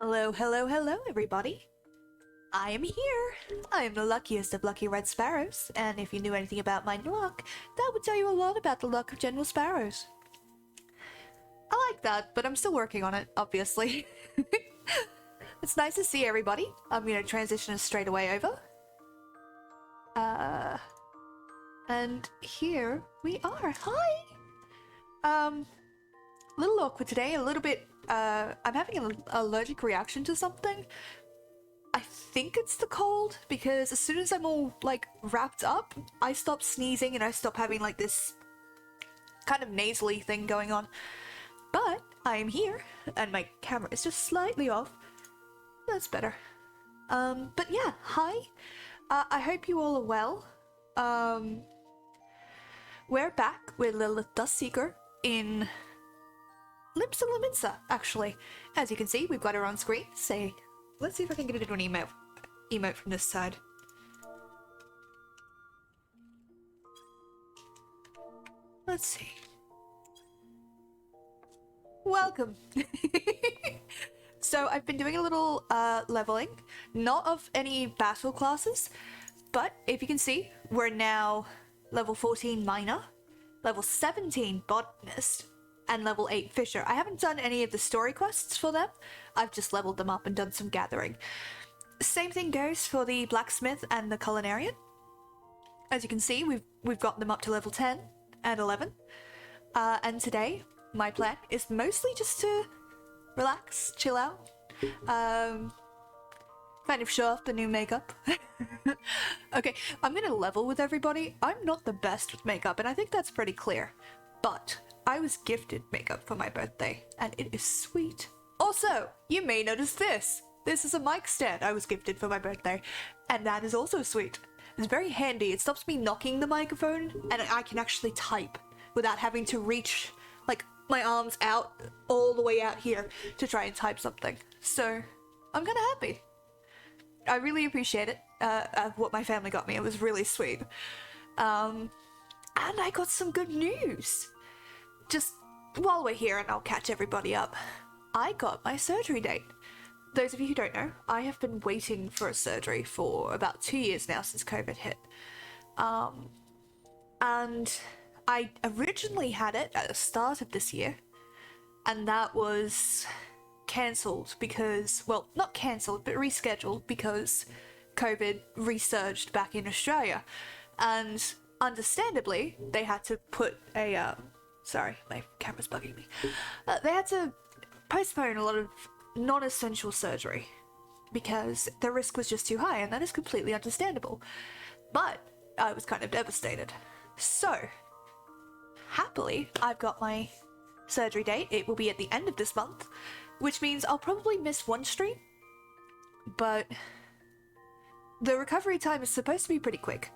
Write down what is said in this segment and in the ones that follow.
Hello, hello, hello, everybody. I am here. I am the luckiest of lucky red sparrows, and if you knew anything about my luck, that would tell you a lot about the luck of General Sparrows. I like that, but I'm still working on it, obviously. It's nice to see everybody. I'm gonna transition us straight away over. And here we are. Hi! Little awkward today, a little bit, I'm having an allergic reaction to something. I think it's the cold, because as soon as I'm all, like, wrapped up, I stop sneezing and I stop having, like, this kind of nasally thing going on. But I'm here, and my camera is just slightly off. That's better. But yeah, hi. I hope you all are well. We're back with Lilith Dustseeker in Limsa Lominsa, actually. As you can see, we've got her on screen. Say, let's see if I can get it into an emote from this side. Let's see. Welcome. So I've been doing a little leveling, not of any battle classes, but if you can see, we're now level 14 Miner, level 17 Botanist, and level 8 Fisher. I haven't done any of the story quests for them. I've just leveled them up and done some gathering. Same thing goes for the Blacksmith and the Culinarian. As you can see, we've got them up to level 10 and 11. And today, my plan is mostly just to relax, chill out, kind of show off the new makeup. Okay, I'm gonna level with everybody. I'm not the best with makeup, and I think that's pretty clear. But I was gifted makeup for my birthday, and it is sweet. Also, you may notice this. This is a mic stand I was gifted for my birthday, and that is also sweet. It's very handy. It stops me knocking the microphone, and I can actually type without having to reach, like, my arms out all the way out here to try and type something. So I'm kind of happy. I really appreciate it, what my family got me. It was really sweet. And I got some good news. Just while we're here, and I'll catch everybody up, I got my surgery date. Those of you who don't know, I have been waiting for a surgery for about 2 years now since COVID hit. And I originally had it at the start of this year, and that was cancelled because, well, not cancelled, but rescheduled because COVID resurged back in Australia. And understandably, they had to put a, sorry, my camera's bugging me. They had to postpone a lot of non-essential surgery because the risk was just too high, and that is completely understandable. But I was kind of devastated. So, happily, I've got my surgery date. It will be at the end of this month, which means I'll probably miss one stream, but the recovery time is supposed to be pretty quick,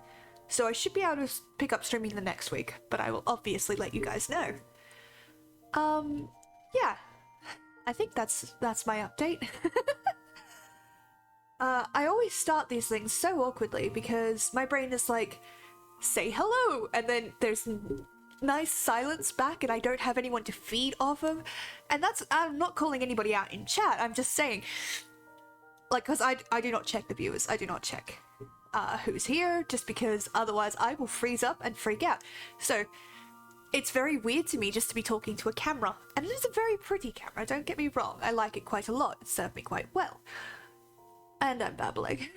so I should be able to pick up streaming the next week, but I will obviously let you guys know. Yeah, I think that's my update. I always start these things so awkwardly because my brain is like, say hello, and then there's nice silence back and I don't have anyone to feed off of. And that's, I'm not calling anybody out in chat, I'm just saying, like, because I do not check the viewers, I do not check who's here, just because otherwise I will freeze up and freak out. So it's very weird to me just to be talking to a camera, and it is a very pretty camera, don't get me wrong, I like it quite a lot, it served me quite well. And I'm babbling.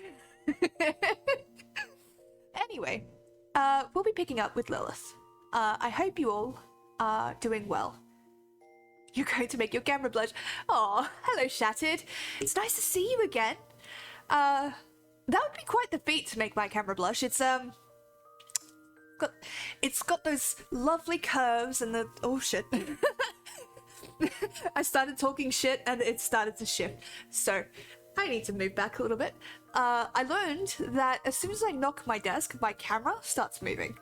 Anyway, we'll be picking up with Lilith. I hope you all are doing well. You're going to make your camera blush. Aw, hello Shattered. It's nice to see you again. That would be quite the feat to make my camera blush. It's got those lovely curves and the, oh shit. I started talking shit and it started to shift. So I need to move back a little bit. I learned that as soon as I knock my desk, my camera starts moving.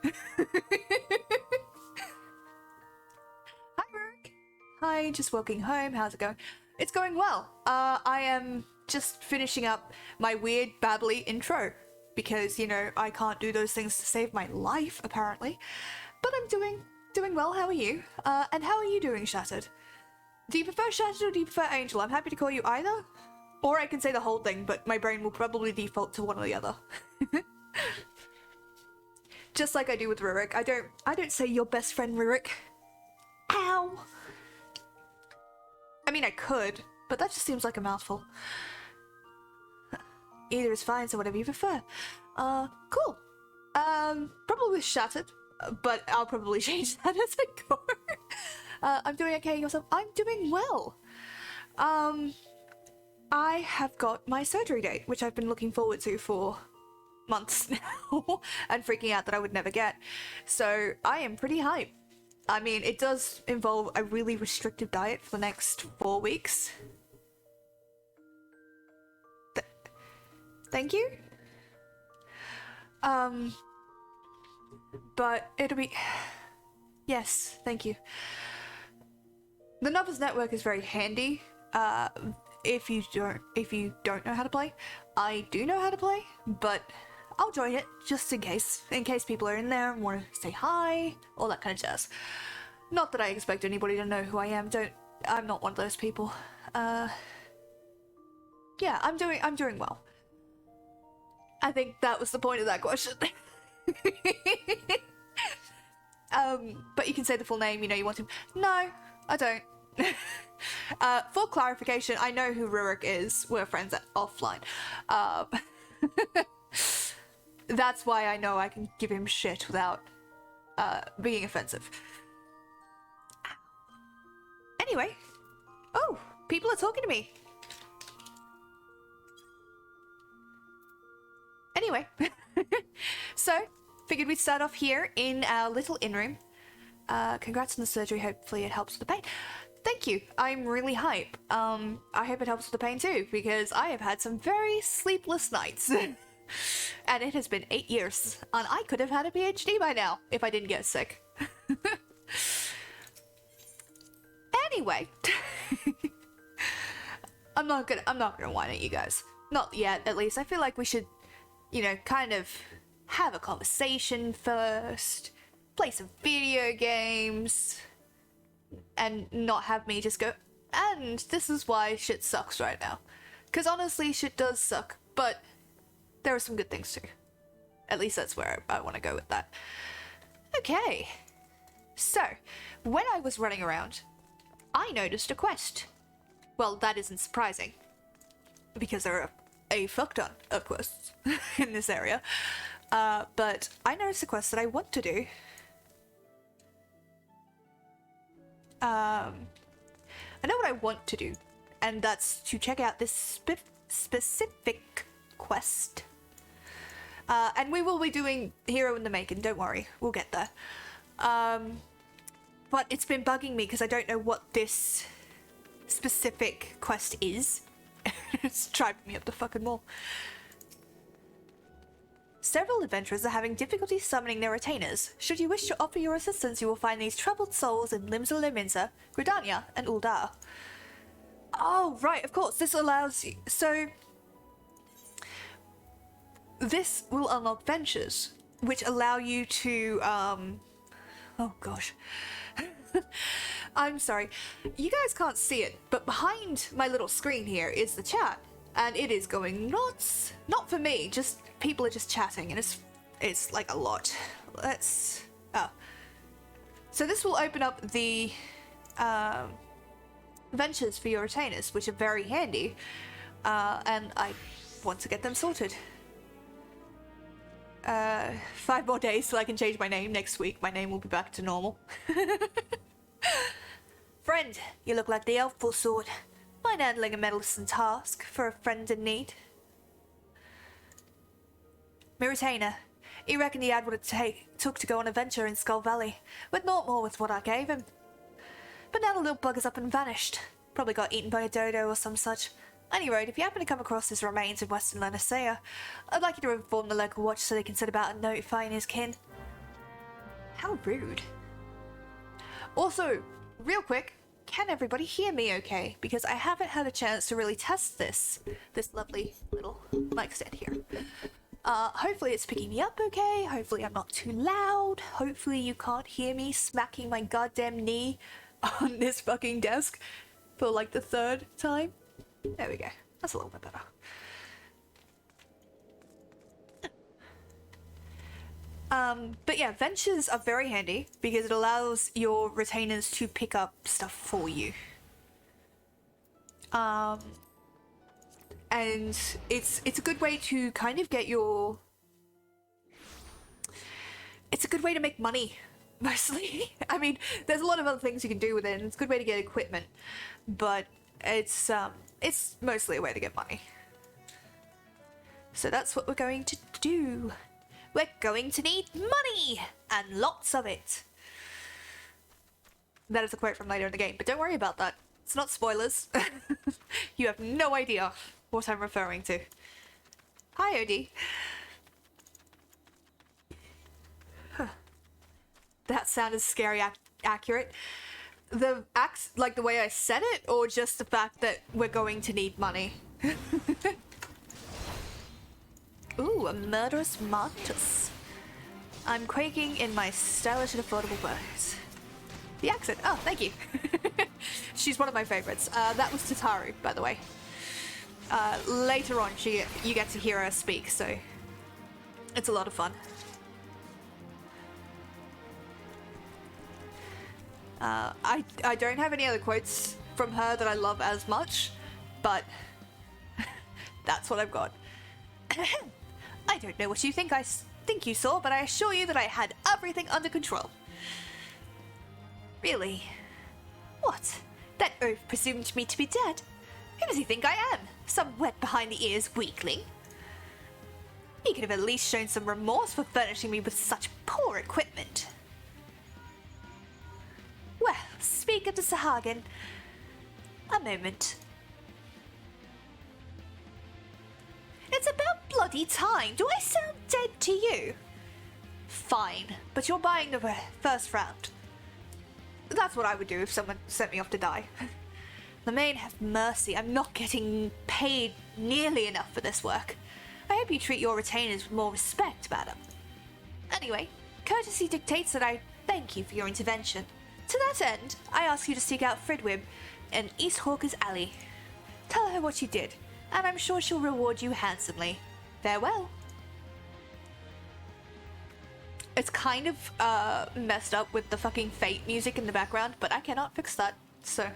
Hi, Rook. Hi, just walking home. How's it going? It's going well. I am just finishing up my weird babbly intro because, you know, I can't do those things to save my life, apparently. But I'm doing well. How are you? And how are you doing, Shattered? Do you prefer Shattered or do you prefer Angel? I'm happy to call you either. Or I can say the whole thing, but my brain will probably default to one or the other. Just like I do with Rurik. I don't say your best friend Rurik. Ow! I mean, I could, but that just seems like a mouthful. Either is fine, so whatever you prefer. Cool. Probably shattered, but I'll probably change that as I go. I'm doing okay, yourself? I'm doing well. I have got my surgery date, which I've been looking forward to for months now, and freaking out that I would never get. So I am pretty hyped. I mean, it does involve a really restrictive diet for the next 4 weeks. Thank you? But it'll be... Yes, thank you. The Numbers Network is very handy, if you don't know how to play. I do know how to play, but I'll join it just in case people are in there and want to say hi, all that kind of jazz. Not that I expect anybody to know who I am. I'm not one of those people. Yeah, I'm doing well. I think that was the point of that question. But you can say the full name, you want to. No, I don't. For clarification, I know who Rurik is. We're friends offline. That's why I know I can give him shit without being offensive. Anyway. Oh, people are talking to me. Anyway. So, figured we'd start off here in our little in-room. Congrats on the surgery, hopefully it helps with the pain. Thank you, I'm really hype. I hope it helps with the pain too, because I have had some very sleepless nights. And it has been 8 years, and I could have had a PhD by now, if I didn't get sick. Anyway. I'm not gonna whine at you guys. Not yet, at least. I feel like we should, kind of have a conversation first, play some video games, and not have me just go, and this is why shit sucks right now. Because honestly, shit does suck, but there are some good things too. At least that's where I want to go with that. Okay. So, when I was running around, I noticed a quest. Well, that isn't surprising, because there are a fuck ton of quests in this area. But I noticed a quest that I want to do. I know what I want to do, and that's to check out this specific quest. And we will be doing Hero in the Making, don't worry, we'll get there. But it's been bugging me because I don't know what this specific quest is. It's driving me up the fucking wall. Several adventurers are having difficulty summoning their retainers. Should you wish to offer your assistance, you will find these troubled souls in Limsa Lominsa, Gridania, and Uldar. Oh, right, of course, this allows you... So... This will unlock ventures, which allow you to, Oh gosh. I'm sorry. You guys can't see it, but behind my little screen here is the chat, and it is going nuts. Not for me, just people are just chatting, and it's like a lot. Let's... Oh. So this will open up the ventures for your retainers, which are very handy, and I want to get them sorted. 5 more days till I can change my name. Next week my name will be back to normal. Friend, you look like the elf full sword. Mind handling a meddlesome task for a friend in need? My retainer. He reckoned he had what it took to go on a venture in Skull Valley, with naught more with what I gave him. But now the little bugger's up and vanished. Probably got eaten by a dodo or some such. Any road, if you happen to come across his remains in Western Lanacea, I'd like you to inform the local watch so they can set about notifying his kin. How rude. Also, real quick, can everybody hear me okay? Because I haven't had a chance to really test this lovely little mic stand here. Hopefully it's picking me up okay, hopefully I'm not too loud, hopefully you can't hear me smacking my goddamn knee on this fucking desk for like the 3rd time. There we go. That's a little bit better. But yeah, ventures are very handy because it allows your retainers to pick up stuff for you. And it's a good way to kind of get your... It's a good way to make money, mostly. I mean, there's a lot of other things you can do with it, and it's a good way to get equipment, but it's mostly a way to get money. So that's what we're going to do. We're going to need money, and lots of it. That is a quote from later in the game, but don't worry about that. It's not spoilers. You have no idea what I'm referring to. Hi, Odie. Huh. That sounded scary accurate. The like the way I said it, or just the fact that we're going to need money? Ooh, a murderous mantis. I'm quaking in my stylish and affordable words. The accent. Oh, thank you. She's one of my favorites. That was Tataru, by the way. Later on, you get to hear her speak, so it's a lot of fun. I don't have any other quotes from her that I love as much, but that's what I've got. I don't know what you think you saw, but I assure you that I had everything under control. Really? What? That oaf presumed me to be dead? Who does he think I am? Some wet behind the ears weakling? He could have at least shown some remorse for furnishing me with such poor equipment. Well, speak of the Sahagin. A moment. It's about bloody time. Do I sound dead to you? Fine, but you're buying the first round. That's what I would do if someone sent me off to die. The main have mercy. I'm not getting paid nearly enough for this work. I hope you treat your retainers with more respect, madam. Anyway, courtesy dictates that I thank you for your intervention. To that end, I ask you to seek out Fridwib in East Hawker's Alley. Tell her what you did, and I'm sure she'll reward you handsomely. Farewell. It's kind of messed up with the fucking Fate music in the background, but I cannot fix that, so...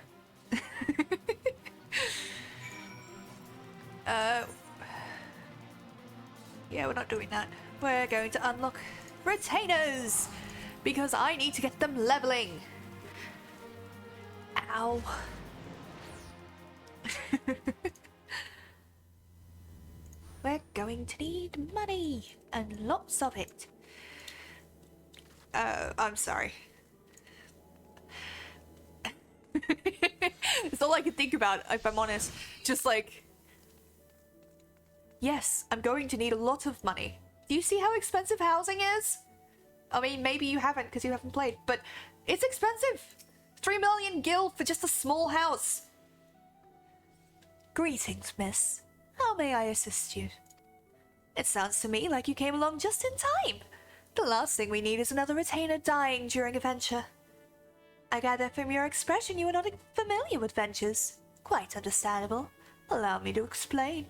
Yeah, we're not doing that. We're going to unlock retainers, because I need to get them leveling. Ow. We're going to need money, and lots of it. I'm sorry. It's all I can think about, if I'm honest. Just like... Yes, I'm going to need a lot of money. Do you see how expensive housing is? I mean, maybe you haven't because you haven't played, but it's expensive. 3 million gil for just a small house. Greetings, miss. How may I assist you? It sounds to me like you came along just in time. The last thing we need is another retainer dying during a venture. I gather from your expression you are not familiar with ventures. Quite understandable. Allow me to explain.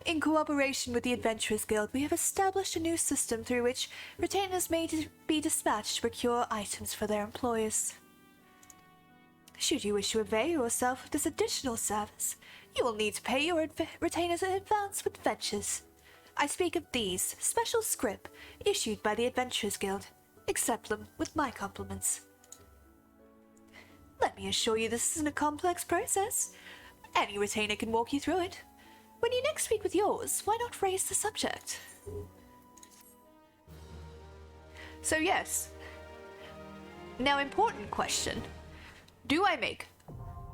In cooperation with the Adventurers Guild, we have established a new system through which retainers may be dispatched to procure items for their employers. Should you wish to avail yourself of this additional service, you will need to pay your retainers in advance with ventures. I speak of these, special scrip, issued by the Adventurers Guild. Accept them with my compliments. Let me assure you this isn't a complex process. Any retainer can walk you through it. When you next speak with yours, why not raise the subject? So yes. Now, important question. Do I make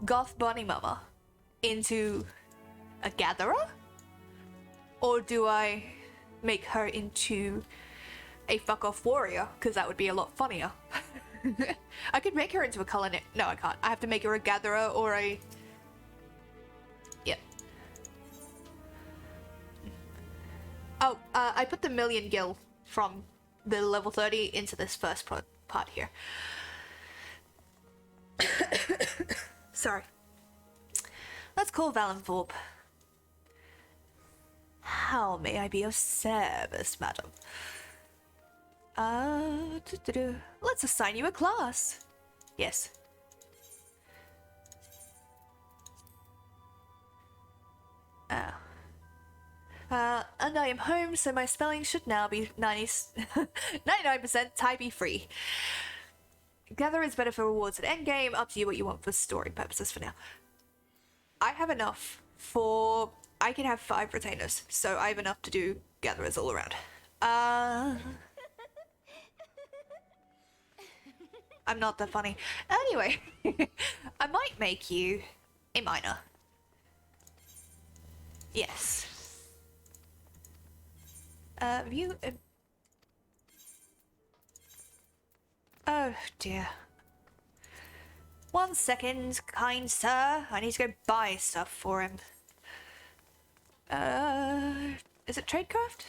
Goth Bunny Mama into a gatherer? Or do I make her into a fuck-off warrior? Because that would be a lot funnier. I could make her into a culinary... No, I can't. I have to make her a gatherer or a... Yep. Oh, I put the million gil from the level 30 into this first part here. Sorry. Let's call Valenthorpe. How may I be of service, madam? Let's assign you a class. Yes. Oh. And I am home, so my spelling should now be 99% typey free. Gather is better for rewards at endgame. Up to you what you want for story purposes for now. I have enough for... I can have 5 retainers, so I have enough to do gatherers all around. I'm not that funny. Anyway, I might make you a miner. Yes. You... Oh, dear. 1 second, kind sir. I need to go buy stuff for him. Is it tradecraft?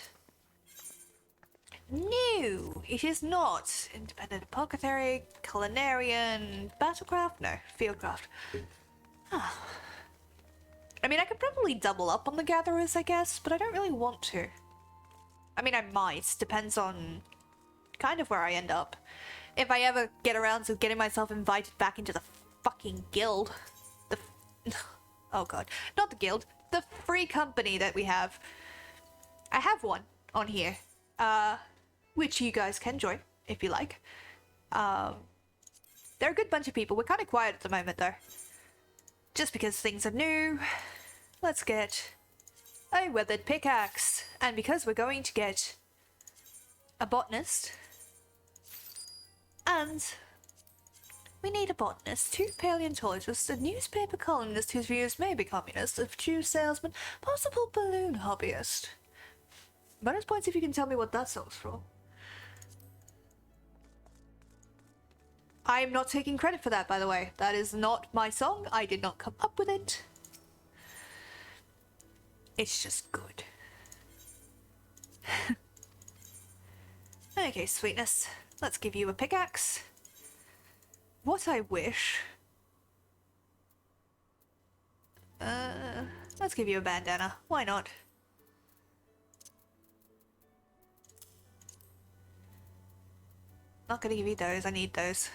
No, it is not. Independent apothecary, culinarian, battlecraft? No, fieldcraft. I mean, I could probably double up on the gatherers, I guess, but I don't really want to. I mean, I might. Depends on kind of where I end up. If I ever get around to getting myself invited back into the fucking guild. Oh god. Not the guild. The free company that we have. I have one on here. Which you guys can join, if you like. They're a good bunch of people. We're kind of quiet at the moment, though. Just because things are new. Let's get a weathered pickaxe. And because we're going to get a botanist. And we need a botanist, 2 paleontologists, a newspaper columnist whose views may be communist, a shoe salesman, possible balloon hobbyist. Bonus points if you can tell me what that song's from. I'm not taking credit for that, by the way. That is not my song. I did not come up with it. It's just good. Okay, sweetness. Let's give you a pickaxe. What I wish... let's give you a bandana. Why not? Not gonna give you those. I need those.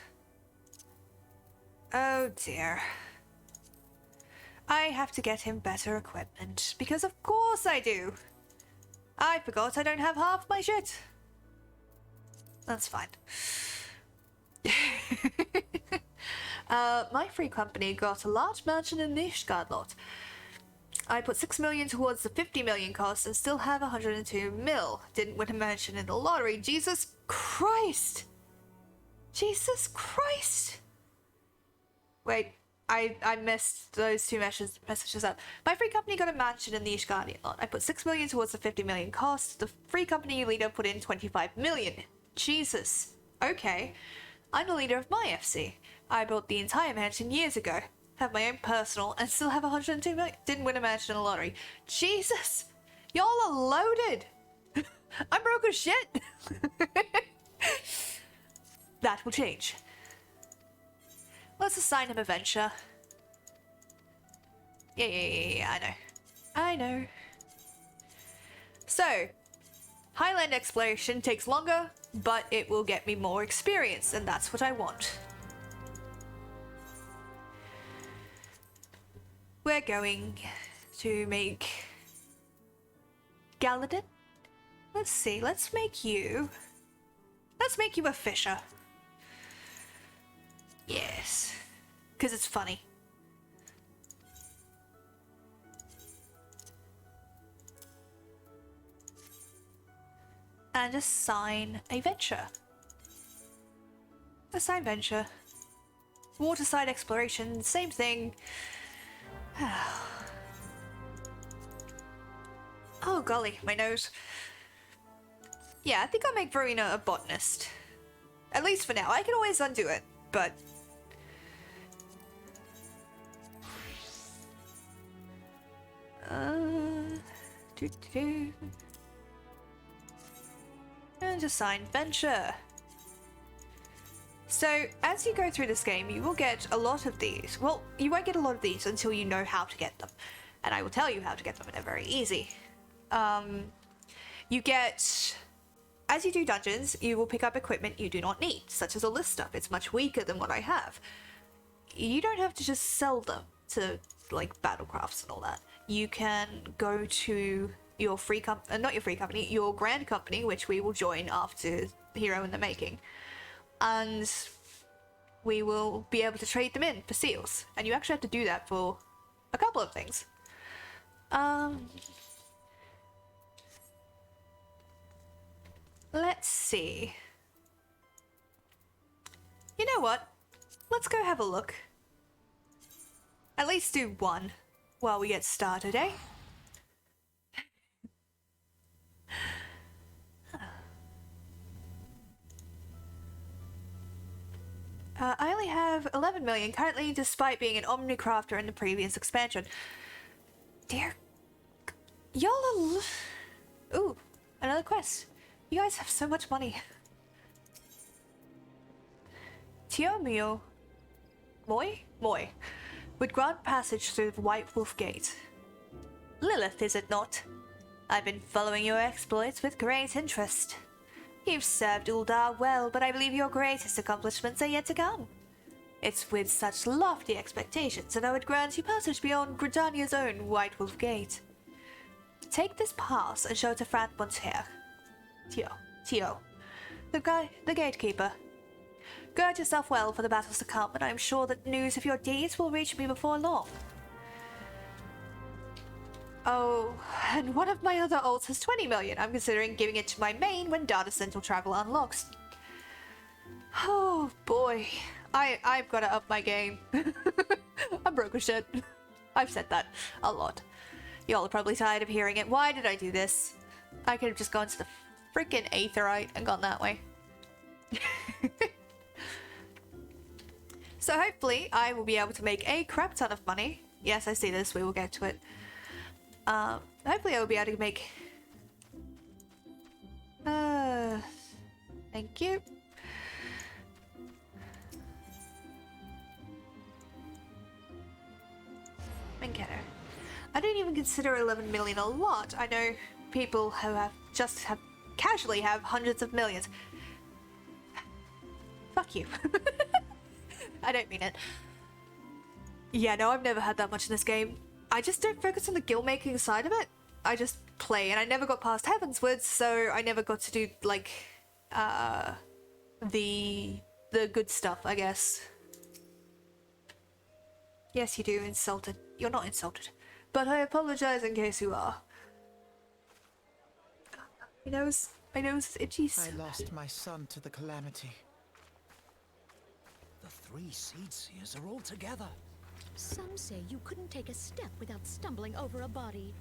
Oh dear. I have to get him better equipment. Because of course I do! I forgot I don't have half my shit. That's fine. My free company got a large mansion in the Ishgard lot. I put 6 million towards the 50 million cost and still have 102 mil. Didn't win a mansion in the lottery. Jesus Christ! Jesus Christ! Wait, I messed those 2 messages up. My free company got a mansion in the Ishgardian lot. I put 6 million towards the 50 million cost. The free company leader put in 25 million. Jesus. Okay. I'm the leader of my FC. I built the entire mansion years ago. Have my own personal and still have 102 million. Didn't win a mansion in the lottery. Jesus! Y'all are loaded! I'm broke as shit! That will change. Let's assign him a venture. Yeah, I know. So, Highland exploration takes longer, but it will get me more experience, and that's what I want. We're going to make Galadin. Let's see, let's make you a fisher. Yes, because it's funny. And assign a venture. Assign venture. Waterside exploration, same thing. Oh golly, my nose. Yeah, I think I'll make Verena a botanist. At least for now. I can always undo it, but... And assign venture. So, as you go through this game, you will get a lot of these. Well, you won't get a lot of these until you know how to get them. And I will tell you how to get them, and they're very easy. You get, as you do dungeons, you will pick up equipment you do not need, such as all this stuff. It's much weaker than what I have. You don't have to just sell them to, like, Battlecrafts and all that. You can go to your free not your free company, your grand company, which we will join after Hero in the Making. And we will be able to trade them in for seals. And you actually have to do that for a couple of things. Let's see. You know what? Let's go have a look. At least do one while we get started, eh? I only have 11 million currently, despite being an Omnicrafter in the previous expansion. Dear... Y'all are... Ooh, another quest. You guys have so much money. Tiomio... Moi would grant passage through the White Wolf Gate. Lilith, is it not? I've been following your exploits with great interest. You've served Uldar well, but I believe your greatest accomplishments are yet to come. It's with such lofty expectations that I would grant you passage beyond Gridania's own White Wolf Gate. Take this pass and show it to Frat Bonter. Tio. The gatekeeper. Gird yourself well for the battles to come, and I am sure that news of your deeds will reach me before long. Oh, and one of my other alts has 20 million. I'm considering giving it to my main when Data Central Travel unlocks. Oh boy, I've got to up my game. I'm broke as shit. I've said that a lot. Y'all are probably tired of hearing it. Why did I do this? I could have just gone to the freaking Aetheryte and gone that way. So hopefully I will be able to make a crap ton of money. Yes, I see this. We will get to it. Hopefully I will be able to make... Thank you. Mankato. I don't even consider 11 million a lot. I know people who have casually have hundreds of millions. Fuck you. I don't mean it. Yeah, no, I've never had that much in this game. I just don't focus on the guild making side of it. I just play, and I never got past Heavensward, so I never got to do, like, the good stuff, I guess. Yes, you do, insulted. You're not insulted. But I apologize in case you are. My nose is itchy. I lost my son to the calamity. The three Seed Seers are all together. Some say you couldn't take a step without stumbling over a body.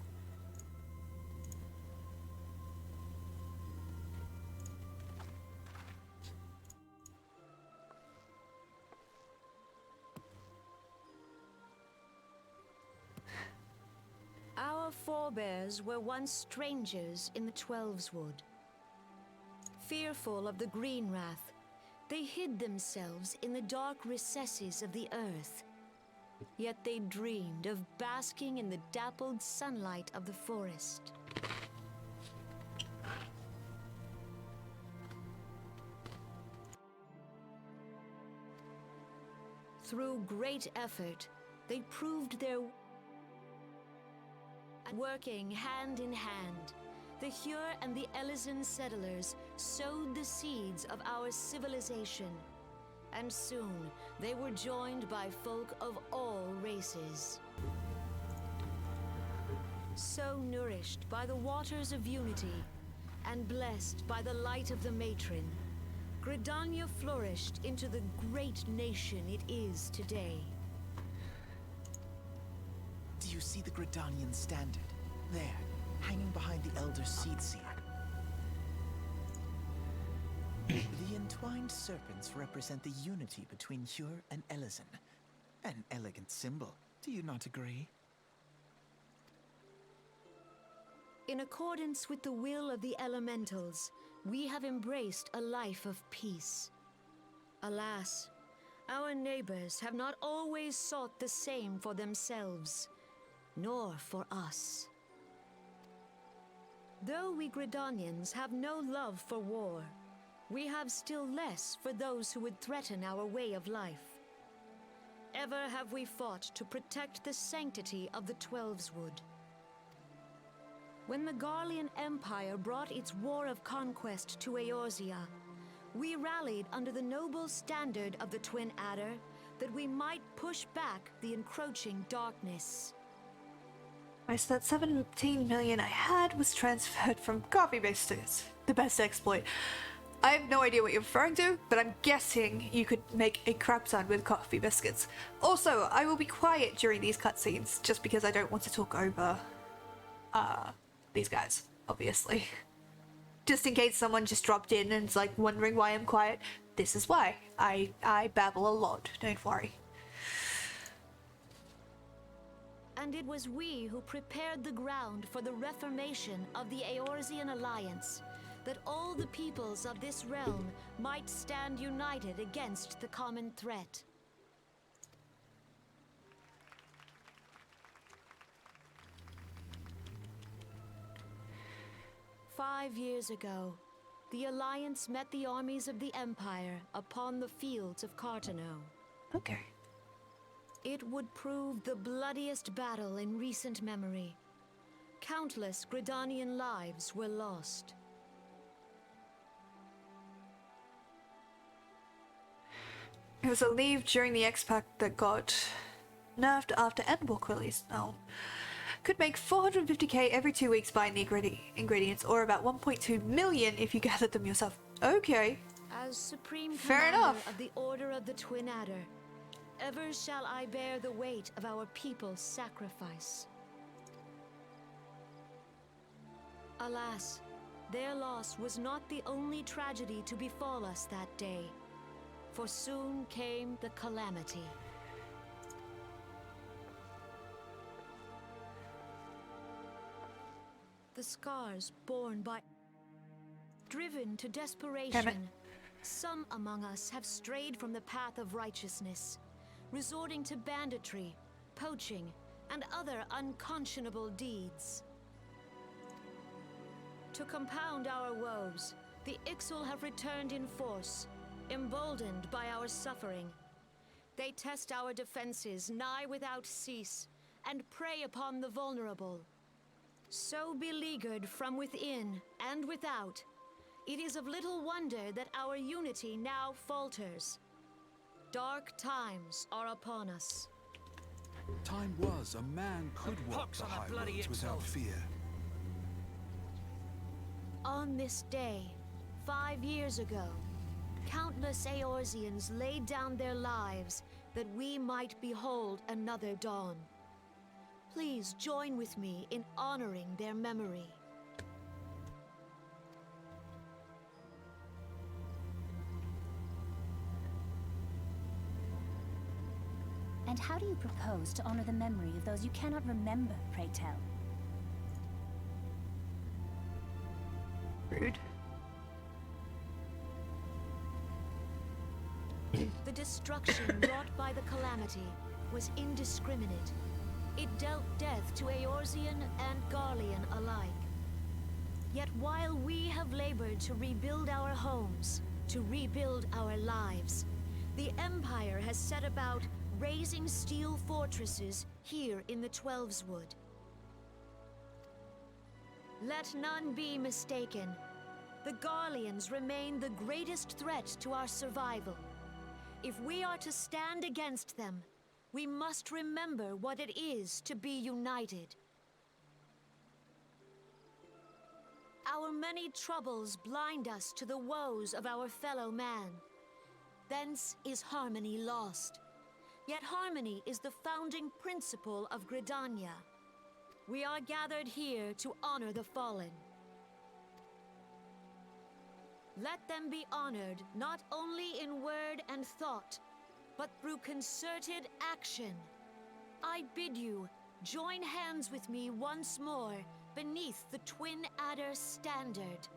Our forebears were once strangers in the Twelveswood. Fearful of the Green Wrath, they hid themselves in the dark recesses of the earth. Yet they dreamed of basking in the dappled sunlight of the forest. Through great effort, they proved their working hand in hand. The Hyur and the Elysian settlers sowed the seeds of our civilization. And soon, they were joined by folk of all races. So nourished by the waters of unity, and blessed by the light of the matron, Gridania flourished into the great nation it is today. Do you see the Gridanian standard? There, hanging behind the Elder Seed Seer. The entwined serpents represent the unity between Hyur and Elysian. An elegant symbol, do you not agree? In accordance with the will of the elementals, we have embraced a life of peace. Alas, our neighbors have not always sought the same for themselves, nor for us. Though we Gridanians have no love for war, we have still less for those who would threaten our way of life. Ever have we fought to protect the sanctity of the Twelveswood. When the Garlean Empire brought its war of conquest to Eorzea, we rallied under the noble standard of the Twin Adder that we might push back the encroaching darkness. Right, so that 17 million I had was transferred from coffee biscuits. The best exploit. I have no idea what you're referring to, but I'm guessing you could make a crap ton with coffee biscuits. Also, I will be quiet during these cutscenes, just because I don't want to talk over, these guys, obviously. Just in case someone just dropped in and is like wondering why I'm quiet, this is why. I babble a lot, don't worry. And it was we who prepared the ground for the reformation of the Eorzean Alliance, that all the peoples of this realm might stand united against the common threat. "5 years ago, the Alliance met the armies of the Empire upon the fields of Carteneau. Okay. It would prove the bloodiest battle in recent memory. Countless Gridanian lives were lost. It was a leave during the X-Pack that got nerfed after Endwalk release. Oh. Could make 450k every 2 weeks buying the ingredients, or about 1.2 million if you gathered them yourself. Okay. As Supreme Fair Commander enough. of the Order of the Twin Adder, ever shall I bear the weight of our people's sacrifice. Alas, their loss was not the only tragedy to befall us that day, for soon came the calamity. The scars borne by... Driven to desperation, some among us have strayed from the path of righteousness, resorting to banditry, poaching, and other unconscionable deeds. To compound our woes, the Ixal have returned in force, emboldened by our suffering. They test our defenses nigh without cease, and prey upon the vulnerable. So beleaguered from within and without, it is of little wonder that our unity now falters. Dark times are upon us. Time was a man could walk Pox the on that high bloody roads without Ixal. fear. On this day, 5 years ago, countless Eorzeans laid down their lives that we might behold another dawn. Please join with me in honoring their memory. And how do you propose to honor the memory of those you cannot remember, pray tell? Rude. The destruction wrought by the calamity was indiscriminate. It dealt death to Eorzean and Garlean alike. Yet while we have labored to rebuild our homes, to rebuild our lives, the Empire has set about raising steel fortresses here in the Twelveswood. Let none be mistaken. The Garleans remain the greatest threat to our survival. If we are to stand against them, we must remember what it is to be united. Our many troubles blind us to the woes of our fellow man. Thence is harmony lost. Yet harmony is the founding principle of Gridania. We are gathered here to honor the fallen. Let them be honored not only in word and thought, but through concerted action. I bid you join hands with me once more beneath the Twin Adder standard.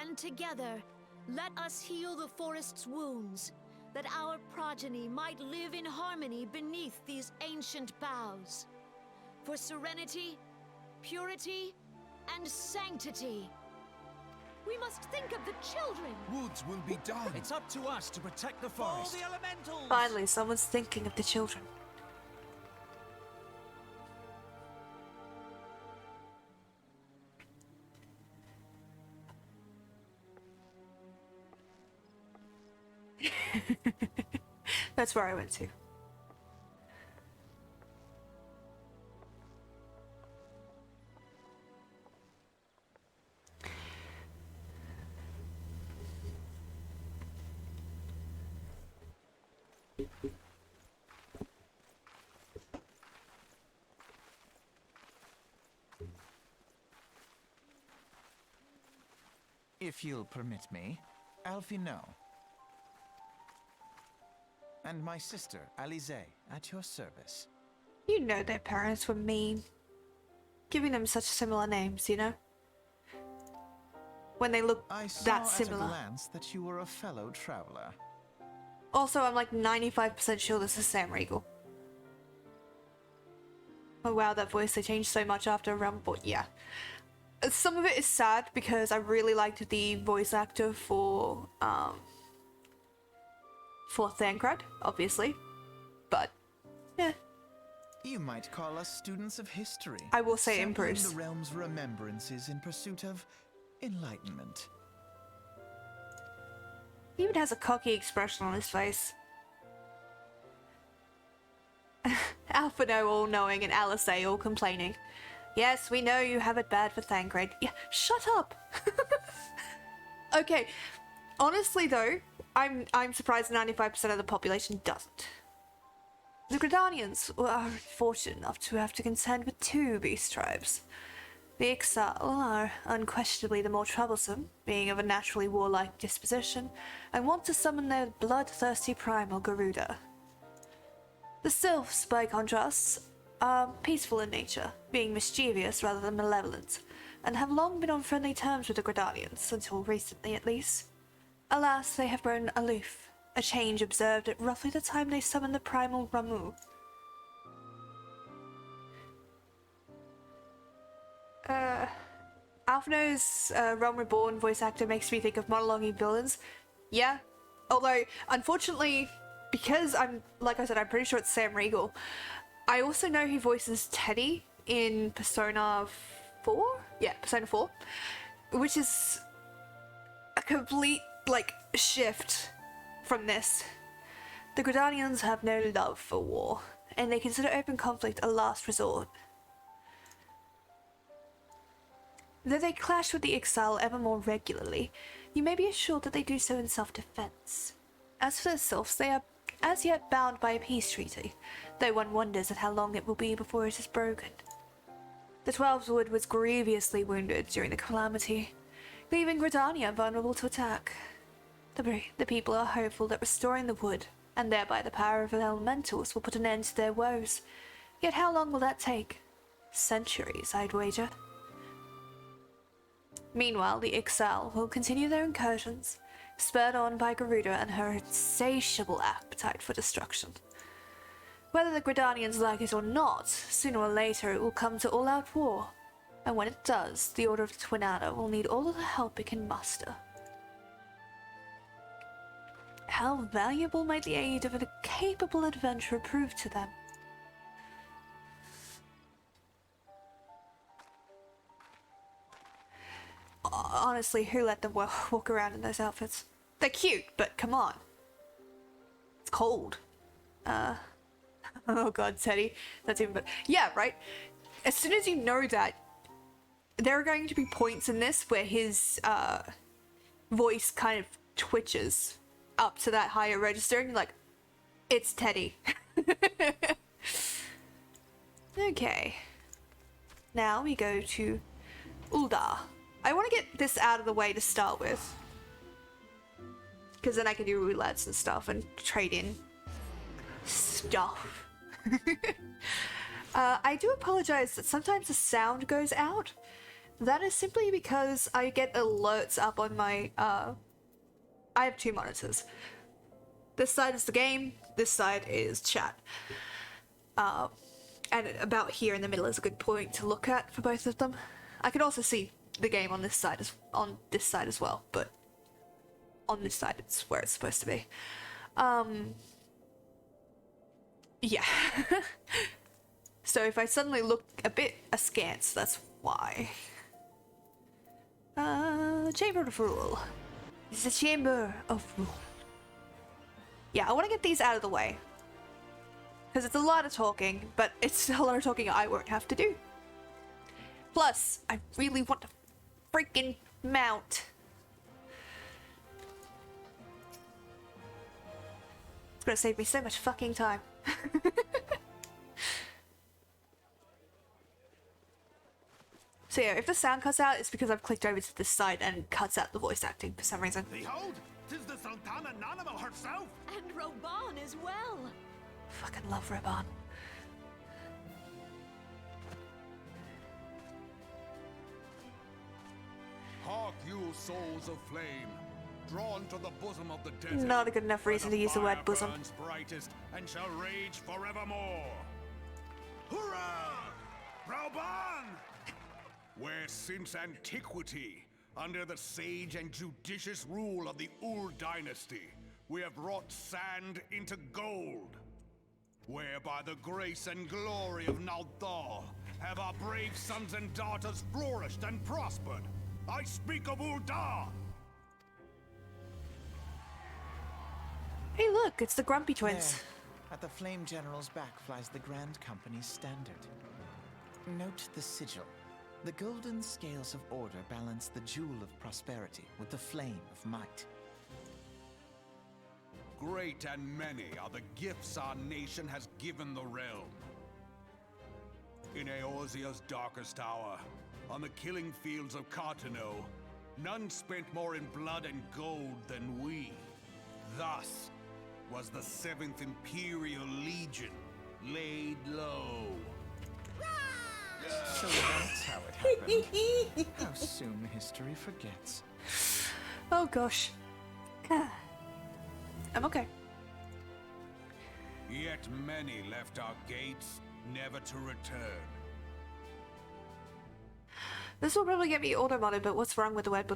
And together, let us heal the forest's wounds, that our progeny might live in harmony beneath these ancient boughs. For serenity, purity, and sanctity. We must think of the children. Woods will be done. It's up to us to protect the All forest. the elementals! Finally, someone's thinking of the children. That's where I went to. If you'll permit me, Alfie no. And my sister, Alize, at your service. You know their parents were mean. Giving them such similar names, you know? When they look I saw that at similar. a glance that you were a fellow traveler. Also, I'm like 95% sure this is Sam Riegel. Oh wow, that voice, they changed so much after Rumble. Yeah. Some of it is sad because I really liked the voice actor for Thancred, obviously. But, yeah. You might call us students of history. I will say sampling improves. the realm's remembrances in pursuit of enlightenment. He even has a cocky expression on his face. Alphino all-knowing and Alice all complaining. Yes, we know you have it bad for Thancred. Yeah, shut up! Okay, honestly though, I'm surprised 95% of the population doesn't. The Gridanians are fortunate enough to have to contend with two beast tribes. The Ixal are unquestionably the more troublesome, being of a naturally warlike disposition, and want to summon their bloodthirsty primal Garuda. The Sylphs, by contrast, are peaceful in nature, being mischievous rather than malevolent, and have long been on friendly terms with the Gridanians, until recently at least. Alas, they have grown aloof, a change observed at roughly the time they summoned the primal Ramu. Alphino's Realm Reborn voice actor makes me think of monologuing villains. Yeah, although, unfortunately, because like I said, I'm pretty sure it's Sam Riegel, I also know he voices Teddy in Persona 4? Yeah, Persona 4. Which is a complete, shift from this. The Gridanians have no love for war, and they consider open conflict a last resort. Though they clash with the Ixal ever more regularly, you may be assured that they do so in self-defense. As for the Sylphs, they are as yet bound by a peace treaty, though one wonders at how long it will be before it is broken. The Twelves Wood was grievously wounded during the calamity, leaving Gridania vulnerable to attack. The people are hopeful that restoring the wood, and thereby the power of the elementals, will put an end to their woes. Yet how long will that take? Centuries, I'd wager. Meanwhile, the Ixal will continue their incursions, spurred on by Garuda and her insatiable appetite for destruction. Whether the Gridanians like it or not, sooner or later it will come to all-out war, and when it does, the Order of the Twinada will need all of the help it can muster. How valuable might the aid of a capable adventurer prove to them? Honestly, who let them walk around in those outfits? They're cute, but come on. It's cold. Oh god, Teddy. That's even better. Yeah, right? As soon as you know that, there are going to be points in this where his voice kind of twitches up to that higher register, and you're like, it's Teddy. Okay. Now we go to Ul'dah. I want to get this out of the way to start with, because then I can do roulettes and stuff and trade in stuff. I do apologize that sometimes the sound goes out. That is simply because I get alerts up on my, I have two monitors. This side is the game, this side is chat. And about here in the middle is a good point to look at for both of them. I can also see the game on this side as well, but on this side it's where it's supposed to be. Yeah. So if I suddenly look a bit askance, that's why. Chamber of Rule. This is the Chamber of Rule. Yeah, I want to get these out of the way. Because it's a lot of talking, but it's a lot of talking I won't have to do. Plus, I really want to freaking mount. It's gonna save me so much fucking time. So yeah, if the sound cuts out, it's because I've clicked over to this side and cuts out the voice acting for some reason. Behold, 'tis the Sultana Nanamo herself! And Roban as well. Fucking love Reban. Hark you, souls of flame, drawn to the bosom of the desert. Not a good enough where reason to use the word fire bosom. burns brightest and shall rage forevermore. Hurrah! Rauban! Where since antiquity, under the sage and judicious rule of the Ur dynasty, we have wrought sand into gold. Where by the grace and glory of Naldal have our brave sons and daughters flourished and prospered. I speak of Ul'dah! Hey look, it's the Grumpy Twins. There, at the Flame General's back flies the Grand Company's standard. Note the sigil. The golden scales of order balance the jewel of prosperity with the flame of might. Great and many are the gifts our nation has given the realm. In Eorzea's darkest hour, on the killing fields of Cartano, none spent more in blood and gold than we. Thus was the 7th Imperial Legion laid low. So that's how it happened. How soon history forgets. Oh gosh. I'm okay. Yet many left our gates, never to return. This will probably get me auto-modded, but what's wrong with the word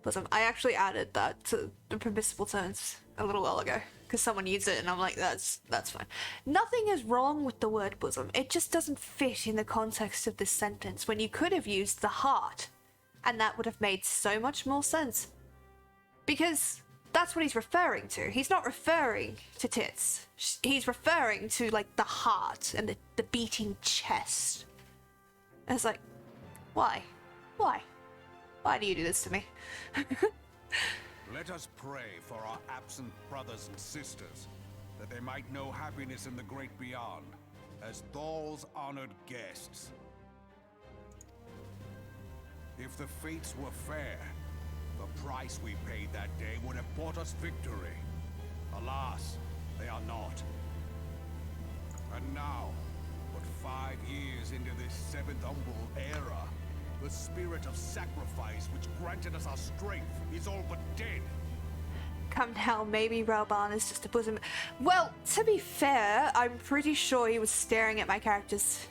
bosom? I actually added that to the permissible terms a little while ago, because someone used it and I'm like, that's fine. Nothing is wrong with the word bosom, it just doesn't fit in the context of this sentence when you could have used the heart, and that would have made so much more sense. Because that's what he's referring to. He's not referring to tits. He's referring to, like, the heart and the beating chest. And it's like, why? Why? Why do you do this to me? Let us pray for our absent brothers and sisters, that they might know happiness in the great beyond, as Thal's honored guests. If the fates were fair, the price we paid that day would have bought us victory. Alas, they are not. And now, but 5 years into this 7th Umbral era, the spirit of sacrifice which granted us our strength is all but dead. Come now, maybe Rauban is just a bosom. Well, to be fair, I'm pretty sure he was staring at my character's...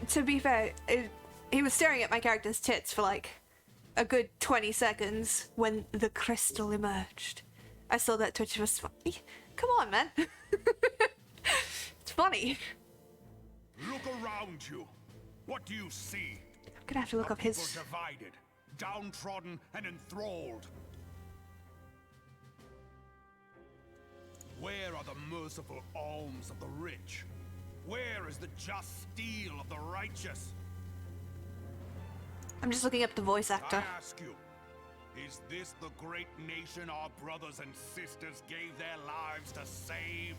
to be fair, he was staring at my character's tits for like a good 20 seconds when the crystal emerged. I saw that Twitch was funny. Come on, man. It's funny. Look around you. What do you see? I'm gonna have to look A up his... people divided, downtrodden, and enthralled. Where are the merciful alms of the rich? Where is the just steel of the righteous? I'm just looking up the voice actor. I ask you, is this the great nation our brothers and sisters gave their lives to save?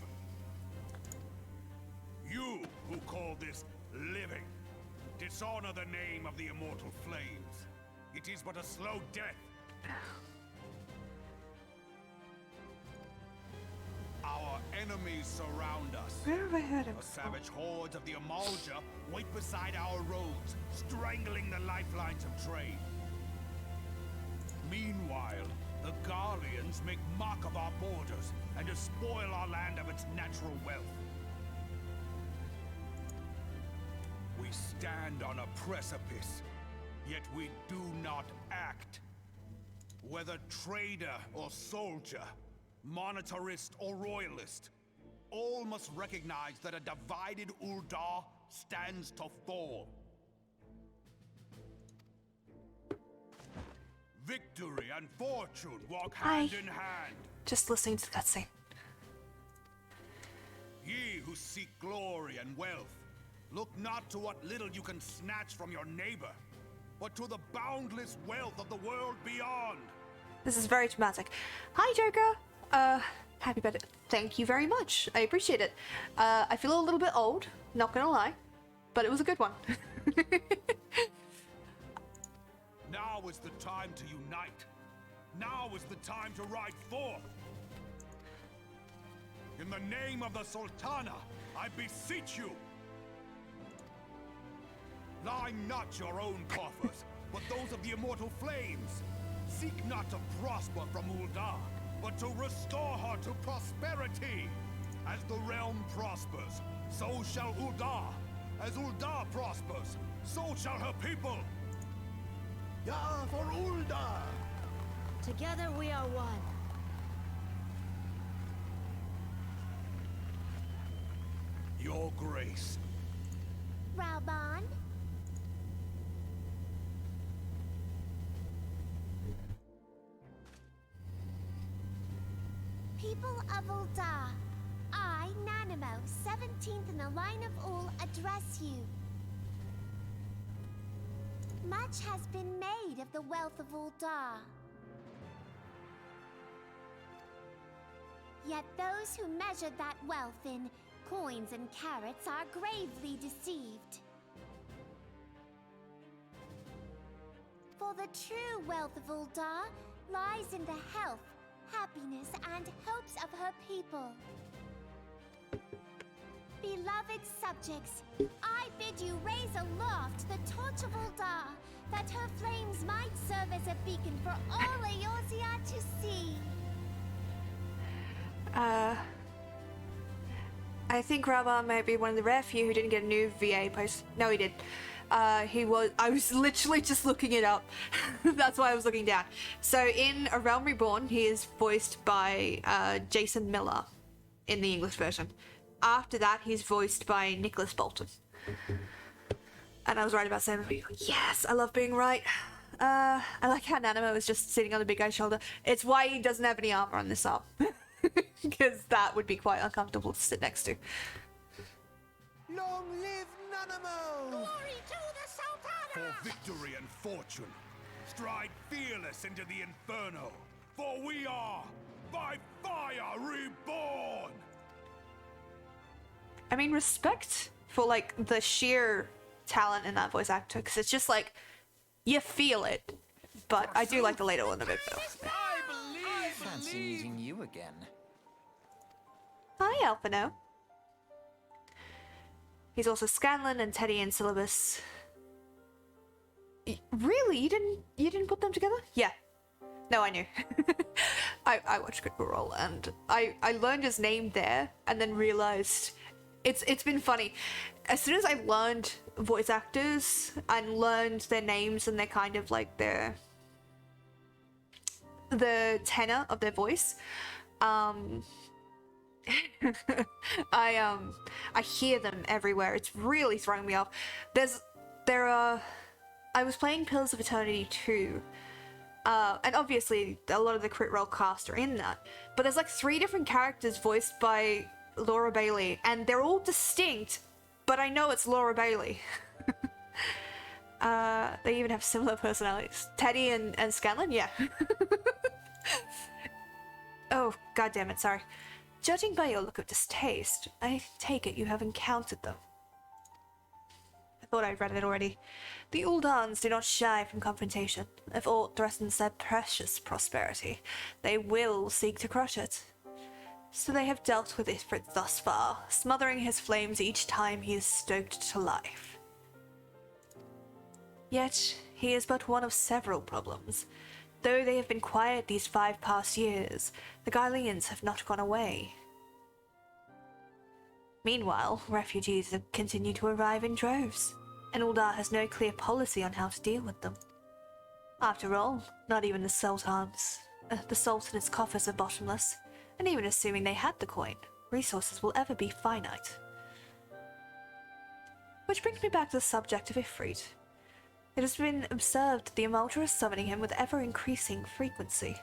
You who call this living, dishonor the name of the immortal flames. It is but a slow death. Our enemies surround us. Where have I heard him? The savage hordes of the Amalja wait beside our roads, strangling the lifelines of trade. Meanwhile, the Garleans make mock of our borders and despoil our land of its natural wealth. We stand on a precipice, yet we do not act. Whether trader or soldier, monetarist or royalist, all must recognize that a divided Uldar stands to fall. Victory and fortune walk hand in hand. Just listening to the cutscene. Ye who seek glory and wealth, look not to what little you can snatch from your neighbor, but to the boundless wealth of the world beyond. This is very dramatic. Hi, Joker. Happy birthday. Thank you very much. I appreciate it. I feel a little bit old, not gonna lie, but it was a good one. Now is the time to unite. Now is the time to ride forth. In the name of the Sultana, I beseech you. Line not your own coffers, but those of the immortal flames. Seek not to prosper from Uldar, but to restore her to prosperity. As the realm prospers, so shall Uldar. As Uldar prospers, so shall her people. Ya for Uldar! Together we are one. Your grace. Raubahn? People of Uldar, I, Nanamo, 17th in the line of Ul, address you. Much has been made of the wealth of Uldar. Yet those who measured that wealth in coins and carats are gravely deceived. For the true wealth of Uldar lies in the health, happiness, and hopes of her people. Beloved subjects, I bid you raise aloft the torch of Uldar, that her flames might serve as a beacon for all Eorzea to see. I think Raubahn might be one of the rare few who didn't get a new VA post. No, he did. I was literally just looking it up. That's why I was looking down. So in A Realm Reborn, he is voiced by Jason Miller in the English version. After that, he's voiced by Nicholas Bolton. And I was right about saying, yes, I love being right. I like how Nanamo is just sitting on the big guy's shoulder. It's why he doesn't have any armor on this arm. Because that would be quite uncomfortable to sit next to. Long live Nanamo! Glory to the Sultana! For victory and fortune, stride fearless into the Inferno, for we are, by fire, reborn! I mean, respect for, like, the sheer talent in that voice actor, because it's just, like, you feel it. But I do like the later one a bit better. Fancy meeting you again. Hi, Alphino. He's also Scanlan and Teddy in Syllabus. Really? You didn't put them together? Yeah. No, I knew. I watched Critical Role and I learned his name there and then realized it's been funny. As soon as I learned voice actors and learned their names and their kind of like the tenor of their voice, I hear them everywhere. It's really throwing me off. I was playing Pillars of Eternity 2, and obviously a lot of the Crit Role cast are in that, but there's like 3 different characters voiced by Laura Bailey, and they're all distinct, but I know it's Laura Bailey. They even have similar personalities. Teddy and Scanlan, yeah. Oh, god damn it, sorry. Judging by your look of distaste, I take it you have encountered them. I thought I'd read it already. The Uldans do not shy from confrontation. If aught threatens their precious prosperity, they will seek to crush it. So they have dealt with Ifrit thus far, smothering his flames each time he is stoked to life. Yet, he is but one of several problems. Though they have been quiet these 5 past years, the Gyleans have not gone away. Meanwhile, refugees have continued to arrive in droves. and Uldar has no clear policy on how to deal with them. After all, not even the Sultan's coffers are bottomless, and even assuming they had the coin, resources will ever be finite. Which brings me back to the subject of Ifrit. It has been observed that the Imultra is summoning him with ever-increasing frequency.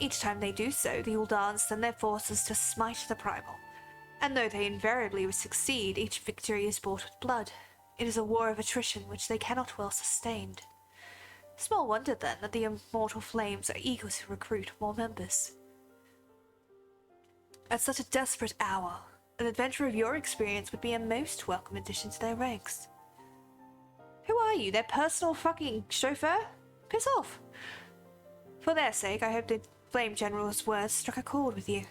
Each time they do so, the Uldans send their forces to smite the Primal, and though they invariably would succeed, each victory is bought with blood. It is a war of attrition which they cannot well sustain. Small wonder then that the Immortal Flames are eager to recruit more members. At such a desperate hour, an adventure of your experience would be a most welcome addition to their ranks. Who are you, their personal fucking chauffeur? Piss off! For their sake, I hope the Flame General's words struck a chord with you.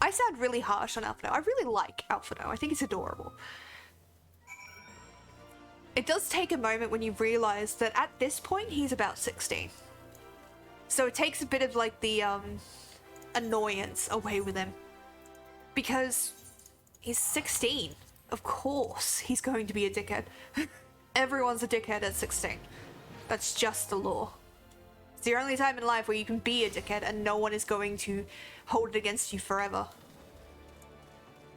I sound really harsh on Alphinaud. I really like Alphinaud. I think it's adorable. It does take a moment when you realize that at this point he's about 16. So it takes a bit of like the annoyance away with him. Because he's 16. Of course he's going to be a dickhead. Everyone's a dickhead at 16. That's just the law. It's the only time in life where you can be a dickhead and no one is going to hold it against you forever.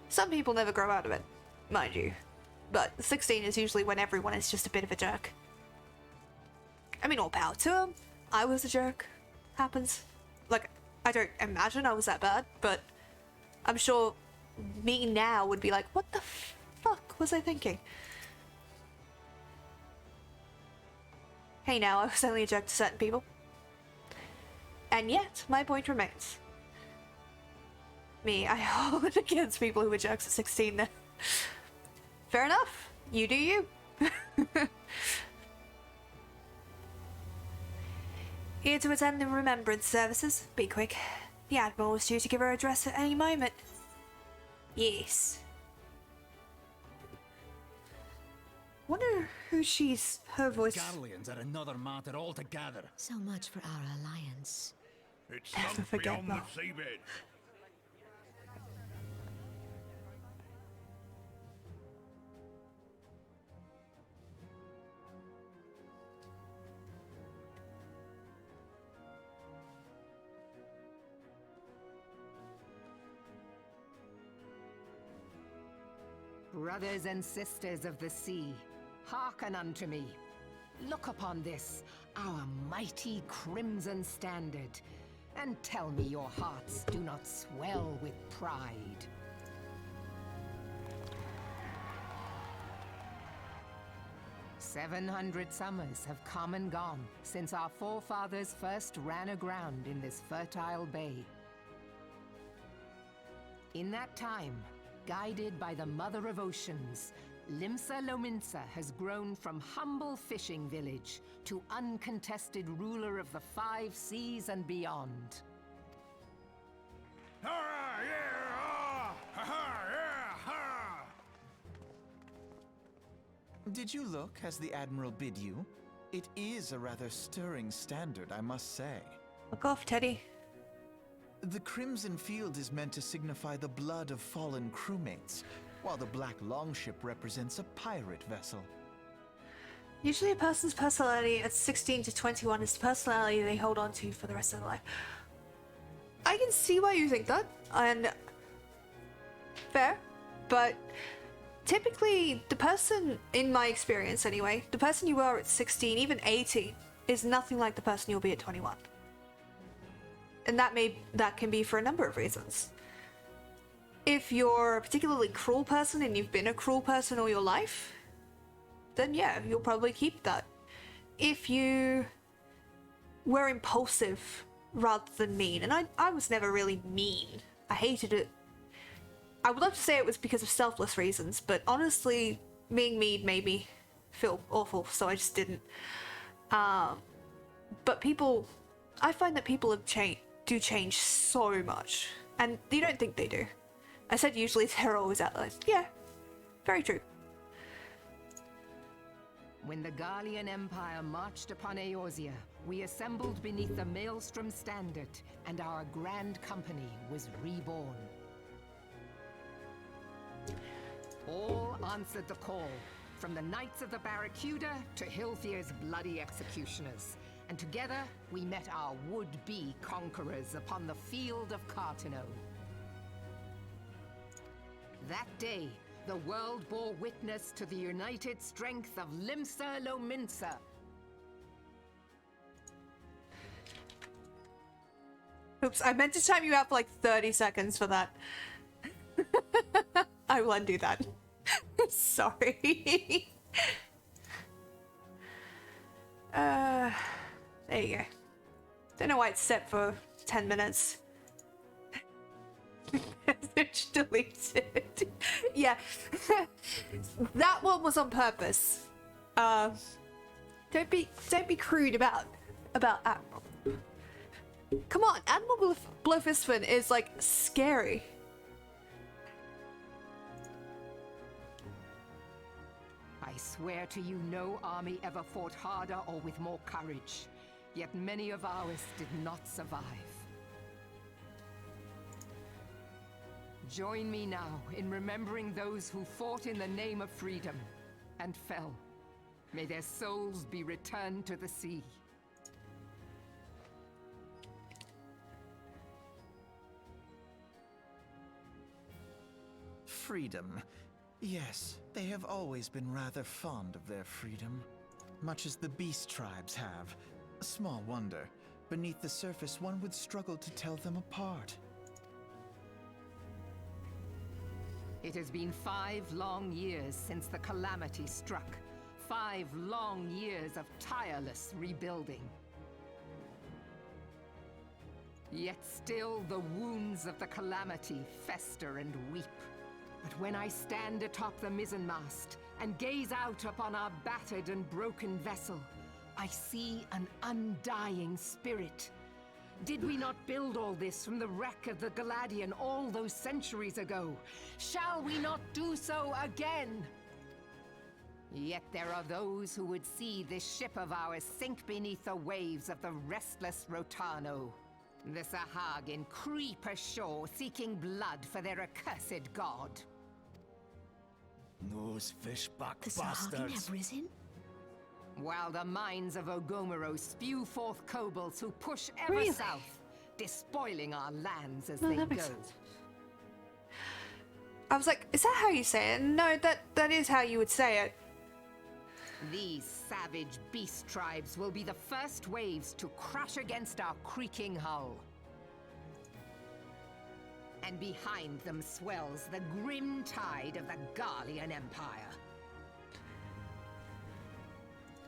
Some people never grow out of it, mind you. But 16 is usually when everyone is just a bit of a jerk. I mean, all power to him. I was a jerk. Happens. Like, I don't imagine I was that bad, but I'm sure me now would be like, what the fuck was I thinking? Hey now, I was only a jerk to certain people. And yet, my point remains. Me, I hold it against people who were jerks at 16 then. Fair enough. You do you. Here to attend the remembrance services. Be quick. The Admiral was due to give her address at any moment. Yes. Wonder who she's... her voice... Garleans are another matter altogether. So much for our alliance. It's Never sunk forget beyond that. the seabed. Brothers and sisters of the sea, hearken unto me. Look upon this, our mighty crimson standard, and tell me your hearts do not swell with pride. "700 summers have come and gone since our forefathers first ran aground in this fertile bay. In that time, guided by the Mother of Oceans, Limsa Lominsa has grown from humble fishing village to uncontested ruler of the 5 seas and beyond. Ah, yeah, ah, ha, ha, yeah, ha. Did you look as the Admiral bid you? It is a rather stirring standard, I must say. Fuck off, Teddy. The Crimson Field is meant to signify the blood of fallen crewmates, while the Black Longship represents a pirate vessel. Usually a person's personality at 16 to 21 is the personality they hold on to for the rest of their life. I can see why you think that, and fair, but typically the person, in my experience anyway, the person you are at 16, even 18, is nothing like the person you'll be at 21. And that can be for a number of reasons. If you're a particularly cruel person and you've been a cruel person all your life, then yeah, you'll probably keep that. If you were impulsive rather than mean, and I was never really mean. I hated it. I would love to say it was because of selfless reasons, but honestly, being mean made me feel awful, so I just didn't. But people, I find that people have do change so much, and you don't think they do. I said usually they're always outliers. Yeah, very true. When the Garlean Empire marched upon Eorzea, we assembled beneath the Maelstrom Standard, and our grand company was reborn. answered the call, from the Knights of the Barracuda to Hilfir's bloody executioners. And together, we met our would-be conquerors upon the field of Cartino. That day, the world bore witness to the united strength of Limsa Lominsa. Oops, I meant to time you out for like 30 seconds for that. I will undo that. Sorry. There you go. Don't know why it's set for 10 minutes. Message deleted. Yeah. That one was on purpose. Don't be crude about Admiral. Come on, Admiral Blofistvin is like scary. I swear to you, no army ever fought harder or with more courage. Yet many of ours did not survive. Join me now in remembering those who fought in the name of freedom and fell. May their souls be returned to the sea. Freedom. Yes, they have always been rather fond of their freedom. Much as the beast tribes have. Small wonder. Beneath the surface, one would struggle to tell them apart. It has been 5 long years since the calamity struck. 5 long years of tireless rebuilding. Yet still the wounds of the calamity fester and weep. But when I stand atop the mizzenmast and gaze out upon our battered and broken vessel, I see an undying spirit. Did we not build all this from the wreck of the Galadian all those centuries ago? Shall we not do so again? Yet there are those who would see this ship of ours sink beneath the waves of the restless Rotano. The Sahagin creep ashore seeking blood for their accursed god. Those fishback The Sahagin have risen? While the mines of Ogomoro spew forth kobolds who push ever Really? south, despoiling our lands as No, they that go. makes sense. I was like, is that how you say it? No, that is how you would say it. These savage beast tribes will be the first waves to crash against our creaking hull. And behind them swells the grim tide of the Garlean Empire.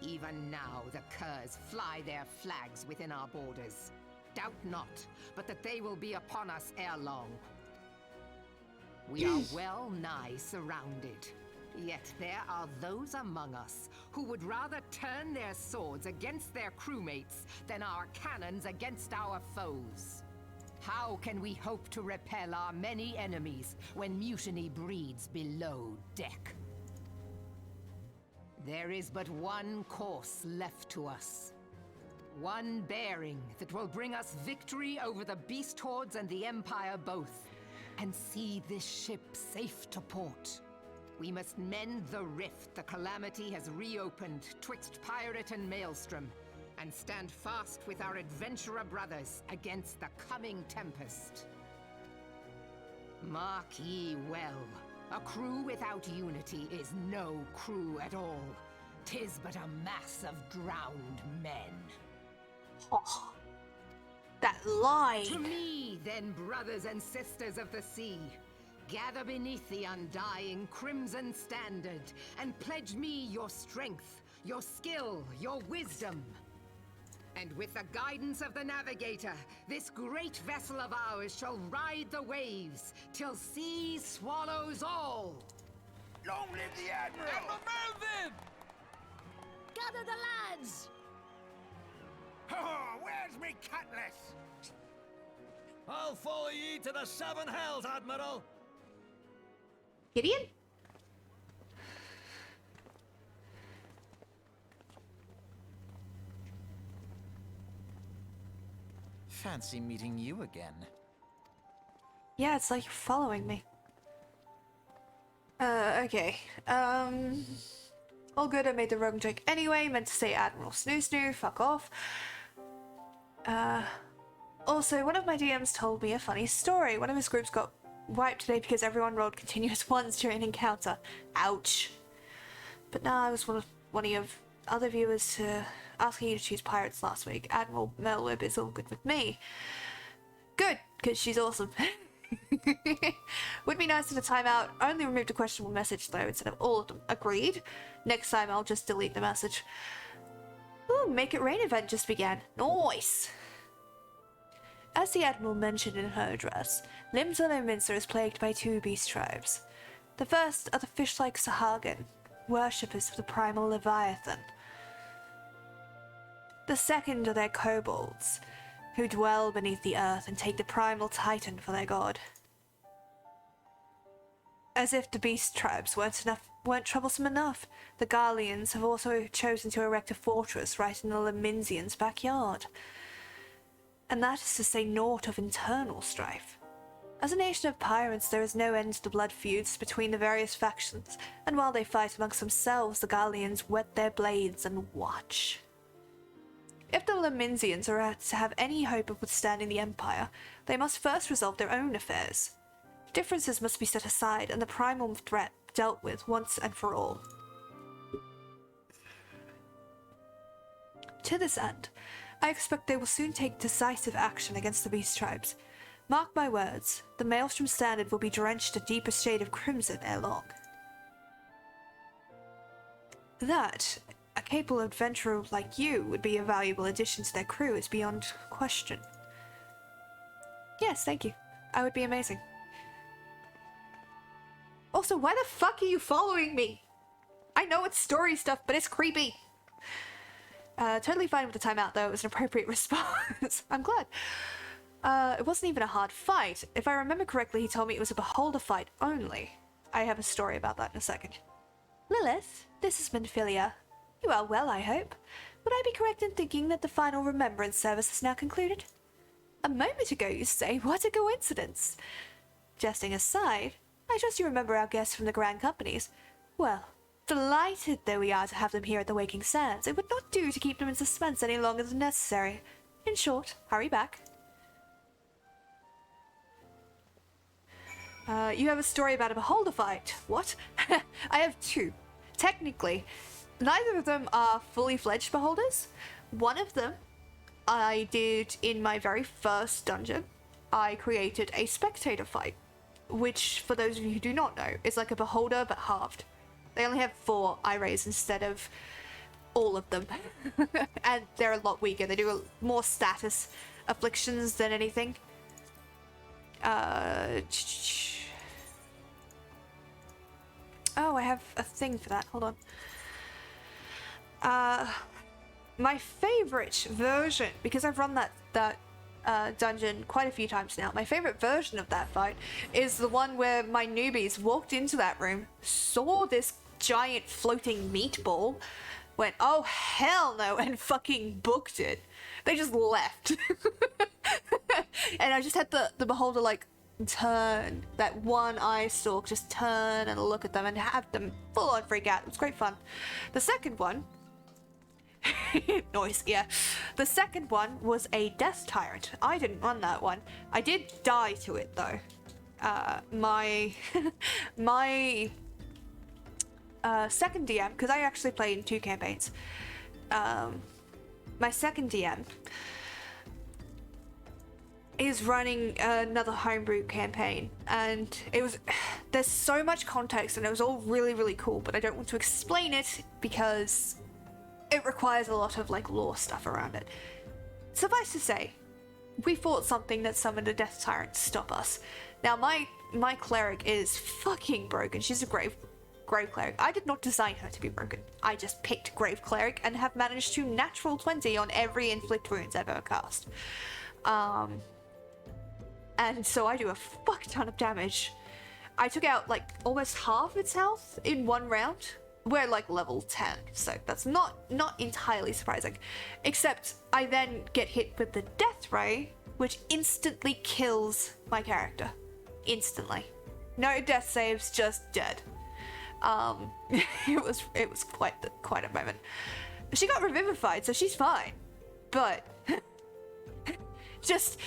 Even now, the Curs fly their flags within our borders. Doubt not, but that they will be upon us ere long. We are well nigh surrounded. Yet there are those among us who would rather turn their swords against their crewmates than our cannons against our foes. How can we hope to repel our many enemies when mutiny breeds below deck? There is but one course left to us. One bearing that will bring us victory over the beast hordes and the Empire both, and see this ship safe to port. We must mend the rift the calamity has reopened twixt pirate and maelstrom, and stand fast with our adventurer brothers against the coming tempest. Mark ye well. A crew without unity is no crew at all. 'Tis but a mass of drowned men. Oh, that line. To me, then, brothers and sisters of the sea, gather beneath the undying crimson standard and pledge me your strength, your skill, your wisdom. And with the guidance of the navigator, this great vessel of ours shall ride the waves till sea swallows all. Long live the Admiral! Melvin! Gather the lads! Oh, where's me cutlass? I'll follow ye to the 7 hells, Admiral! Gideon? Fancy meeting you again. Yeah, it's like you're following me. Okay. All good, I made the wrong joke anyway, meant to say Admiral Snoo Snoo, fuck off. Also, one of my DMs told me a funny story. One of his groups got wiped today because everyone rolled continuous ones during an encounter. Ouch. But nah, I was one of your other viewers asking you to choose pirates last week. Admiral Melweb is all good with me. Good, because she's awesome. Would be nice in a timeout. Only removed a questionable message though instead of all of them. Agreed. Next time I'll just delete the message. Ooh, Make It Rain event just began. Nice! As the Admiral mentioned in her address, Limsa Lominsa is plagued by two beast tribes. The first are the fish-like Sahagin, worshippers of the primal Leviathan. The second are their kobolds, who dwell beneath the earth and take the primal Titan for their god. As if the beast tribes weren't troublesome enough, the Garleans have also chosen to erect a fortress right in the Leminsians' backyard. And that is to say naught of internal strife. As a nation of pirates, there is no end to the blood feuds between the various factions, and while they fight amongst themselves, the Garleans whet their blades and watch. If the Leminsians are to have any hope of withstanding the Empire, they must first resolve their own affairs. Differences must be set aside, and the primal threat dealt with once and for all. To this end, I expect they will soon take decisive action against the beast tribes. Mark my words, the Maelstrom Standard will be drenched a deeper shade of crimson ere long. That, a capable adventurer like you would be a valuable addition to their crew is beyond question. Yes, thank you. I would be amazing. Also, why the fuck are you following me? I know it's story stuff, but it's creepy. Totally fine with the timeout, though. It was an appropriate response. I'm glad. It wasn't even a hard fight. If I remember correctly, he told me it was a beholder fight only. I have a story about that in a second. Lilith, this is Minfilia. You are well, I hope. Would I be correct in thinking that the final remembrance service is now concluded? A moment ago, you say. What a coincidence. Jesting aside, I trust you remember our guests from the Grand Companies. Well, delighted though we are to have them here at the Waking Sands, it would not do to keep them in suspense any longer than necessary. In short, hurry back. You have a story about a beholder fight. What? I have two. Technically, neither of them are fully fledged beholders. One of them I did in my very first dungeon. I created a spectator fight, which, for those of you who do not know, is like a beholder but halved. They only have 4 eye rays instead of all of them. And they're a lot weaker. They do more status afflictions than anything. Oh, I have a thing for that. Hold on. My favorite version, because I've run that dungeon quite a few times now, my favorite version of that fight is the one where my newbies walked into that room, saw this giant floating meatball, went, oh hell no, and fucking booked it. They just left. And I just had the beholder like turn, that one eye stalk, just turn and look at them and have them full on freak out. It was great fun. The second one noise, yeah. The second one was a Death Tyrant. I didn't run that one. I did die to it though. My second DM, because I actually played in 2 campaigns. My second DM is running another homebrew campaign, and it was there's so much context and it was all really, really cool, but I don't want to explain it because it requires a lot of like lore stuff around it. Suffice to say, we fought something that summoned a Death Tyrant to stop us. Now my cleric is fucking broken. She's a grave cleric. I did not design her to be broken. I just picked grave cleric and have managed to natural 20 on every inflict wounds I've ever cast. And so I do a fuck ton of damage. I took out like almost half its health in one round. We're like level 10, so that's not entirely surprising. Except I then get hit with the Death Ray, which instantly kills my character. Instantly. No death saves, just dead. It was quite a moment. She got revivified, so she's fine. But just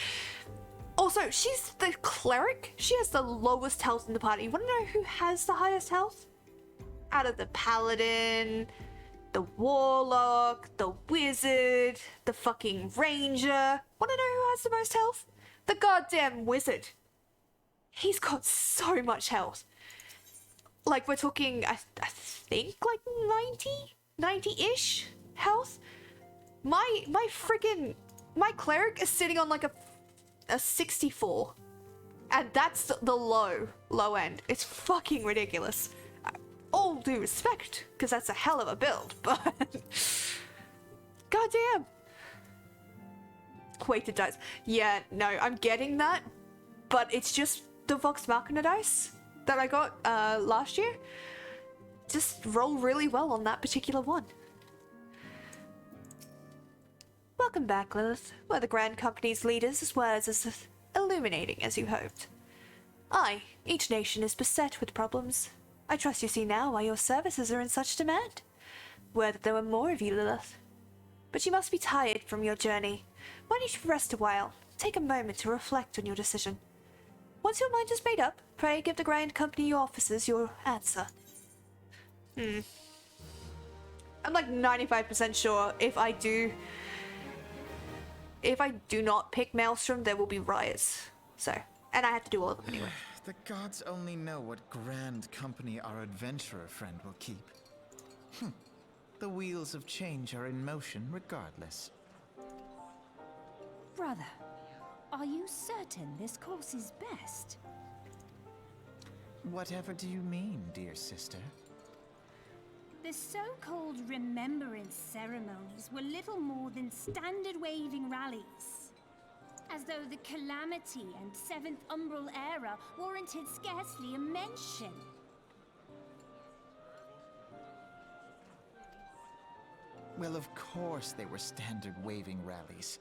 also, she's the cleric. She has the lowest health in the party. You want to know who has the highest health? Out of the paladin, the warlock, the wizard, the fucking ranger. Want to know who has the most health? The goddamn wizard. He's got so much health. Like, we're talking, I think, like 90-ish health. My cleric is sitting on like a 64. And that's the low end. It's fucking ridiculous. All due respect, because that's a hell of a build, but goddamn. Weighted dice. Yeah, no, I'm getting that, but it's just the Vox Machina dice that I got last year. Just roll really well on that particular one. Welcome back, Lilith. Were the Grand Company's leaders as well as illuminating as you hoped? Aye, each nation is beset with problems. I trust you see now why your services are in such demand. Were that there were more of you, Lilith. But you must be tired from your journey. Why don't you rest a while? Take a moment to reflect on your decision. Once your mind is made up, pray give the Grand Company officers your answer. I'm like 95% sure if I do not pick Maelstrom, there will be riots. So, and I have to do all of them anyway. The gods only know what grand company our adventurer friend will keep. The wheels of change are in motion regardless. Brother, are you certain this course is best? Whatever do you mean, dear sister? The so-called remembrance ceremonies were little more than standard waving rallies. As though the Calamity and Seventh Umbral era warranted scarcely a mention. Well, of course they were standard waving rallies.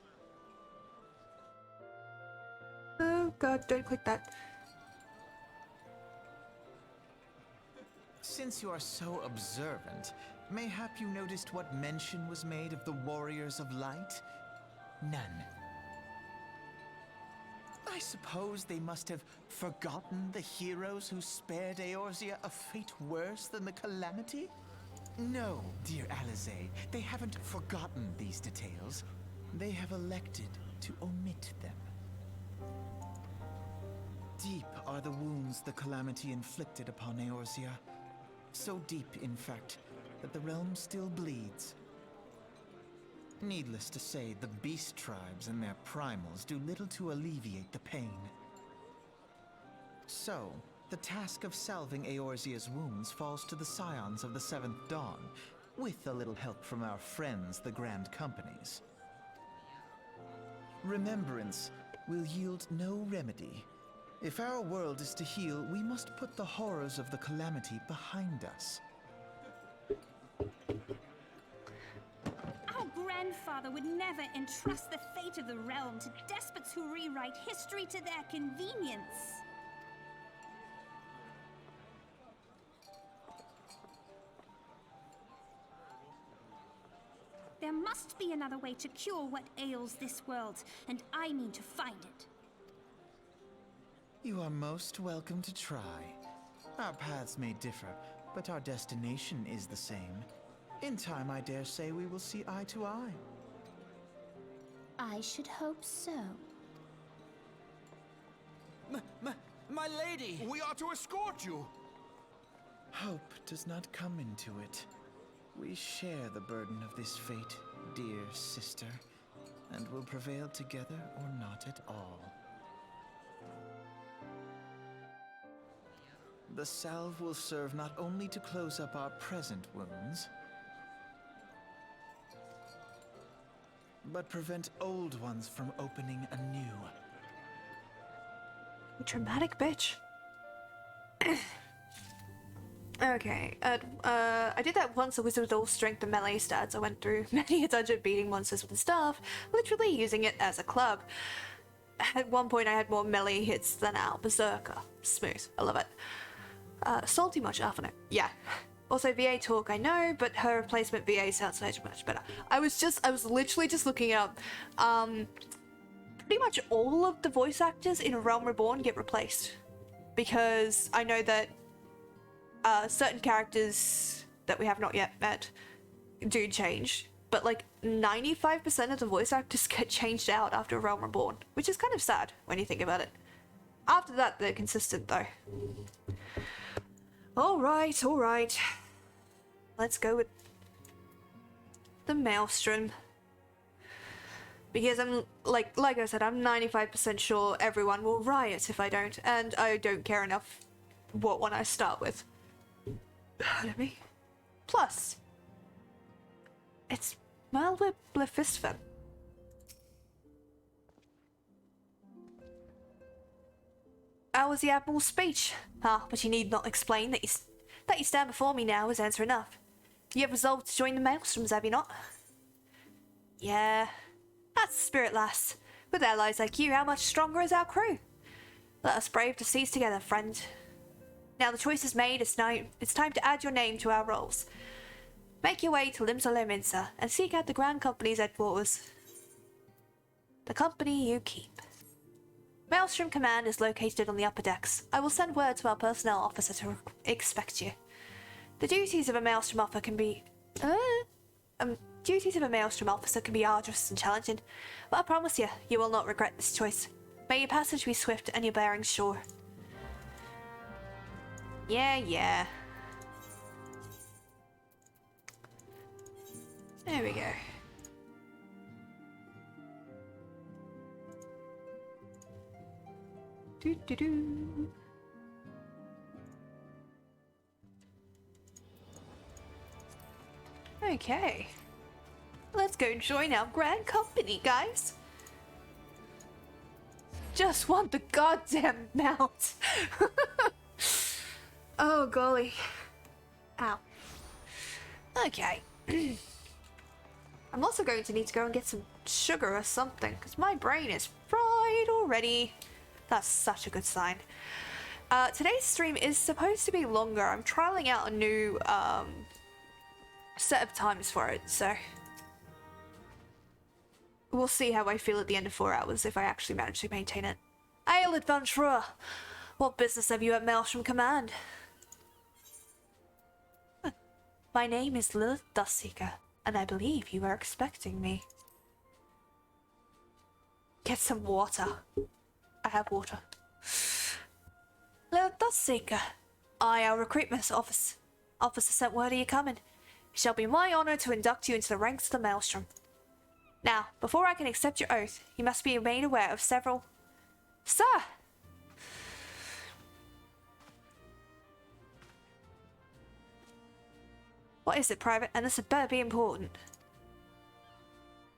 Oh god, don't click that. Since you are so observant, mayhap you noticed what mention was made of the Warriors of Light? None. I suppose they must have forgotten the heroes who spared Eorzea a fate worse than the Calamity? No, dear Alisaie, they haven't forgotten these details. They have elected to omit them. Deep are the wounds the Calamity inflicted upon Eorzea. So deep, in fact, that the realm still bleeds. Needless to say, the beast tribes and their primals do little to alleviate the pain. So, the task of salving Eorzea's wounds falls to the scions of the Seventh Dawn, with a little help from our friends, the Grand Companies. Remembrance will yield no remedy. If our world is to heal, we must put the horrors of the Calamity behind us. Our grandfather would never entrust the fate of the realm to despots who rewrite history to their convenience. There must be another way to cure what ails this world, and I mean to find it. You are most welcome to try. Our paths may differ, but our destination is the same. In time, I dare say we will see eye to eye. I should hope so. My lady! We are to escort you! Hope does not come into it. We share the burden of this fate, dear sister, and will prevail together or not at all. The salve will serve not only to close up our present wounds, but prevent old ones from opening anew. Dramatic bitch. Okay, I did that once, a wizard with all strength and melee stats. I went through many a dungeon beating monsters with the staff, literally using it as a club. At one point I had more melee hits than our berserker. Smooth, I love it. Salty much after it. Yeah. Also, VA talk, I know, but her replacement VA sounds so much better. I was literally just looking up. Pretty much all of the voice actors in Realm Reborn get replaced. Because I know that certain characters that we have not yet met do change. But like 95% of the voice actors get changed out after Realm Reborn. Which is kind of sad when you think about it. After that, they're consistent though. Alright. Let's go with the Maelstrom. Because I'm, like I said, I'm 95% sure everyone will riot if I don't. And I don't care enough what one I start with. Pardon me. Plus, it's Malware Blefistven. How was the Admiral's speech? But you need not explain that you stand before me now is answer enough. You have resolved to join the Maelstroms, have you not? Yeah, that's the spirit, lass. With allies like you, how much stronger is our crew? Let us brave the seas together, friend. Now the choice is made, it's time to add your name to our rolls. Make your way to Limsa Lominsa and seek out the Grand Company's headquarters. The company you keep. Maelstrom Command is located on the upper decks. I will send word to our personnel officer to expect you. The duties of a Maelstrom officer can be arduous and challenging, but I promise you will not regret this choice. May your passage be swift and your bearings sure. Yeah. There we go. Do. Okay. Let's go join our Grand Company, guys. Just want the goddamn mount. Oh, golly. Ow. Okay. I'm also going to need to go and get some sugar or something, because my brain is fried already. That's such a good sign. Today's stream is supposed to be longer. I'm trialing out a new set of times for it, so we'll see how I feel at the end of 4 hours if I actually manage to maintain it. Hail, adventurer! What business have you at Maelstrom Command? My name is Lilith Dustseeker, and I believe you are expecting me. Get some water. I have water. Lilith Dustseeker, our recruitment officer sent word of you coming. It shall be my honor to induct you into the ranks of the Maelstrom. Now, before I can accept your oath, you must be made aware of several... Sir! What is it, Private? And this had better be important.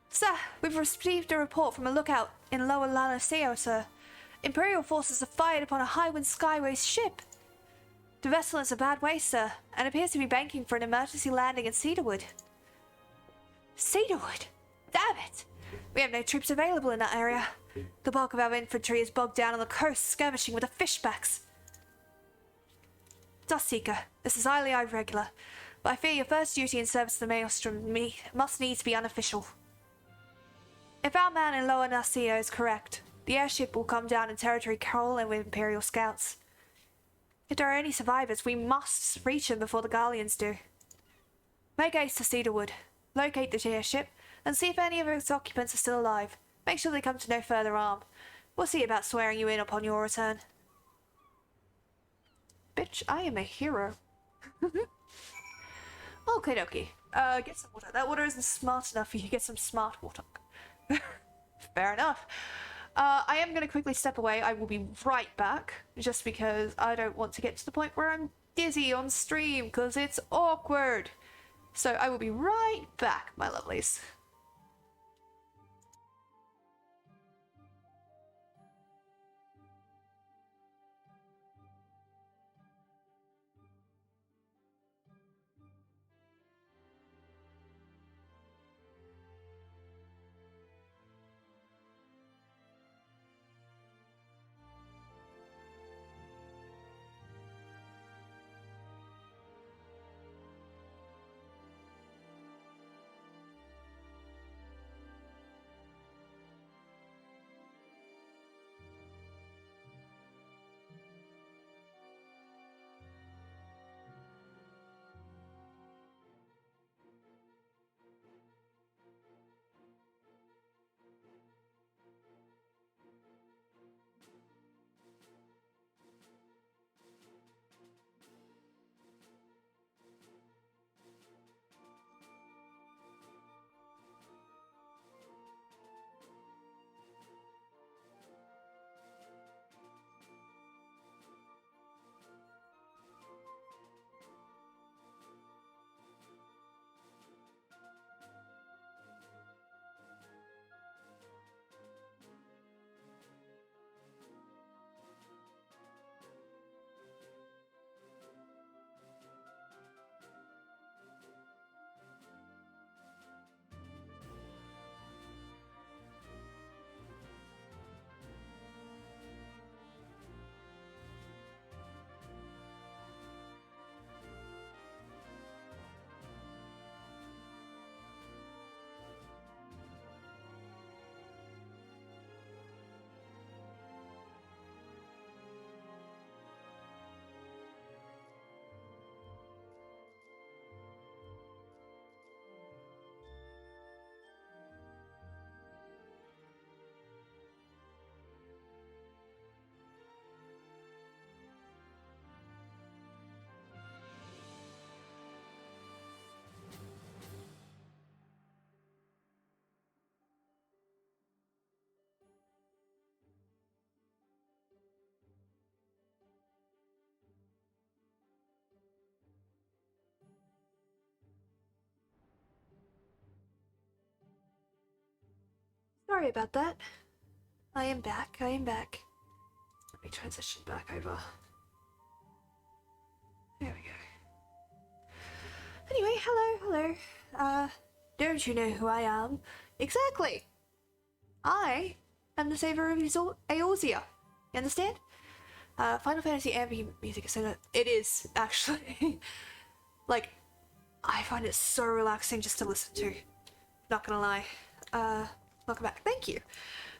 Sir, we've received a report from a lookout in Lower Lanaceo, sir. Imperial forces have fired upon a Highwind Skyways ship. The vessel is a bad way, sir, and appears to be banking for an emergency landing at Cedarwood. Cedarwood? Damn it! We have no troops available in that area. The bulk of our infantry is bogged down on the coast, skirmishing with the fishbacks. Dustseeker, this is highly irregular, but I fear your first duty in service to the Maelstrom must needs be unofficial. If our man in Lower Naceo is correct, the airship will come down in territory crawling with Imperial scouts. If there are any survivors, we must reach them before the Garleans do. Make haste to Cedarwood, locate the airship, and see if any of its occupants are still alive. Make sure they come to no further harm. We'll see about swearing you in upon your return. Bitch, I am a hero. Okie dokie. Get some water. That water isn't smart enough for you to get some smart water. Fair enough. I am going to quickly step away. I will be right back, just because I don't want to get to the point where I'm dizzy on stream, because it's awkward. So I will be right back, my lovelies. Sorry about that. I am back. I am back. Let me transition back over. There we go. Anyway, hello. Don't you know who I am? Exactly. I am the savior of Eorzea. You understand? Final Fantasy ambient music is so good. It is, actually. Like, I find it so relaxing just to listen to. Not gonna lie. Welcome back. Thank you.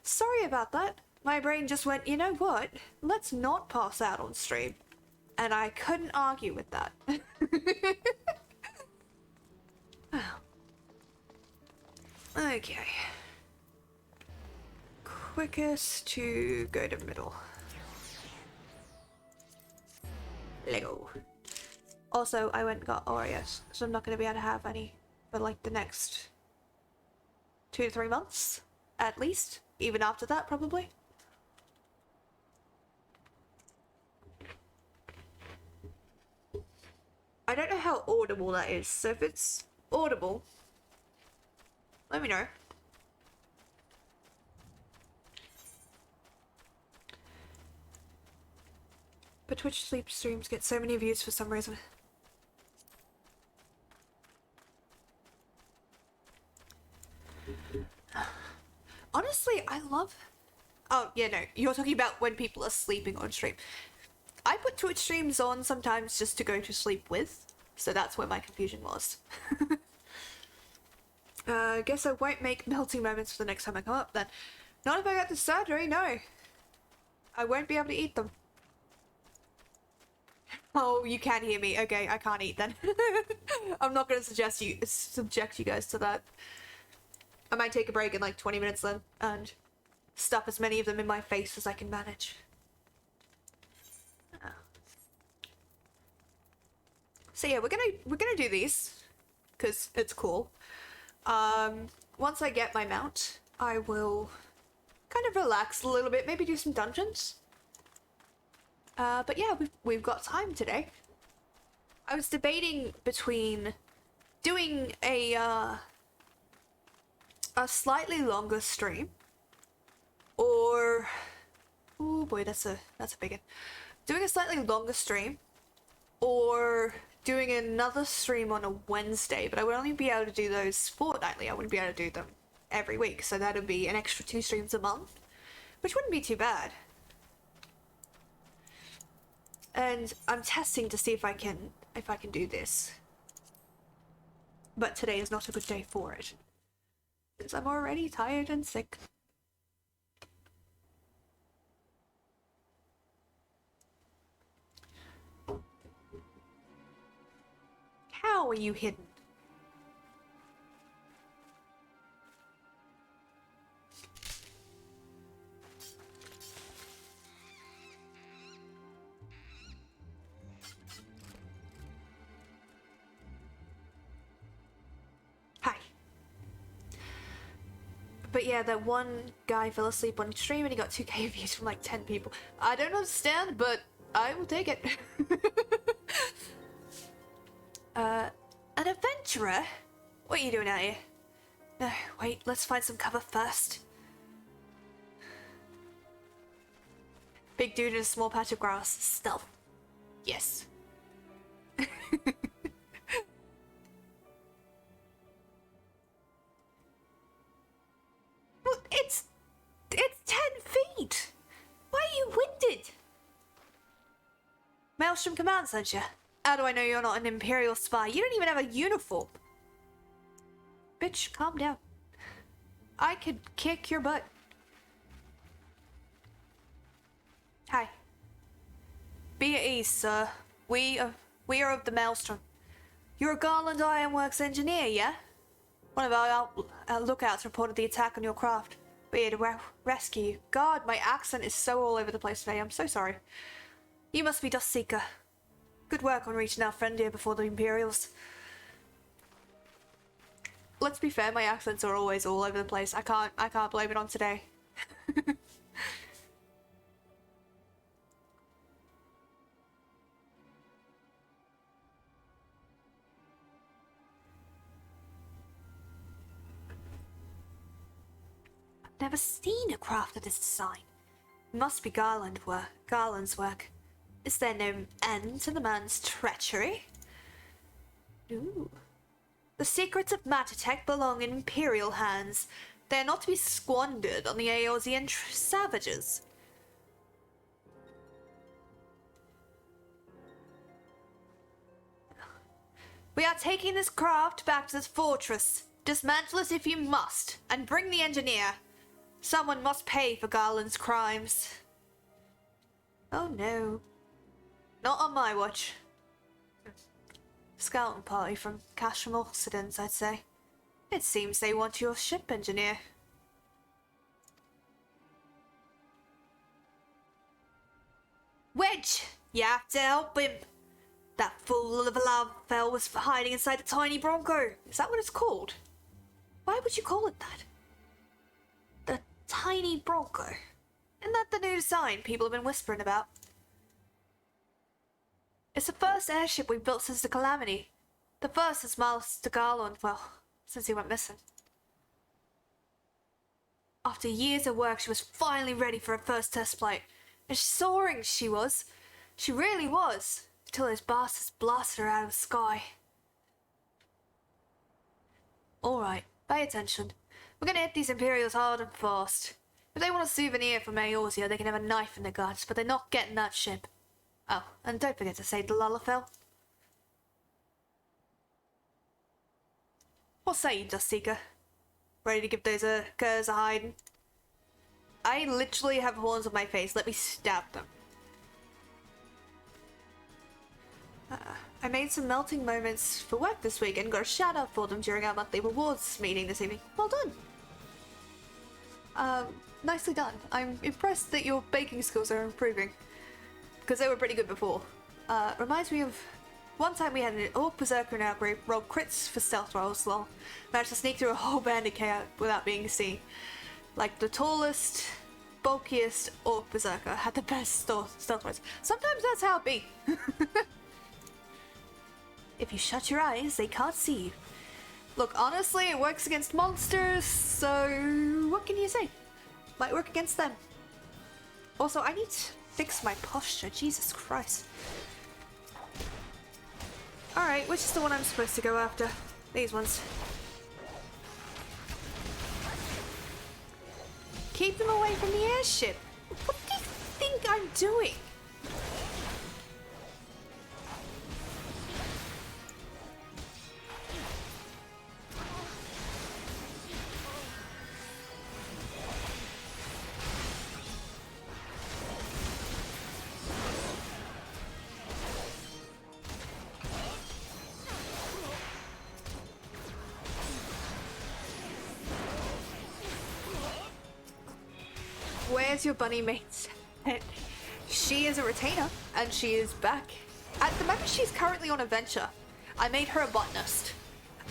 Sorry about that. My brain just went, you know what? Let's not pass out on stream. And I couldn't argue with that. Okay. Quickest to go to middle. Lego. Also, I went and got Oreos, so I'm not going to be able to have any for like the next 2 to 3 months, at least. Even after that, probably. I don't know how audible that is, so if it's audible, let me know. But Twitch sleep streams get so many views for some reason. Honestly, I love... Oh, yeah, no. You're talking about when people are sleeping on stream. I put Twitch streams on sometimes just to go to sleep with. So that's where my confusion was. Guess I won't make melting moments for the next time I come up then. Not if I got the surgery, no. I won't be able to eat them. Oh, you can hear me. Okay, I can't eat then. I'm not going to subject you guys to that. I might take a break in like 20 minutes then and stuff as many of them in my face as I can manage. So yeah, we're gonna do these because it's cool. Once I get my mount, I will kind of relax a little bit, maybe do some dungeons. But yeah, we've got time today. I was debating between doing a slightly longer stream, or oh boy, that's a big one. Doing a slightly longer stream, or doing another stream on a Wednesday, but I would only be able to do those fortnightly. I wouldn't be able to do them every week, so that would be an extra 2 streams a month, which wouldn't be too bad. And I'm testing to see if I can do this. But today is not a good day for it, since I'm already tired and sick. How are you hidden? Hi. But yeah, that one guy fell asleep on stream and he got 2k views from like 10 people. I don't understand, but I will take it. An adventurer? What are you doing out here? No, wait, let's find some cover first. Big dude in a small patch of grass. Stealth. Yes. Well, it's 10 feet! Why are you winded? Maelstrom Command Center. How do I know you're not an Imperial spy? You don't even have a uniform. Bitch, calm down. I could kick your butt. Hi. Be at ease, sir. We are of the Maelstrom. You're a Garland Ironworks engineer, yeah? One of our lookouts reported the attack on your craft. We're here to rescue you. God, my accent is so all over the place today. I'm so sorry. You must be Dustseeker. Good work on reaching our friend here before the Imperials. Let's be fair, my accents are always all over the place. I can't blame it on today. never seen a craft of this design. It must be Garland's work. Is there no end to the man's treachery? Ooh. The secrets of Mattertech belong in Imperial hands. They are not to be squandered on the Eorzean savages. We are taking this craft back to this fortress. Dismantle it if you must, and bring the engineer. Someone must pay for Garland's crimes. Oh no. Not on my watch. Scouting party from Casham Occidents, I'd say. It seems they want your ship engineer. Wedge! You have to help him. That fool of a Lavafell was hiding inside the tiny Bronco. Is that what it's called? Why would you call it that? The tiny Bronco. Isn't that the new design people have been whispering about? It's the first airship we've built since the Calamity. The first since Master Garland, well, since he went missing. After years of work, she was finally ready for her first test flight. And soaring she was. She really was. Until those bastards blasted her out of the sky. Alright, pay attention. We're gonna hit these Imperials hard and fast. If they want a souvenir from Eorzea, they can have a knife in their guts, but they're not getting that ship. Oh, and don't forget to save the Lalafell. What say you, Dustseeker? Ready to give those curs a hiding? I literally have horns on my face. Let me stab them. I made some melting moments for work this week and got a shout out for them during our monthly rewards meeting this evening. Well done. Nicely done. I'm impressed that your baking skills are improving. Because they were pretty good before. Reminds me of one time we had an Orc Berserker in our group roll crits for stealth rolls, lol. Managed to sneak through a whole band of chaos without being seen. Like the tallest, bulkiest Orc Berserker had the best stealth rolls. Sometimes that's how it be. If you shut your eyes, they can't see you. Look, honestly, it works against monsters, so what can you say? Might work against them. Also, I need to fix my posture. Jesus Christ. Alright, which is the one I'm supposed to go after? These ones. Keep them away from the airship. What do you think I'm doing? Where's your bunny mate? She is a retainer, and she is back. At the moment, she's currently on a venture. I made her a botanist.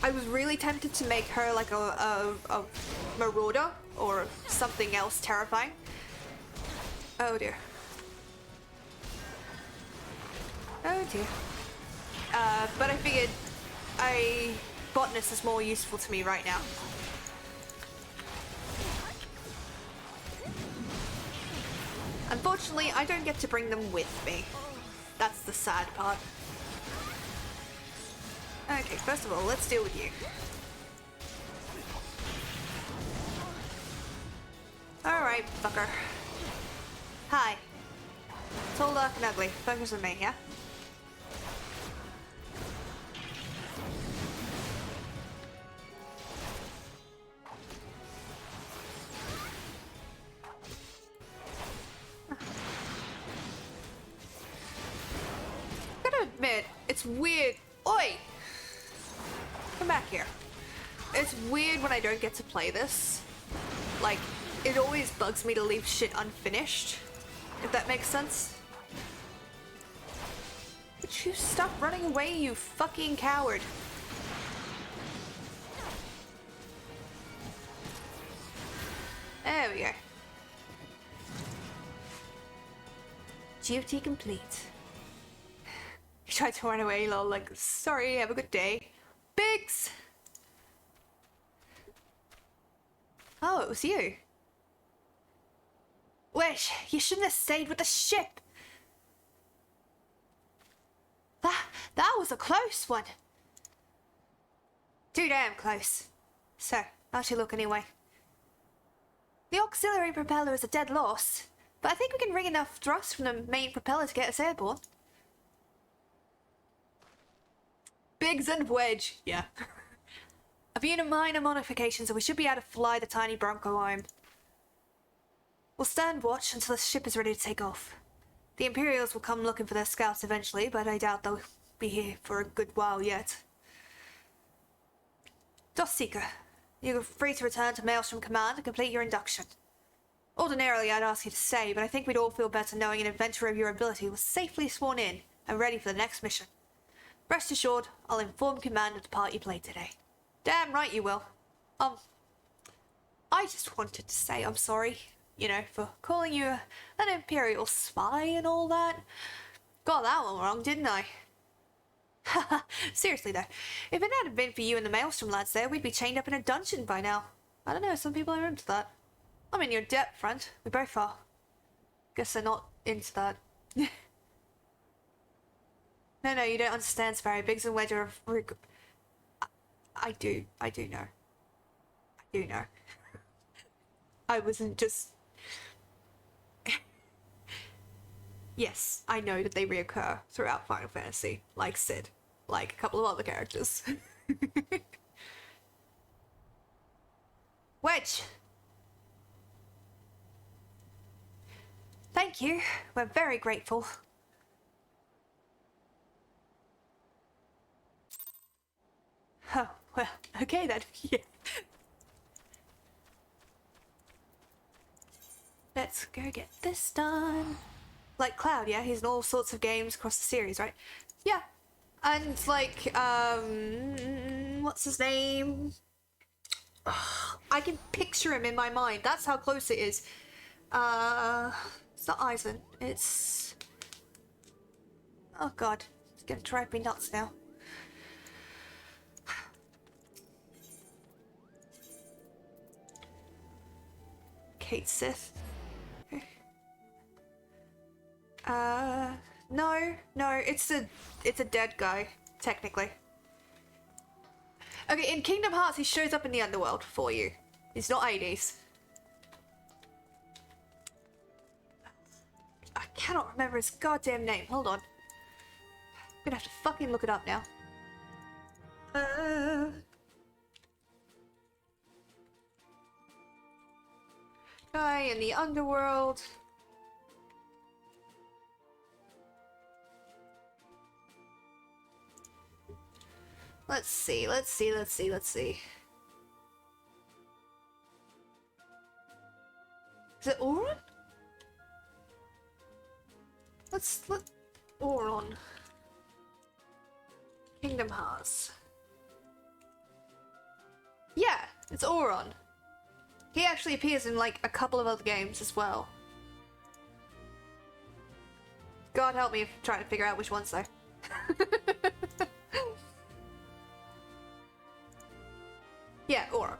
I was really tempted to make her like a marauder or something else terrifying. Oh dear. Oh dear. But I figured botanist is more useful to me right now. Unfortunately, I don't get to bring them with me. That's the sad part. Okay, first of all, let's deal with you. Alright, fucker. Hi. Tall, dark, and ugly. Focus on me, yeah? Admit, it's weird. Oi! Come back here. It's weird when I don't get to play this. Like, it always bugs me to leave shit unfinished. If that makes sense. Would you stop running away, you fucking coward? There we go. Duty complete. He tried to run away, lol, like, sorry, have a good day. Biggs! Oh, it was you. Wedge, you shouldn't have stayed with the ship. That was a close one. Too damn close. So, how'd you look anyway? The auxiliary propeller is a dead loss, but I think we can wring enough thrust from the main propeller to get us airborne. Biggs and Wedge, yeah. A few minor modifications and we should be able to fly the tiny Bronco home. We'll stand watch until the ship is ready to take off. The Imperials will come looking for their scouts eventually, but I doubt they'll be here for a good while yet. Dustseeker, you're free to return to Maelstrom Command and complete your induction. Ordinarily, I'd ask you to stay, but I think we'd all feel better knowing an adventurer of your ability was safely sworn in and ready for the next mission. Rest assured, I'll inform Command of the part you played today. Damn right you will. I just wanted to say I'm sorry, you know, for calling you an Imperial spy and all that. Got that one wrong, didn't I? Haha, seriously though, if it hadn't been for you and the Maelstrom lads there, we'd be chained up in a dungeon by now. I don't know, some people are into that. I'm in your debt, friend. We both are. Guess they're not into that. No, you don't understand, Sparrow. Biggs and Wedge are... I do know. I do know. I wasn't just... Yes, I know that they reoccur throughout Final Fantasy, like Cid, like a couple of other characters. Wedge! Thank you. We're very grateful. Oh, well, okay then. Yeah. Let's go get this done. Like Cloud, yeah? He's in all sorts of games across the series, right? Yeah. And, like, what's his name? Ugh, I can picture him in my mind. That's how close it is. It's not Eisen. It's... Oh, God. It's gonna drive me nuts now. Kate Sith. No, it's a dead guy, technically. Okay, in Kingdom Hearts, he shows up in the underworld for you. He's not Hades. I cannot remember his goddamn name. Hold on. I'm gonna have to fucking look it up now. Guy in the underworld. Let's see. Is it Auron? Let Auron. Kingdom Hearts. Yeah, it's Auron. He actually appears in like a couple of other games as well. God help me if I'm trying to figure out which ones though. Yeah, Auron.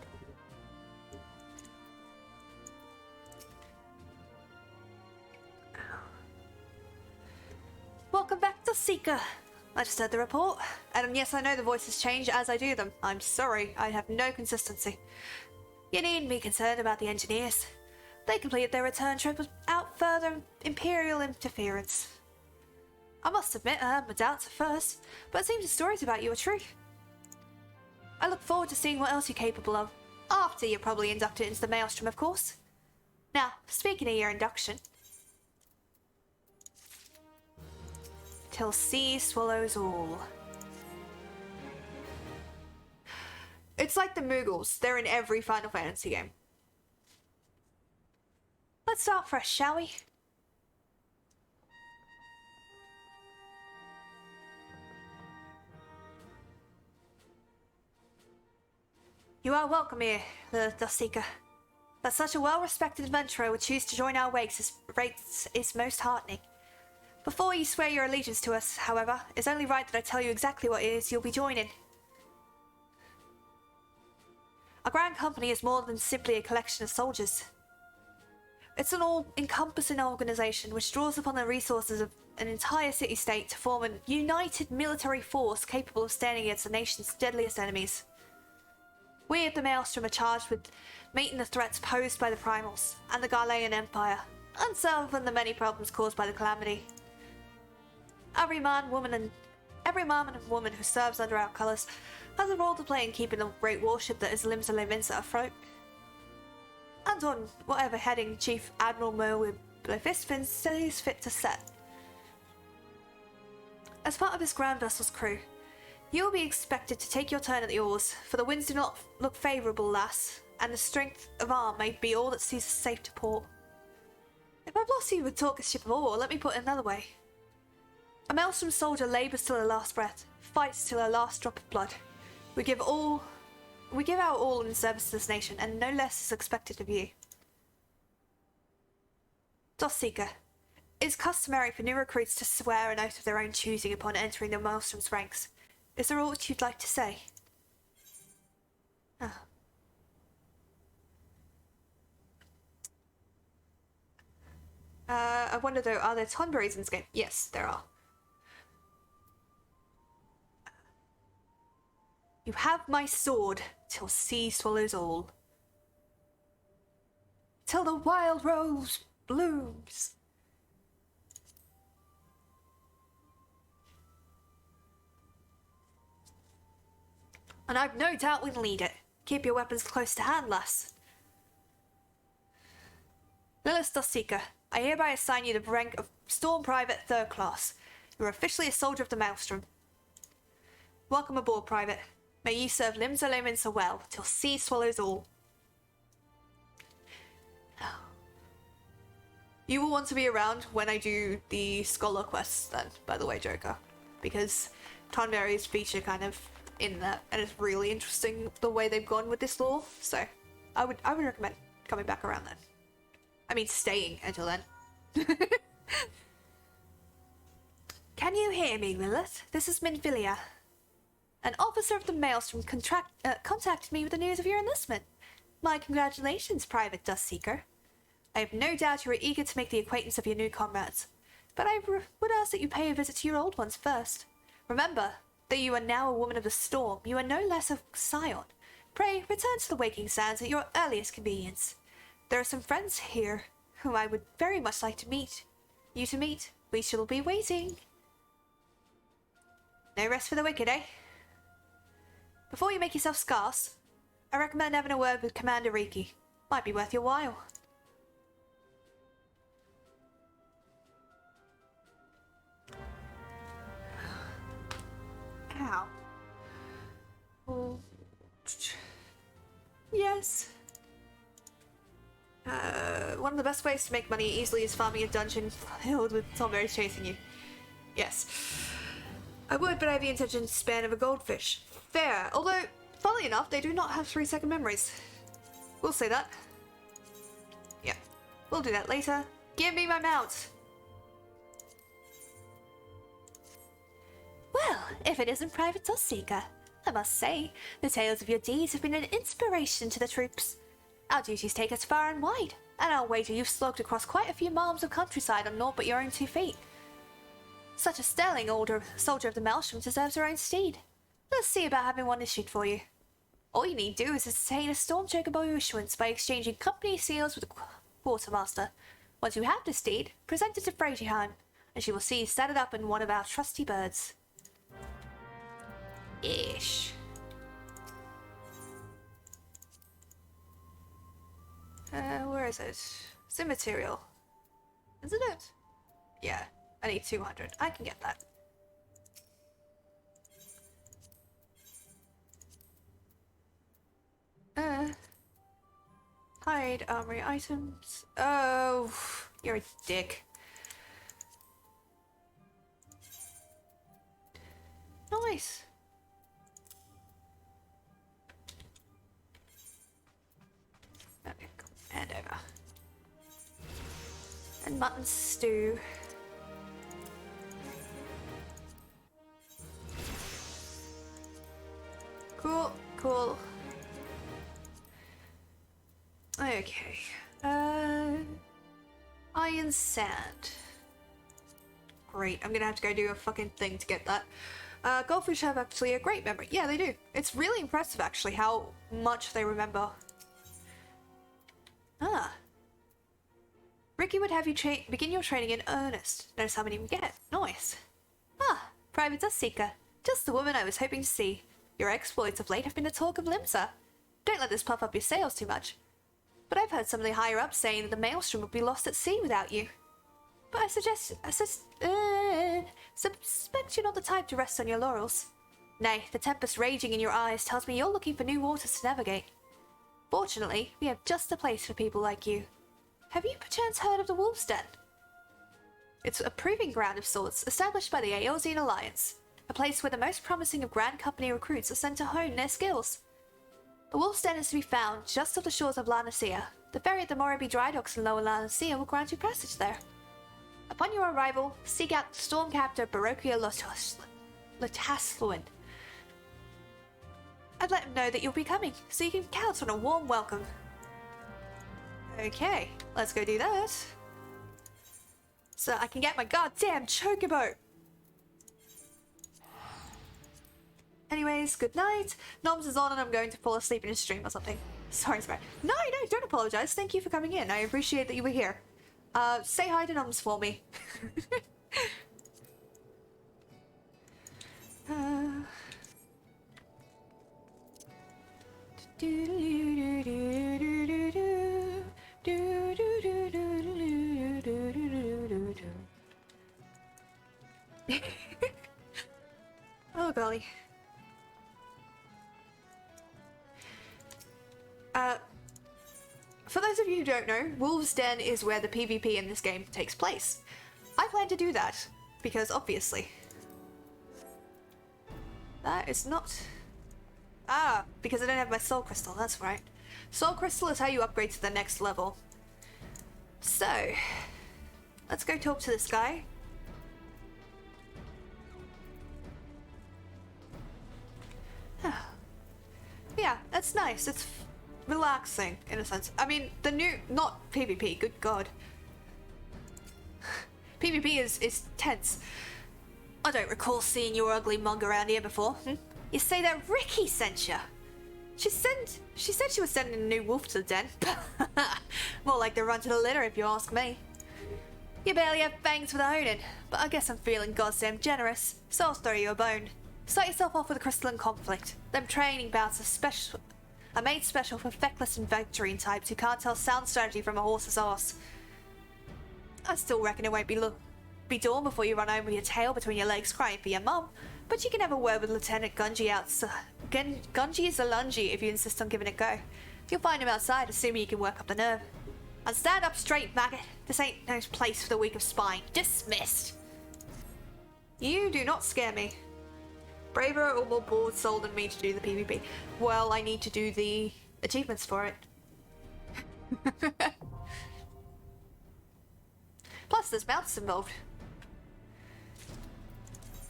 Welcome back to Seeker. I just heard the report, and yes, I know the voices change as I do them. I'm sorry, I have no consistency. You needn't be concerned about the engineers. They completed their return trip without further Imperial interference. I must admit, I had my doubts at first, but it seems the stories about you are true. I look forward to seeing what else you're capable of, after you're probably inducted into the Maelstrom, of course. Now, speaking of your induction... Till sea swallows all. It's like the Moogles. They're in every Final Fantasy game. Let's start fresh, shall we? You are welcome here, the Dustseeker. That such a well-respected adventurer would choose to join our ranks is most heartening. Before you swear your allegiance to us, however, it's only right that I tell you exactly what it is you'll be joining. Our Grand Company is more than simply a collection of soldiers. It's an all-encompassing organization which draws upon the resources of an entire city-state to form a united military force capable of standing against the nation's deadliest enemies. We at the Maelstrom are charged with meeting the threats posed by the Primals and the Garlean Empire, and solving the many problems caused by the Calamity. Every man, woman, and woman who serves under our colours has a role to play in keeping the great warship that is Limsa Lominsa afloat. And on whatever heading Chief Admiral Merwin Blefisfin sees fit to set. As part of his grand vessel's crew, you will be expected to take your turn at the oars, for the winds do not look favourable, lass, and the strength of arm may be all that sees us safe to port. If I've lost you with talk a ship of war, let me put it another way. A Maelstrom soldier labours till her last breath, fights till her last drop of blood. We give our all in service to this nation, and no less is expected of you. Dosseeker, it is customary for new recruits to swear an oath of their own choosing upon entering the Maelstrom's ranks. Is there aught you'd like to say? I wonder though, are there Tonberries in this game? Yes, there are. You have my sword till sea swallows all. Till the wild rose blooms. And I've no doubt we can lead it. Keep your weapons close to hand, lass. Lilith Dosseeker, I hereby assign you the rank of Storm Private 3rd Class. You are officially a soldier of the Maelstrom. Welcome aboard, Private. May you serve Limsa Lominsa well, till sea swallows all. You will want to be around when I do the Scholar quests then, by the way, Joker. Because Tonberries feature kind of in that, and it's really interesting the way they've gone with this lore, so I would recommend coming back around then. I mean, staying until then. Can you hear me, Lilith? This is Minfilia. An officer of the Maelstrom contacted me with the news of your enlistment. My congratulations, Private Dustseeker. I have no doubt you are eager to make the acquaintance of your new comrades, but I would ask that you pay a visit to your old ones first. Remember that you are now a woman of the storm. You are no less a scion. Pray, return to the Waking Sands at your earliest convenience. There are some friends here whom I would very much like to meet. You to meet. We shall be waiting. No rest for the wicked, eh? Before you make yourself scarce, I recommend having a word with Commander Riki. Might be worth your while. Ow. Oh. Yes. One of the best ways to make money easily is farming a dungeon filled with Tonberries chasing you. Yes. I would, but I have the intention span of a goldfish. Fair. Although, funnily enough, they do not have 3-second memories. We'll say that. Yeah. We'll do that later. Give me my mount! Well, if it isn't Private Dustseeker, I must say, the tales of your deeds have been an inspiration to the troops. Our duties take us far and wide, and I'll wager you've slogged across quite a few miles of countryside on naught but your own 2 feet. Such a sterling older soldier of the Maelstrom deserves her own steed. Let's see about having one issued for you. All you need do is obtain a Storm Chocobo issuance by exchanging company seals with the quartermaster. Once you have the steed, present it to Frejihan, and she will see you set it up in one of our trusty birds. Ish. Where is it? It's immaterial. Isn't it? Yeah, I need 200. I can get that. Hide armory items. Oh, you're a dick. Nice. Okay, cool. And over. And mutton stew. Cool, cool. Okay. Iron sand. Great, I'm gonna have to go do a fucking thing to get that. Goldfish have actually a great memory. Yeah, they do. It's really impressive, actually, how much they remember. Ah. Ricky would have you begin your training in earnest. Notice how many we get. Nice. Ah, Private Dust Seeker. Just the woman I was hoping to see. Your exploits of late have been the talk of Limsa. Don't let this puff up your sails too much. But I've heard some of the higher ups saying that the Maelstrom would be lost at sea without you. But I suspect you're not the type to rest on your laurels. Nay, the tempest raging in your eyes tells me you're looking for new waters to navigate. Fortunately, we have just the place for people like you. Have you perchance heard of the Wolf's Den? It's a proving ground of sorts, established by the Aeolzian Alliance. A place where the most promising of Grand Company recruits are sent to hone their skills. The Wolf's Den is to be found just off the shores of La Nacia. The ferry at the Moraby Dry Docks in Lower La Nacia will grant you passage there. Upon your arrival, seek out Stormcaptor Barokia Lotasfluent. I'd let him know that you'll be coming, so you can count on a warm welcome. Okay, let's go do that. So I can get my goddamn chocobo! Anyways, good night. Noms is on and I'm going to fall asleep in his stream or something. Sorry, Sparrow. No, don't apologize. Thank you for coming in. I appreciate that you were here. Say hi to Noms for me. Oh golly. For those of you who don't know, Wolf's Den is where the PvP in this game takes place. I plan to do that, because obviously. That is not... Ah, because I don't have my Soul Crystal, that's right. Soul Crystal is how you upgrade to the next level. So, let's go talk to this guy. Yeah, that's nice. It's relaxing, in a sense. I mean, the new... Not PvP, good god. PvP is tense. I don't recall seeing your ugly mug around here before. You say that Ricky sent you? She said she was sending a new wolf to the den. More like the run to the litter, if you ask me. You barely have fangs for the honing, but I guess I'm feeling goddamn generous, so I'll throw you a bone. Start yourself off with a crystalline conflict. Them training bouts are made special for feckless and Vectorine types who can't tell sound strategy from a horse's arse. I still reckon it won't be dawn before you run home with your tail between your legs crying for your mum, but you can have a word with Lieutenant Gunji Gunji is a lungy if you insist on giving it a go. You'll find him outside, assuming you can work up the nerve. And stand up straight, maggot. This ain't no place for the weak of spine. Dismissed. You do not scare me. Braver or more bored-souled than me to do the PvP. Well, I need to do the achievements for it. Plus, there's mounts involved.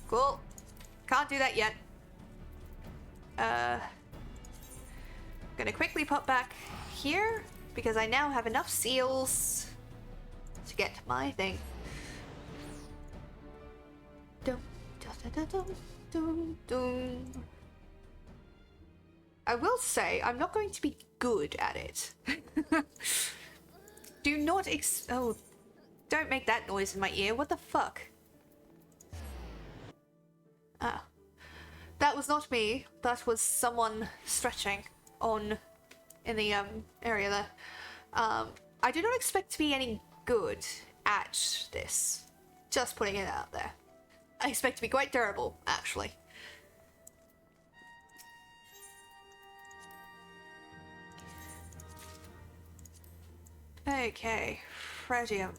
Cool. Can't do that yet. Gonna quickly pop back here, because I now have enough seals to get my thing. Dum, da, da, da, dum. Dun, dun. I will say, I'm not going to be good at it. Do not oh, don't make that noise in my ear. What the fuck? Ah. That was not me. That was someone stretching in the area there. I do not expect to be any good at this. Just putting it out there. I expect to be quite durable, actually. Okay, Fredium.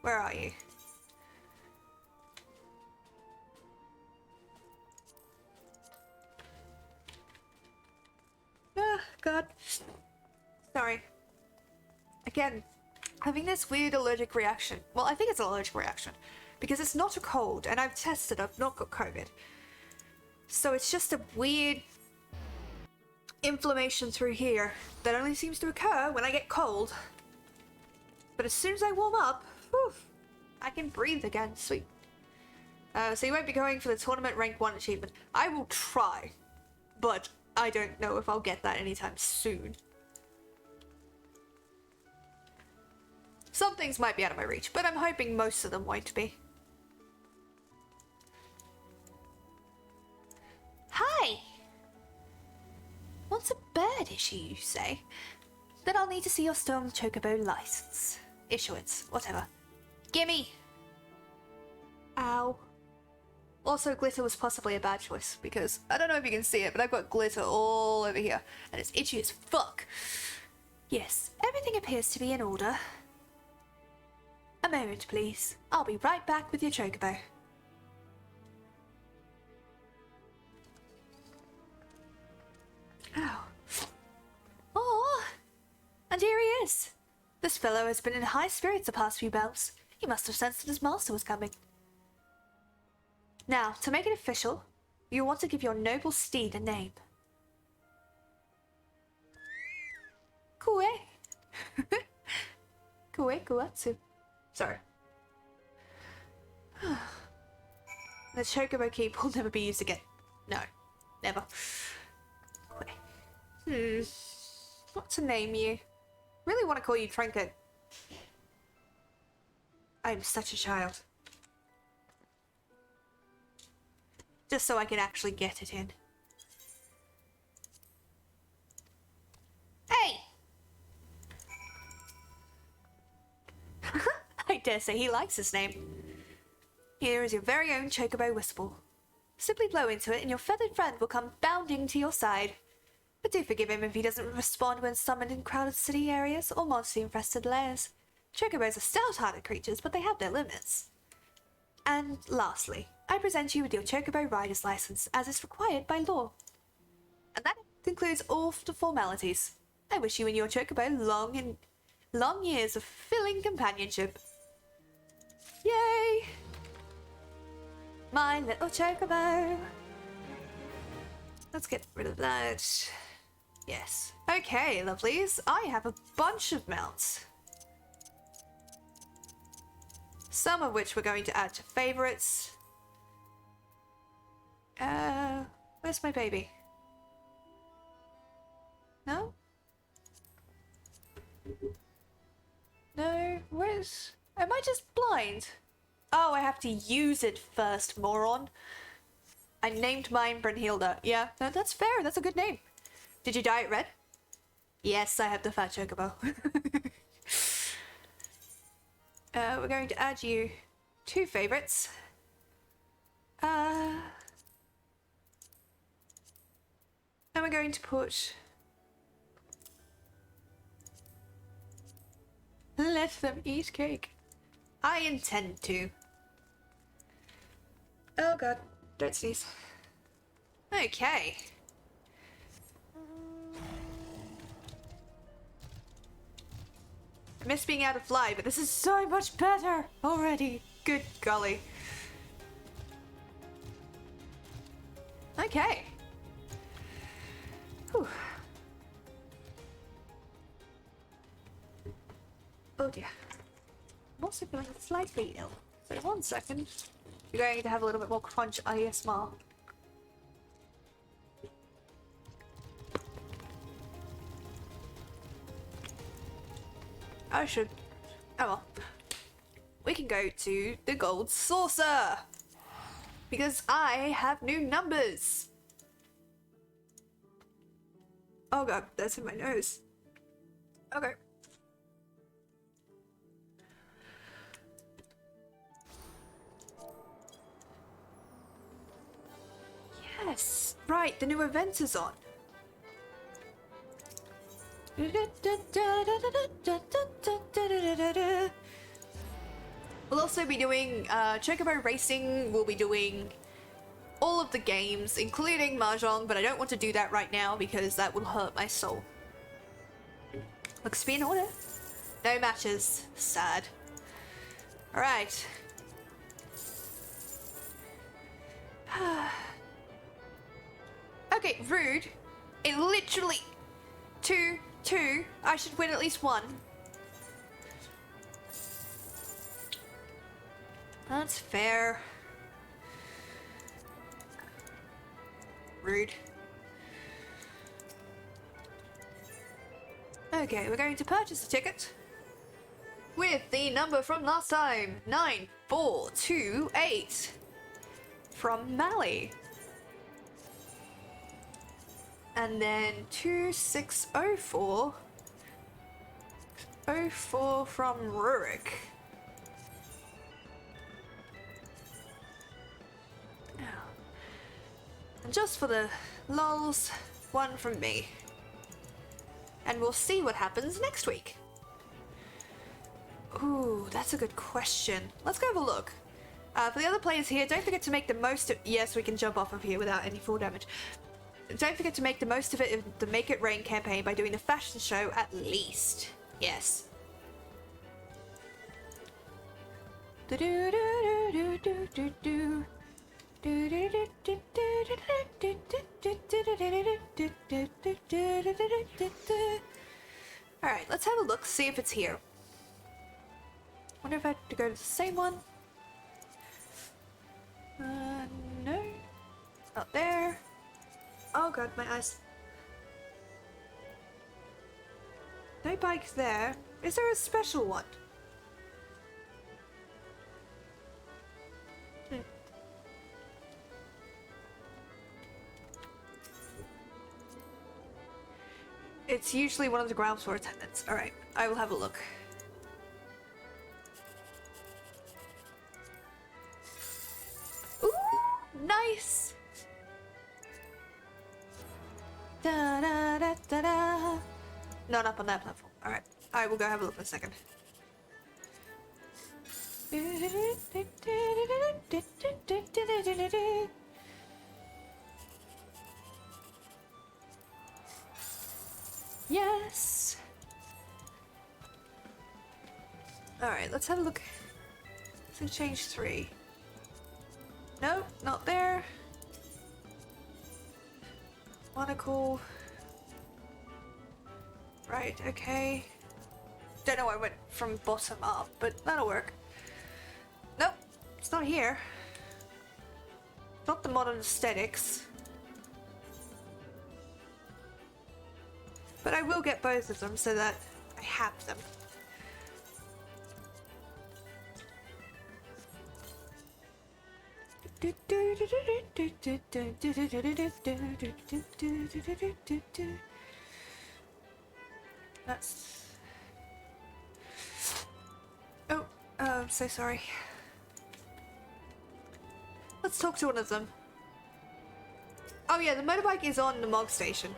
Where are you? Ah, God. Sorry. Again, having this weird allergic reaction. Well, I think it's an allergic reaction. Because it's not a cold, and I've tested, I've not got COVID. So it's just a weird inflammation through here that only seems to occur when I get cold. But as soon as I warm up, whew, I can breathe again. Sweet. So you won't be going for the tournament rank 1 achievement. I will try, but I don't know if I'll get that anytime soon. Some things might be out of my reach, but I'm hoping most of them won't be. Hi! What's a bird issue, you say? Then I'll need to see your Stone Chocobo license. Issuance, whatever. Gimme! Ow. Also, glitter was possibly a bad choice, because I don't know if you can see it, but I've got glitter all over here, and it's itchy as fuck. Yes, everything appears to be in order. A moment, please. I'll be right back with your Chocobo. Ow. Oh, and here he is. This fellow has been in high spirits the past few bells. He must have sensed that his master was coming. Now, to make it official, you want to give your noble steed a name. Kue. Kue Kuatsu. Sorry. The Chocobo Keep will never be used again. No, never. What to name you? Really want to call you Trinket. I'm such a child. Just so I can actually get it in. Hey! I dare say he likes his name. Here is your very own Chocobo Whistle. Simply blow into it and your feathered friend will come bounding to your side. But do forgive him if he doesn't respond when summoned in crowded city areas or monster-infested lairs. Chocobos are stout-hearted creatures, but they have their limits. And lastly, I present you with your Chocobo Rider's License, as is required by law. And that concludes all the formalities. I wish you and your Chocobo long years of fulfilling companionship. Yay! My little Chocobo. Let's get rid of that. Yes. Okay, lovelies. I have a bunch of mounts. Some of which we're going to add to favorites. Where's my baby? No? No, where's... Am I just blind? Oh, I have to use it first, moron. I named mine Brunhilde. Yeah, no, that's fair. That's a good name. Did you dye it red? Yes, I have the fat Chocobo. We're going to add you 2 favorites. And we're going to put... Let them eat cake. I intend to. Oh god, don't sneeze. Okay. I miss being able to fly, but this is so much better already. Good golly. Okay. Whew. Oh dear. I'm also feeling slightly ill. So 1 second. You're going to have a little bit more crunch ASMR. I should... Oh well. We can go to the gold saucer. Because I have new numbers. Oh god, that's in my nose. Okay. Yes, right, the new event is on. We'll also be doing Chocobo Racing, we'll be doing all of the games, including Mahjong, but I don't want to do that right now because that will hurt my soul. Looks to be in order. No matches. Sad. Alright. Okay, rude. It literally... 2-2. I should win at least 1. That's fair. Rude. Okay, we're going to purchase the ticket with the number from last time, 9428 from Mally. And then 2604 from Rurik. And just for the lulz, one from me. And we'll see what happens next week. Ooh, that's a good question. Let's go have a look. For the other players here, don't forget to make the most of... Yes, we can jump off of here without any fall damage. Don't forget to make the most of it in the Make It Rain campaign by doing the fashion show at least. Yes. Alright, let's have a look, see if it's here. Wonder if I have to go to the same one. No. It's not there. Oh god, my eyes. No bike there. Is there a special one? It's usually one of the ground floor attendants. Alright, I will have a look. Ooh, nice! Da da da da da. Not up on that platform. Alright, I will go have a look in a second. Yes. Alright, let's have a look. Let's change 3. Nope, not there. Monocle. Right, okay. Don't know why I went from bottom up, but that'll work. Nope, it's not here. Not the modern aesthetics. But I will get both of them so that I have them. That's... Oh, I'm so sorry. Let's talk to one of them. Oh yeah, the motorbike is on the Mog Station.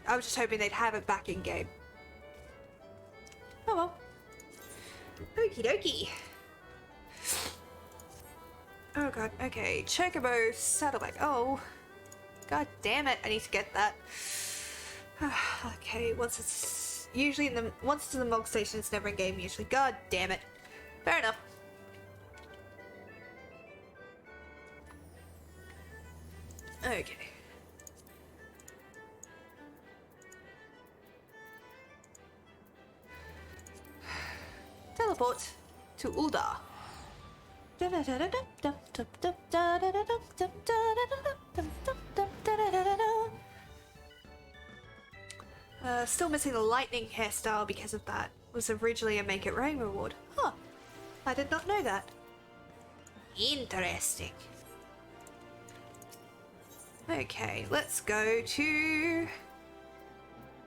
I was just hoping they'd have it back in game. Oh well. Okie dokie. Oh god, okay. Chocobo saddlebag. Oh. God damn it, I need to get that. Okay, once it's usually in the once it's in the Mog Station, it's never in game usually. God damn it. Fair enough. Okay. Teleport to Ul'dah. Still missing the lightning hairstyle because of that. Was originally a Make It Rain reward. Huh. I did not know that. Interesting. Okay, let's go to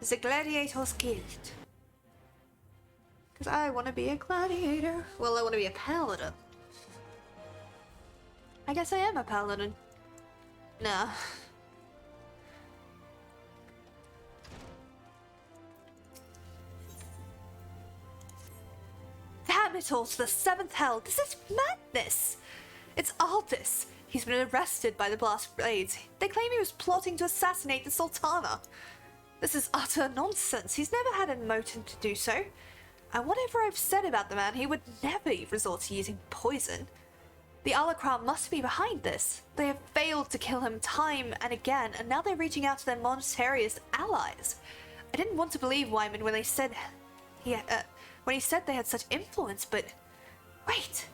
the Gladiators Guild. Because I want to be a gladiator. Well, I want to be a paladin. I guess I am a paladin. Nah. Damn it all to the 7th hell. This is madness. It's Aldous. He's been arrested by the Blast Blades. They claim he was plotting to assassinate the Sultana. This is utter nonsense. He's never had a motive to do so. And whatever I've said about the man, he would never resort to using poison. The Alakram must be behind this. They have failed to kill him time and again, and now they're reaching out to their Montarius allies. I didn't want to believe Wyman when they said when he said they had such influence, but wait,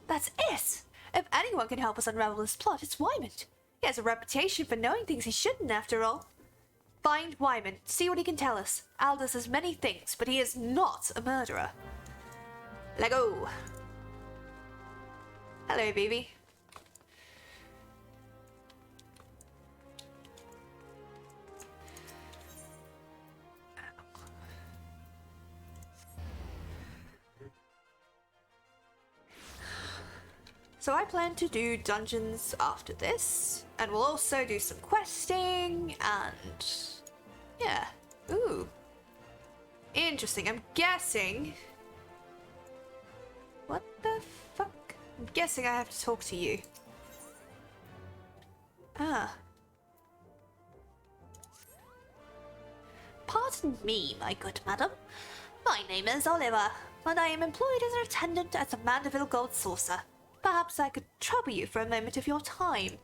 that's it. If anyone can help us unravel this plot, it's Wyman. He has a reputation for knowing things he shouldn't, after all. Find Wyman, see what he can tell us. Aldous has many things, but he is not a murderer. Lego. Hello, baby. So I plan to do dungeons after this, and we'll also do some questing, and yeah. Ooh. Interesting. I'm guessing... What the fuck? I'm guessing I have to talk to you. Ah. Pardon me, my good madam. My name is Oliver, and I am employed as an attendant at the Mandeville Gold Saucer. Perhaps I could trouble you for a moment of your time.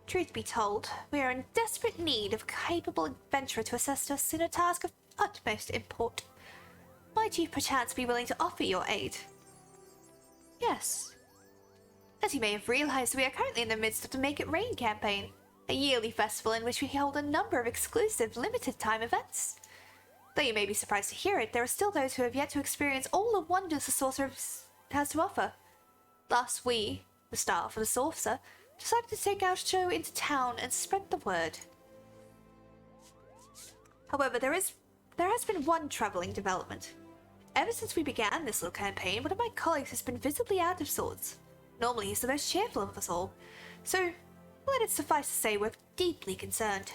Truth be told, we are in desperate need of a capable adventurer to assist us in a task of utmost import. Might you perchance be willing to offer your aid? Yes. As you may have realized, we are currently in the midst of the Make It Rain campaign, a yearly festival in which we hold a number of exclusive limited-time events. Though you may be surprised to hear it, there are still those who have yet to experience all the wonders the sorcerer has to offer. Thus we, the staff of the Saucer, decided to take our show into town and spread the word. However, there has been one troubling development. Ever since we began this little campaign, one of my colleagues has been visibly out of sorts. Normally he's the most cheerful of us all, so let it suffice to say we're deeply concerned.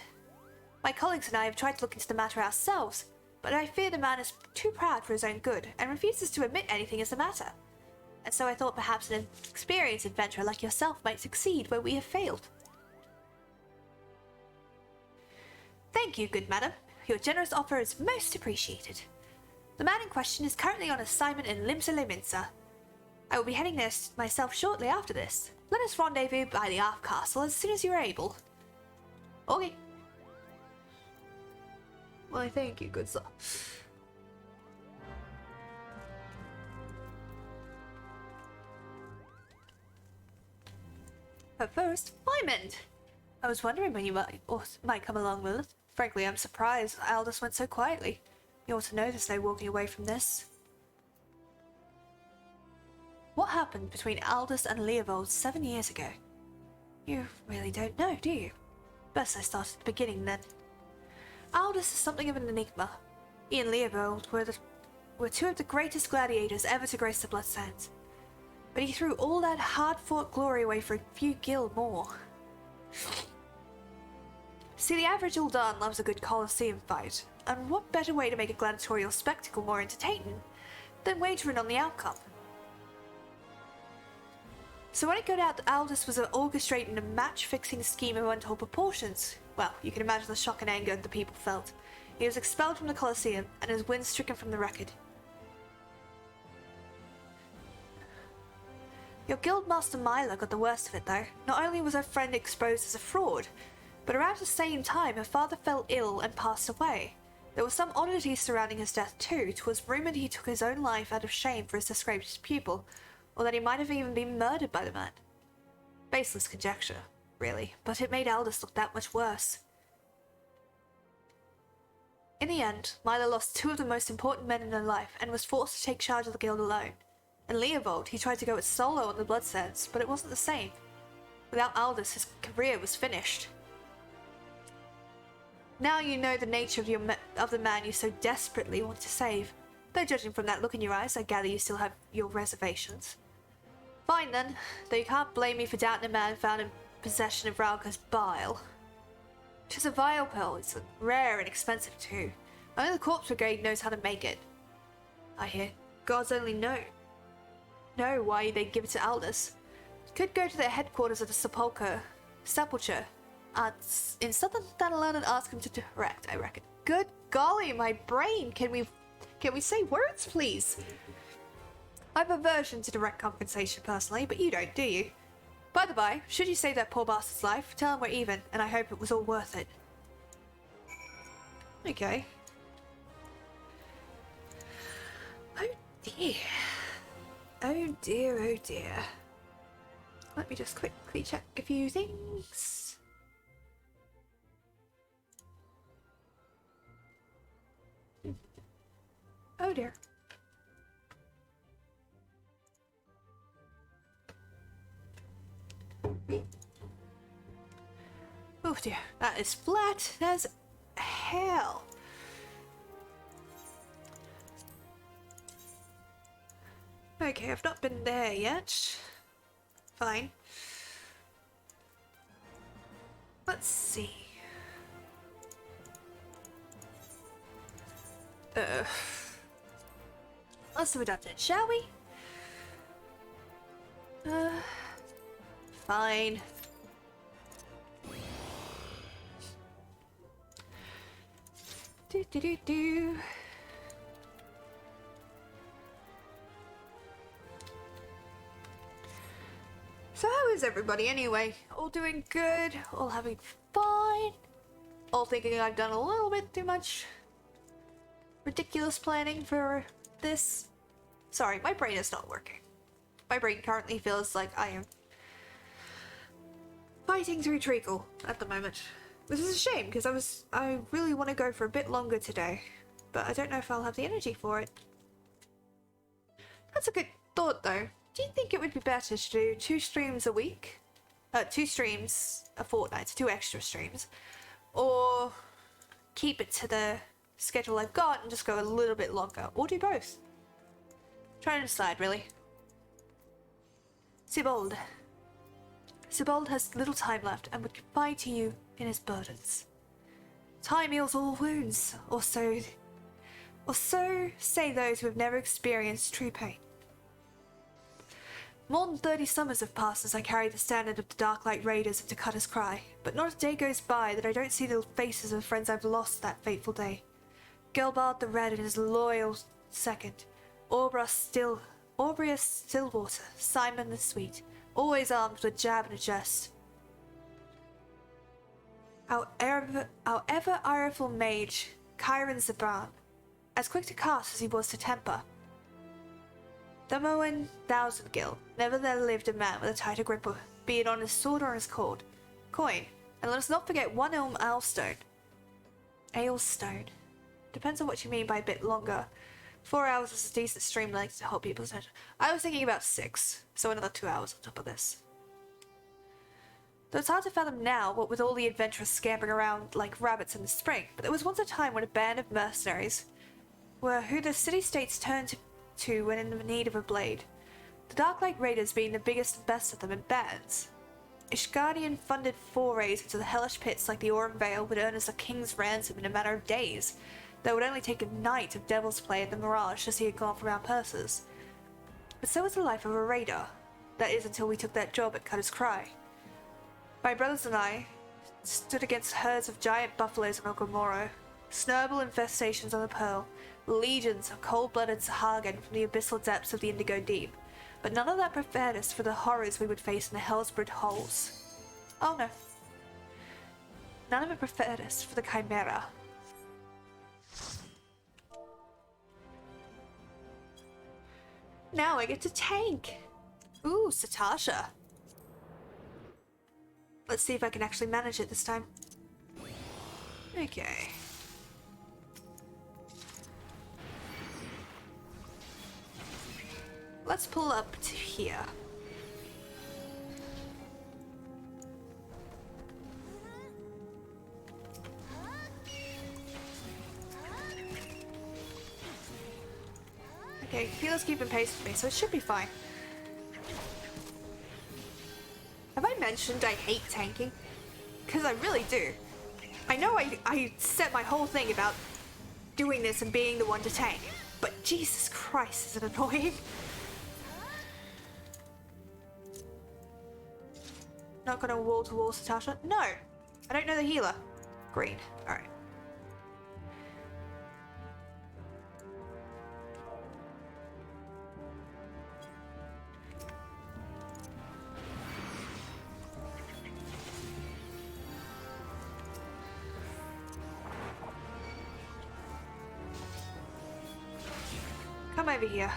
My colleagues and I have tried to look into the matter ourselves, but I fear the man is too proud for his own good and refuses to admit anything is the matter. And so I thought perhaps an experienced adventurer like yourself might succeed where we have failed. Thank you, good madam. Your generous offer is most appreciated. The man in question is currently on assignment in Limsa Lominsa. I will be heading there myself shortly after this. Let us rendezvous by the Arf Castle as soon as you are able. Okay. Why, thank you, good sir. But first, Wyman! I was wondering when you might come along, Lilith. Frankly, I'm surprised Aldous went so quietly. You ought to know there's no walking away from this. What happened between Aldous and Leovold 7 years ago? You really don't know, do you? Best I start at the beginning, then. Aldous is something of an enigma. He and Leovold were two of the greatest gladiators ever to grace the Bloodsands. But he threw all that hard-fought glory away for a few gil more. See, the average Ul'dah loves a good Colosseum fight, and what better way to make a gladiatorial spectacle more entertaining than wagering on the outcome? So when it got out that Aldous was orchestrating a match-fixing scheme of untold proportions, well, you can imagine the shock and anger the people felt. He was expelled from the Colosseum, and his win stricken from the record. Your guildmaster Myla got the worst of it, though. Not only was her friend exposed as a fraud, but around the same time her father fell ill and passed away. There were some oddities surrounding his death too. 'Twas rumoured he took his own life out of shame for his disgraced pupil, or that he might have even been murdered by the man. Baseless conjecture, really, but it made Aldous look that much worse. In the end, Myla lost two of the most important men in her life and was forced to take charge of the guild alone. And Leovold, he tried to go it solo on the Bloodsands, but it wasn't the same. Without Aldous, his career was finished. Now you know the nature of the man you so desperately want to save. Though judging from that look in your eyes, I gather you still have your reservations. Fine then, though you can't blame me for doubting a man found in possession of Rauka's bile. 'Tis a vile pearl, it's rare and expensive too. Only the Corpse Brigade knows how to make it. I hear gods only know why they give it to Aldous. Could go to their headquarters at the Sepulchre in southern Thanalan and ask him to direct, I reckon. Good golly, my brain! Can we say words, please? I have aversion to direct compensation personally, but you don't, do you? By the by, should you save that poor bastard's life, tell him we're even, and I hope it was all worth it. Okay. Oh dear. Oh dear, oh dear. Let me just quickly check a few things. Oh dear. Oh dear, that is flat as hell. Okay, I've not been there yet. Fine. Let's see. Let's do it, shall we? Fine. Do. So how is everybody anyway? All doing good? All having fun? All thinking I've done a little bit too much ridiculous planning for this? Sorry, my brain is not working. My brain currently feels like I am fighting through treacle at the moment. This is a shame because I really want to go for a bit longer today, but I don't know if I'll have the energy for it. That's a good thought though. Do you think it would be better to do 2 streams a week? 2 streams a fortnight, so 2 extra streams, or keep it to the schedule I've got and just go a little bit longer, or do both? Trying to decide, really. Sibold. Sibold has little time left and would confide to you in his burdens. Time heals all wounds, or so say those who have never experienced true pain. More than 30 summers have passed as I carry the standard of the Darklight Raiders into Cutter's Cry, but not a day goes by that I don't see the faces of the friends I've lost that fateful day. Gelbard the Red and his loyal second, Aubreyus Stillwater, Simon the Sweet, always armed with a jab and a jest. Our ever ireful mage, Chiron Zabran, as quick to cast as he was to temper. Dumoen Thousandgill, never there lived a man with a tighter grip, be it on his sword or his coin. And let us not forget one Ailstone. Ailstone. Depends on what you mean by a bit longer. 4 hours is a decent stream length to hold people's attention. I was thinking about 6, so another 2 hours on top of this. Though it's hard to fathom now, what with all the adventurers scampering around like rabbits in the spring, but there was once a time when a band of mercenaries were who the city-states turned to when in need of a blade. The Darklight Raiders being the biggest and best of them in bands. Ishgardian funded forays into the hellish pits like the Aurum Vale would earn us a king's ransom in a matter of days, though it would only take a night of devil's play at the Mirage to see it gone from our purses. But so was the life of a raider. That is, until we took that job at Cutter's Cry. My brothers and I stood against herds of giant buffaloes on Okamoro, snurble infestations on the Pearl, legions of cold-blooded Sahagin from the abyssal depths of the Indigo Deep, but none of that prepared us for the horrors we would face in the Hellsbrid holes. Oh no. None of it prepared us for the Chimera. Now I get to tank! Ooh, Satasha. Let's see if I can actually manage it this time. Okay. Let's pull up to here. Okay, healer's keeping pace with me, so it should be fine. Have I mentioned I hate tanking? Because I really do. I know I set my whole thing about doing this and being the one to tank, but Jesus Christ, is it annoying? Not gonna wall-to-wall Satasha? No! I don't know the healer. Green. Alright. Come over here.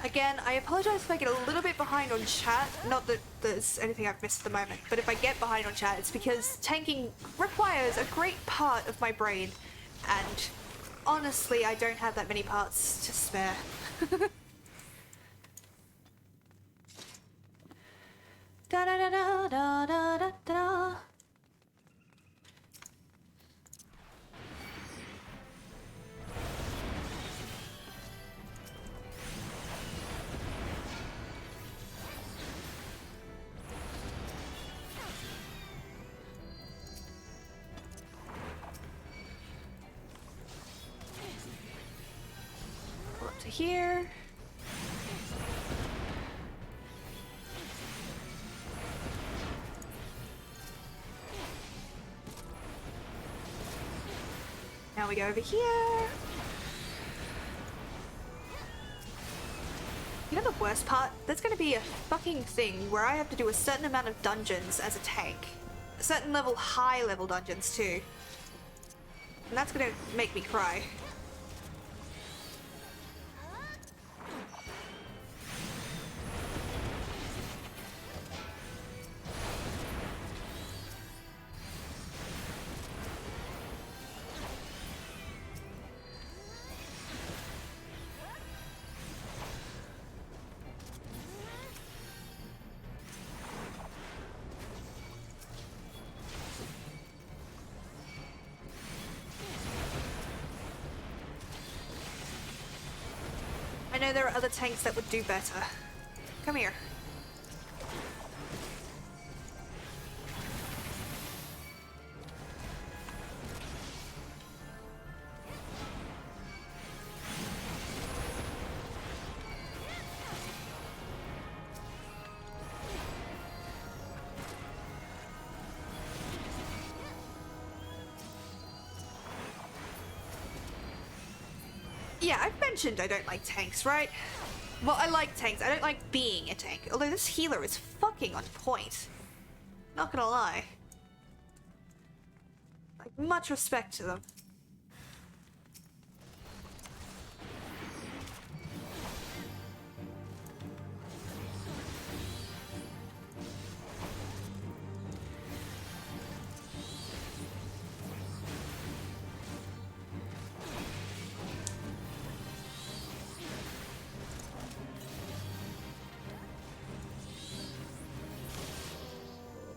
Again, I apologize if I get a little bit behind on chat. Not that there's anything I've missed at the moment, but if I get behind on chat, it's because tanking requires a great part of my brain, and honestly, I don't have that many parts to spare. Da da da da da da da da. Go up to here. Now we go over here. You know the worst part? There's gonna be a fucking thing where I have to do a certain amount of dungeons as a tank. A certain level, high level dungeons too. And that's gonna make me cry. I know there are other tanks that would do better. Come here. Yeah, I've mentioned I don't like tanks, right? Well, I like tanks. I don't like being a tank. Although this healer is fucking on point. Not gonna lie. Like, much respect to them.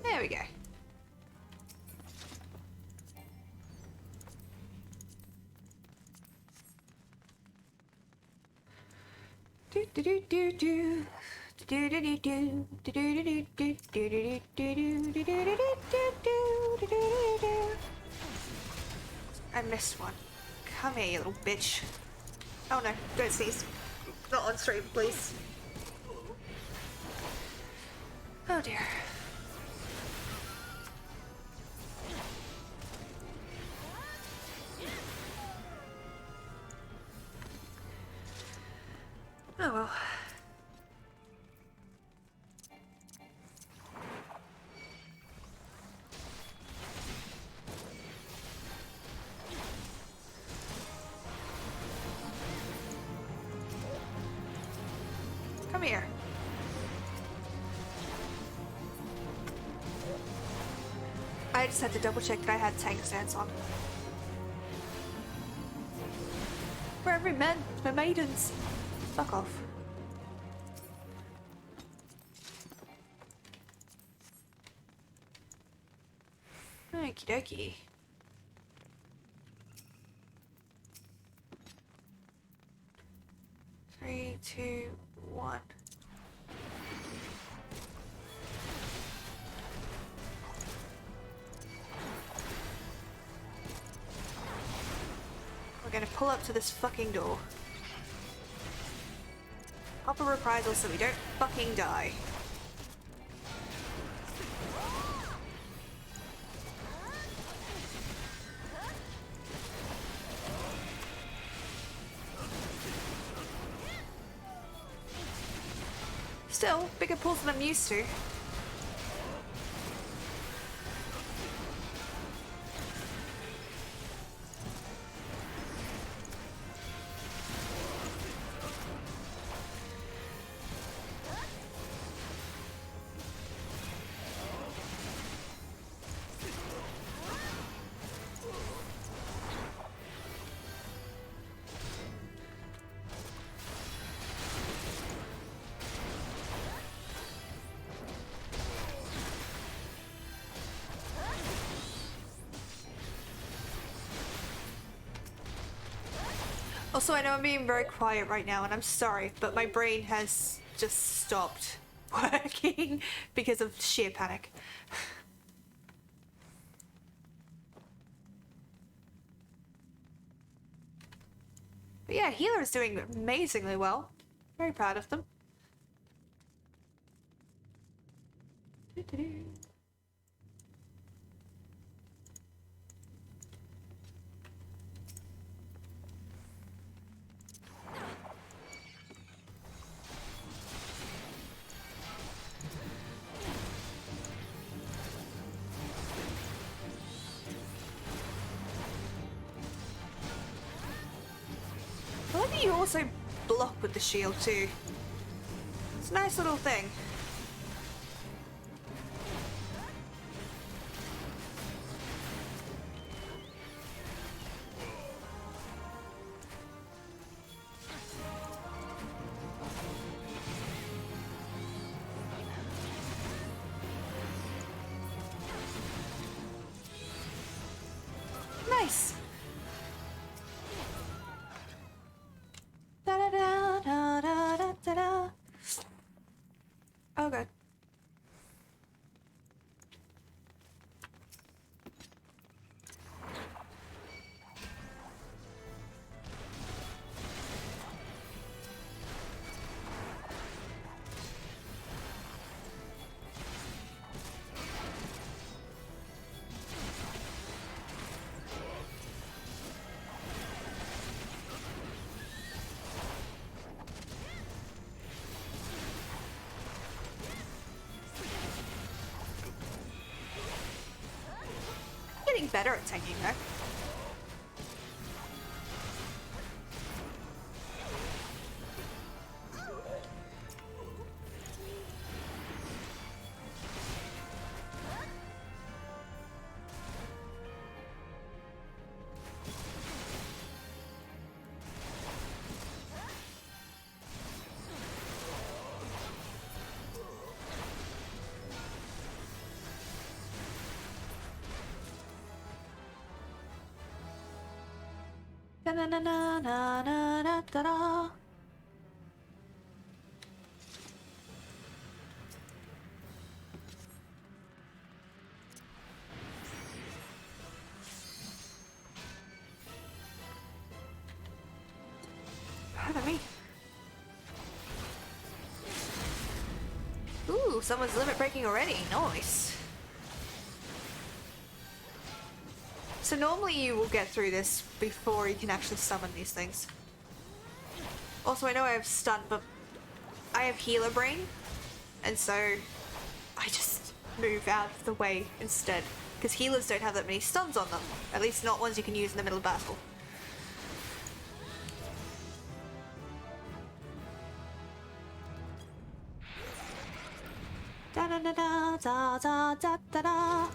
There we go. Do do do do do. Do do do do. Do do do do. Do do do do. Do do do do. Do do do. I missed one. Come here, you little bitch. Oh no, don't sneeze. Not on stream, please. Oh dear. Oh well. Come here. I just had to double check that I had tank stance on. For every man, for maidens. Fuck off. Okie dokie. Three, two, one. We're gonna pull up to this fucking door. Pop a reprisal so we don't fucking die. Still, bigger pulls than I'm used to. Also, I know I'm being very quiet right now, and I'm sorry, but my brain has just stopped working because of sheer panic. But yeah, Healer is doing amazingly well. Very proud of them. I like that you also block with the shield too. It's a nice little thing. Nice. Da da da da da da da da. Oh god. Getting better at tanking though. Na na na na na na na da da. Pardon me. Ooh, someone's limit breaking already. Nice. So normally you will get through this before you can actually summon these things. Also, I know I have stun, but I have healer brain, and so I just move out of the way instead. Because healers don't have that many stuns on them. At least not ones you can use in the middle of battle. Da da da da da da da da da.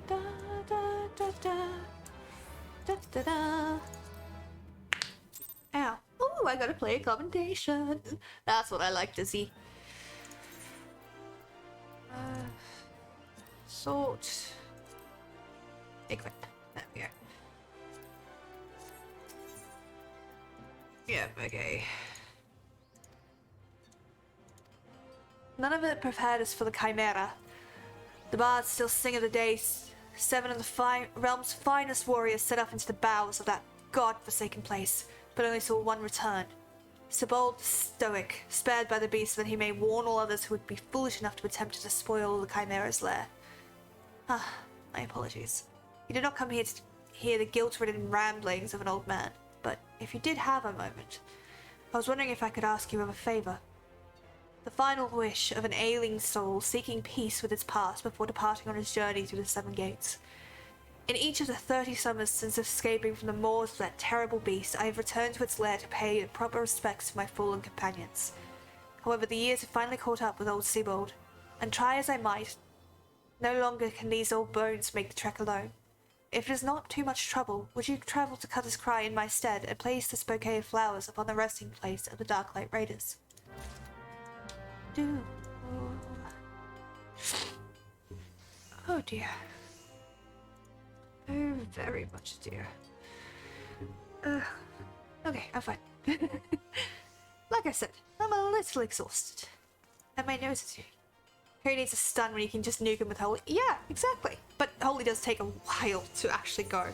Da da da da da da da. Ow. Ooh, I gotta play a commentation. That's what I like to see. Sort. Equip. There we go. Yep, okay. None of it prepared us for the Chimera. The bards still sing of the days. 7 of the realm's finest warriors set off into the bowels of that god-forsaken place, but only saw one return. Sebald the Stoic, spared by the beast so that he may warn all others who would be foolish enough to attempt to despoil the Chimera's lair. Ah, my apologies. You did not come here to hear the guilt-ridden ramblings of an old man, but if you did have a moment, I was wondering if I could ask you of a favor. The final wish of an ailing soul seeking peace with its past before departing on its journey through the Seven Gates. In each of the 30 summers since escaping from the maws of that terrible beast, I have returned to its lair to pay proper respects to my fallen companions. However, the years have finally caught up with old Sebald, and try as I might, no longer can these old bones make the trek alone. If it is not too much trouble, would you travel to Cutter's Cry in my stead and place this bouquet of flowers upon the resting place of the Darklight Raiders? Oh dear. Oh, very much, dear. Okay, I'm fine. Like I said, I'm a little exhausted. And my nose is... Who needs a stun when you can just nuke him with Holy? Yeah, exactly. But Holy does take a while to actually go.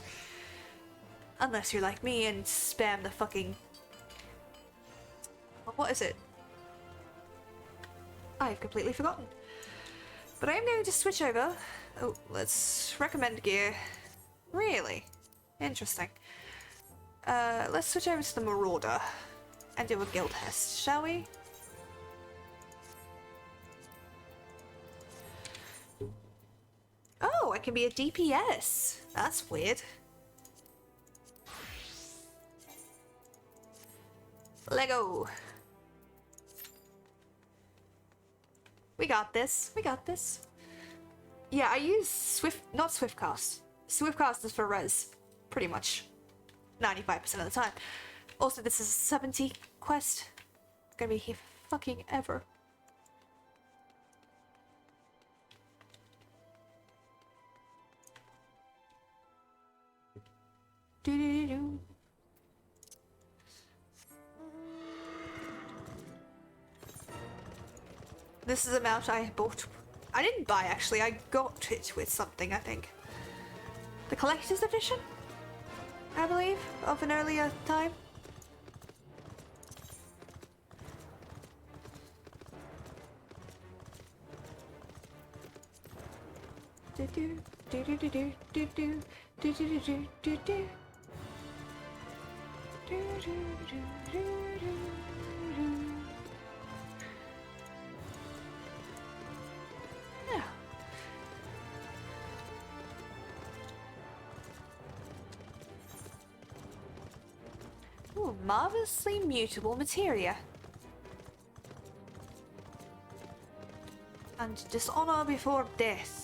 Unless you're like me and spam the fucking... What is it? I've completely forgotten. But I am going to switch over. Oh, let's recommend gear. Really? Interesting. Let's switch over to the Marauder and do a guild test, shall we? Oh, I can be a DPS. That's weird. Lego. We got this. We got this. Yeah, I use not Swiftcast. Swiftcast is for res, pretty much. 95% of the time. Also, this is a 70 quest. Gonna be here fucking ever. Do-do-do-do. This is a mount I bought. I didn't buy, actually. I got it with something, I think. The collector's edition? I believe, of an earlier time. Do-do, do-do-do-do, do-do, do-do-do-do, do-do. Do-do-do-do-do-do. Yeah. Ooh, marvelously mutable materia. And dishonor before death.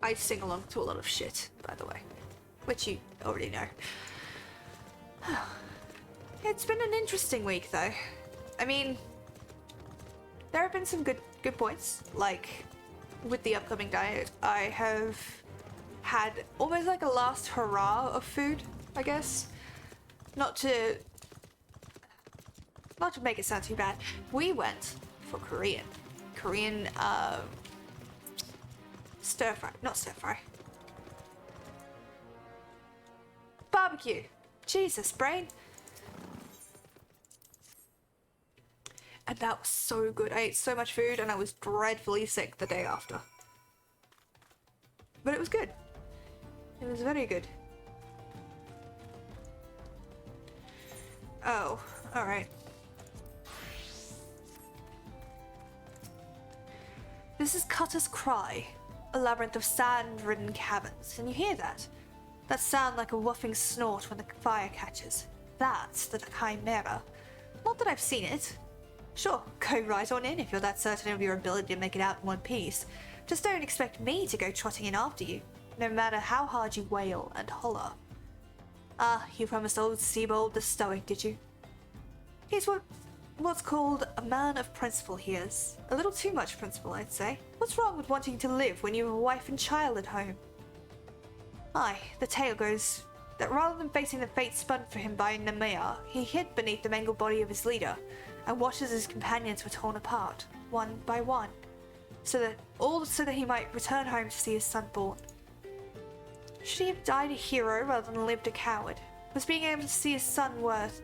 I sing along to a lot of shit, by the way, which you already know. It's been an interesting week, though. I mean, there have been some good points. Like, with the upcoming diet, I have had almost like a last hurrah of food, I guess. Not to make it sound too bad. We went for Korean, stir fry, not stir fry. Barbecue. Jesus, brain. And that was so good. I ate so much food and I was dreadfully sick the day after. But it was good. It was very good. Oh, alright. This is Cutter's Cry, a labyrinth of sand-ridden caverns. Can you hear that? That sound like a whuffing snort when the fire catches. That's the Chimera. Not that I've seen it. Sure, go right on in if you're that certain of your ability to make it out in one piece. Just don't expect me to go trotting in after you, no matter how hard you wail and holler. Ah, you promised old Seabold the Stoic, did you? He's what's called a man of principle he is. A little too much principle, I'd say. What's wrong with wanting to live when you have a wife and child at home? Aye, the tale goes that rather than facing the fate spun for him by Nemea, he hid beneath the mangled body of his leader, and watched as his companions were torn apart, one by one, so that he might return home to see his son born. Should he have died a hero rather than lived a coward? Was being able to see his son worth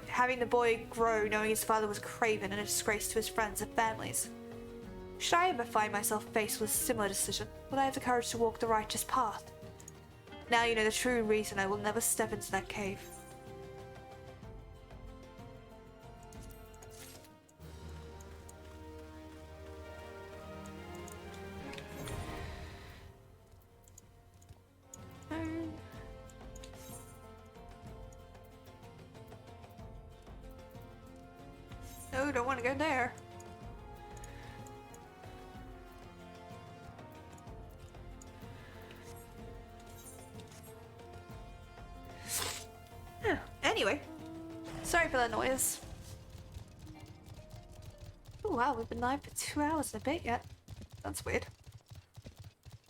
having the boy grow knowing his father was craven and a disgrace to his friends and families? Should I ever find myself faced with a similar decision, would I have the courage to walk the righteous path? Now you know the true reason I will never step into that cave. No, don't want to go there. Anyway, sorry for that noise. wow, we've been live for 2 hours and a bit yet. That's weird.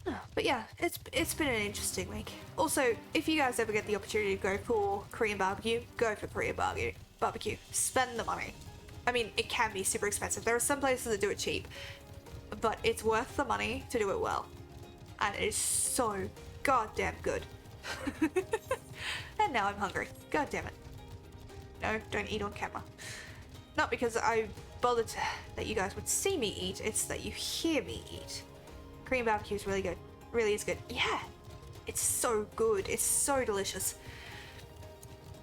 Oh, but yeah, it's been an interesting week. Also, if you guys ever get the opportunity to go for Korean barbecue, go for Korean barbecue. Spend the money. I mean, it can be super expensive. There are some places that do it cheap, but it's worth the money to do it well. And it is so goddamn good. And now I'm hungry. God damn it. No, don't eat on camera. Not because I bothered that you guys would see me eat, it's that you hear me eat. Korean barbecue is really good. Really is good. Yeah. It's so good. It's so delicious.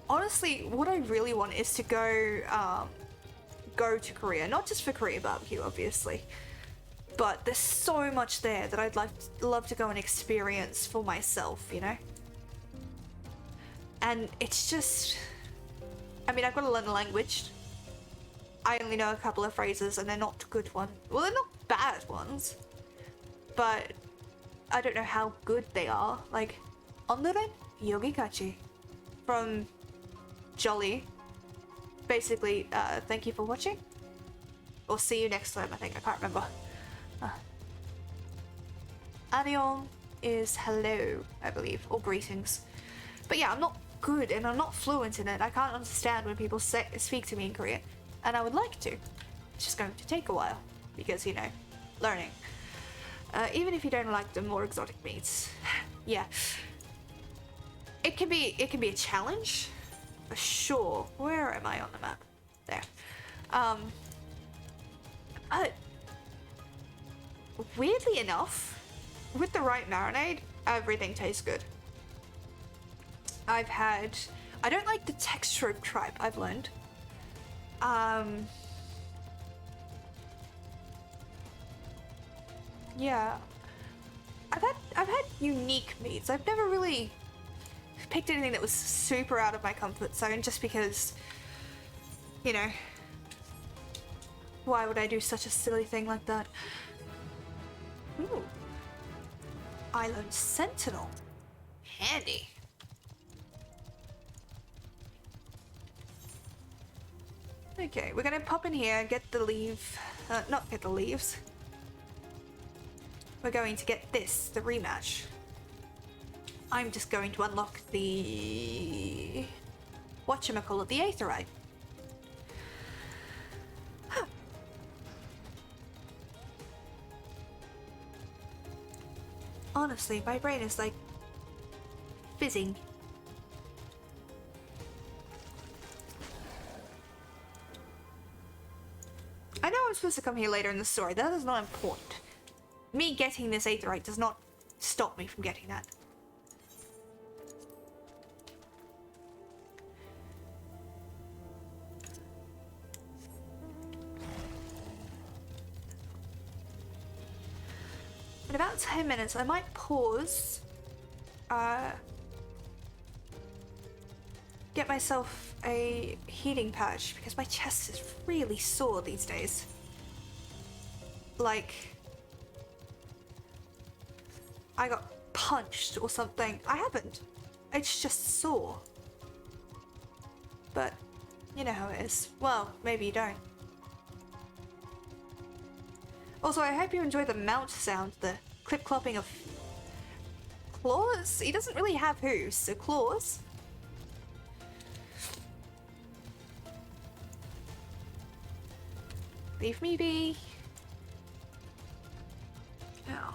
Honestly, what I really want is to go to Korea. Not just for Korean barbecue, obviously. But there's so much there that I'd love to go and experience for myself, you know? And it's just... I mean, I've got to learn the language. I only know a couple of phrases and they're not good ones. Well, they're not bad ones. But I don't know how good they are. Like, 오늘은 여기까지. From Jolly. Basically, thank you for watching. Or see you next time, I think. I can't remember. Annyeong is hello, I believe. Or greetings. But yeah, I'm not good and I'm not fluent in it. I can't understand when people speak to me in Korean. And I would like to. It's just going to take a while. Because, you know, learning. Even if you don't like the more exotic meats. Yeah. It can be a challenge. For sure. Where am I on the map? There. But weirdly enough, with the right marinade, everything tastes good. I don't like the texture of tripe, I've learned. Yeah. I've had unique meats. I've never really picked anything that was super out of my comfort zone just because, you know, why would I do such a silly thing like that? Ooh. Island Sentinel. Handy. Okay, we're gonna pop in here, get the leave. Not get the leaves. We're going to get this, the rematch. I'm just going to unlock the... whatchamacallit, the Aetheryte. Huh. Honestly, my brain is like... fizzing. I know I'm supposed to come here later in the story, that is not important. Me getting this Aetheryte does not stop me from getting that. In about 10 minutes, I might pause. Get myself a heating patch because my chest is really sore these days. Like... I got punched or something. I haven't. It's just sore. But, you know how it is. Well, maybe you don't. Also, I hope you enjoy the mount sound, the clip-clopping of claws. He doesn't really have hooves, so claws. Leave me be. Ow.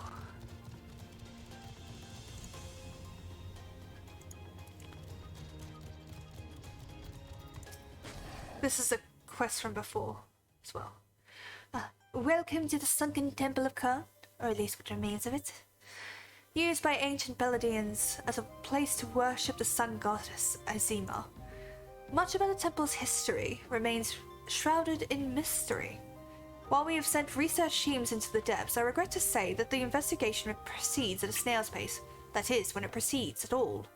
This is a quest from before as well. Welcome to the Sunken Temple of Khan, or at least what remains of it. Used by ancient Beledians as a place to worship the sun goddess Azima. Much about the temple's history remains shrouded in mystery. While we have sent research teams into the depths, I regret to say that the investigation proceeds at a snail's pace. That is, when it proceeds at all.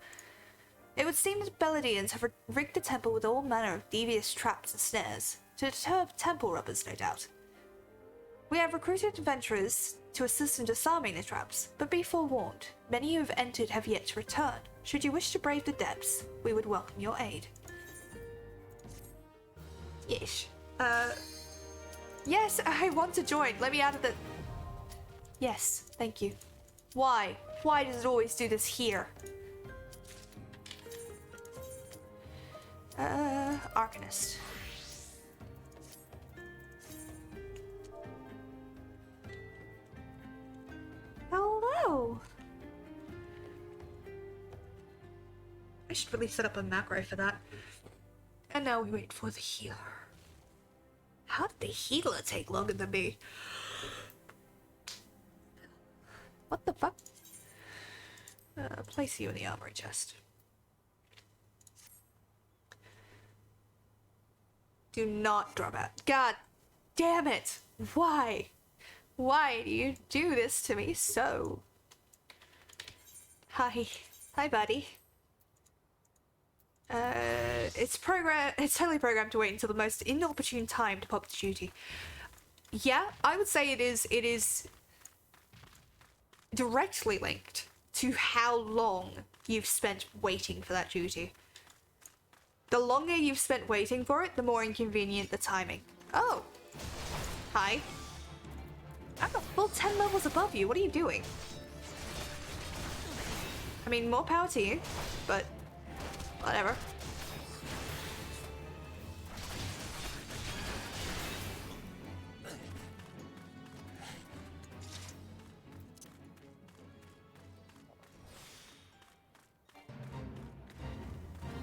It would seem that Beledians have rigged the temple with all manner of devious traps and snares, to deter temple robbers, no doubt. We have recruited adventurers to assist in disarming the traps, but be forewarned, many who have entered have yet to return. Should you wish to brave the depths, we would welcome your aid. Yes. Yes, I want to join. Let me out of the... Yes, thank you. Why? Why does it always do this here? Arcanist. Hello! I should really set up a macro for that. And now we wait for the healer. How did the healer take longer than me? What the fuck? Place you in the armory chest. Do not drop out. God damn it! Why? Why do you do this to me so? Hi. Hi, buddy. It's totally programmed to wait until the most inopportune time to pop the duty. Yeah, I would say it is directly linked to how long you've spent waiting for that duty. The longer you've spent waiting for it, the more inconvenient the timing. Oh. Hi. I'm a full 10 levels above you. What are you doing? I mean, more power to you, but whatever.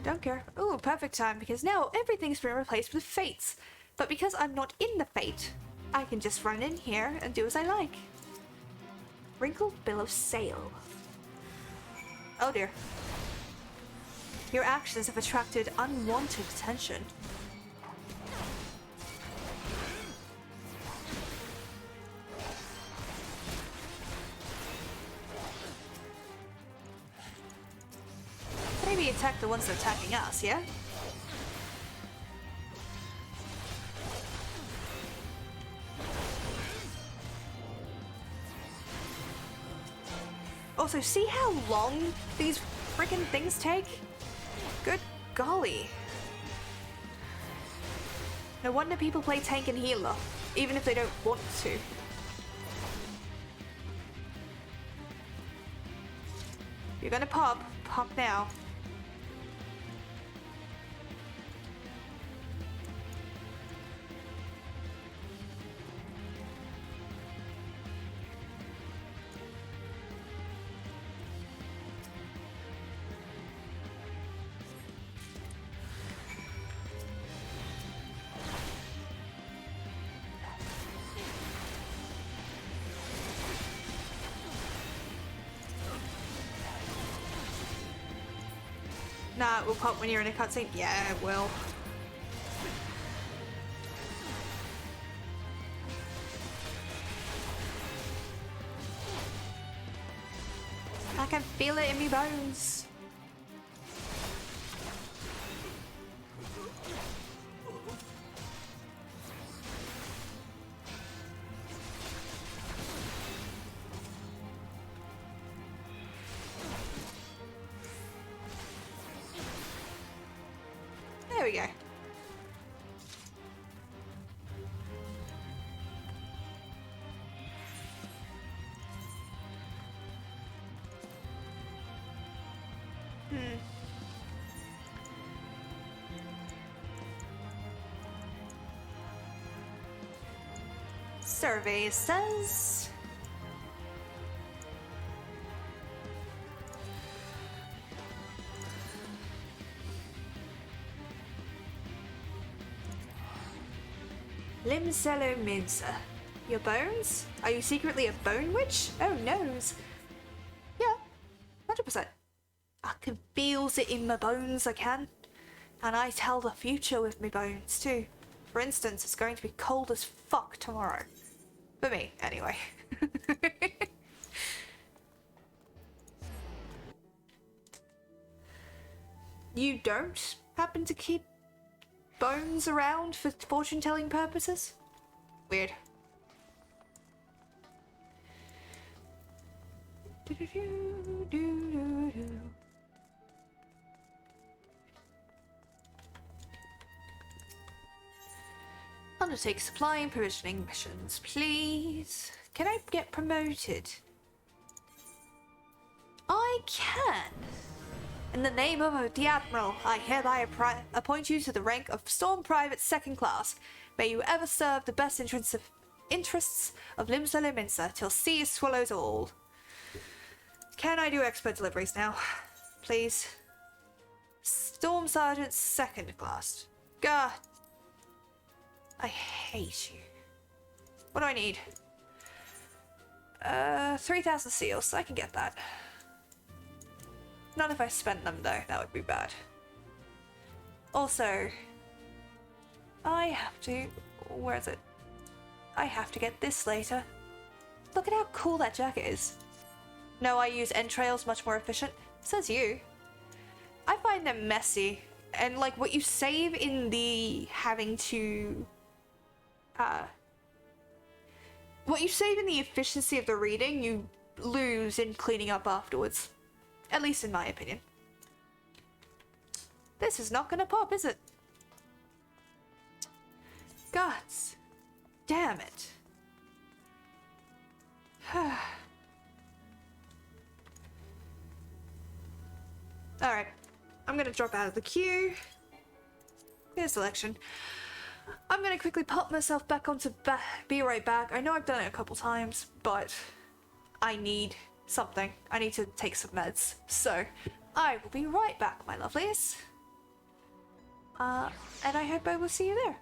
Don't care. Ooh, perfect time, because now everything's been replaced with fates. But because I'm not in the fate, I can just run in here and do as I like. Wrinkled bill of sale. Oh dear. Your actions have attracted unwanted attention. Maybe attack the ones that are attacking us, yeah? Also, see how long these freaking things take? Good golly. No wonder people play tank and healer, even if they don't want to. You're gonna pop now. Nah, it will pop when you're in a cutscene. Yeah, it will. I can feel it in my bones. There we go. Survey says... Limsa Lominsa. Your bones? Are you secretly a bone witch? Oh noes. Yeah, 100%. I can feel it in my bones, I can. And I tell the future with my bones too. For instance, it's going to be cold as fuck tomorrow. For me, anyway. You don't happen to keep bones around for fortune-telling purposes? Weird. Undertake supply and provisioning missions, please. Can I get promoted? I can. In the name of the Admiral, I hereby appoint you to the rank of Storm Private Second Class. May you ever serve the best interests of Limsa Lominsa till sea swallows all. Can I do expert deliveries now? Please. Storm Sergeant Second Class. God. I hate you. What do I need? 3,000 seals. I can get that. Not if I spend them though. That would be bad. Also, I have to... Where is it? I have to get this later. Look at how cool that jacket is. No, I use entrails, much more efficient. Says you. I find them messy. And like what you save in the having to... what you save in the efficiency of the reading, you lose in cleaning up afterwards. At least in my opinion. This is not gonna pop, is it? Gods. Damn it. Alright. I'm gonna drop out of the queue. Clear selection. I'm gonna quickly pop myself back onto Be Right Back. I know I've done it a couple times, but I need something. I need to take some meds. So, I will be right back, my lovelies. And I hope I will see you there.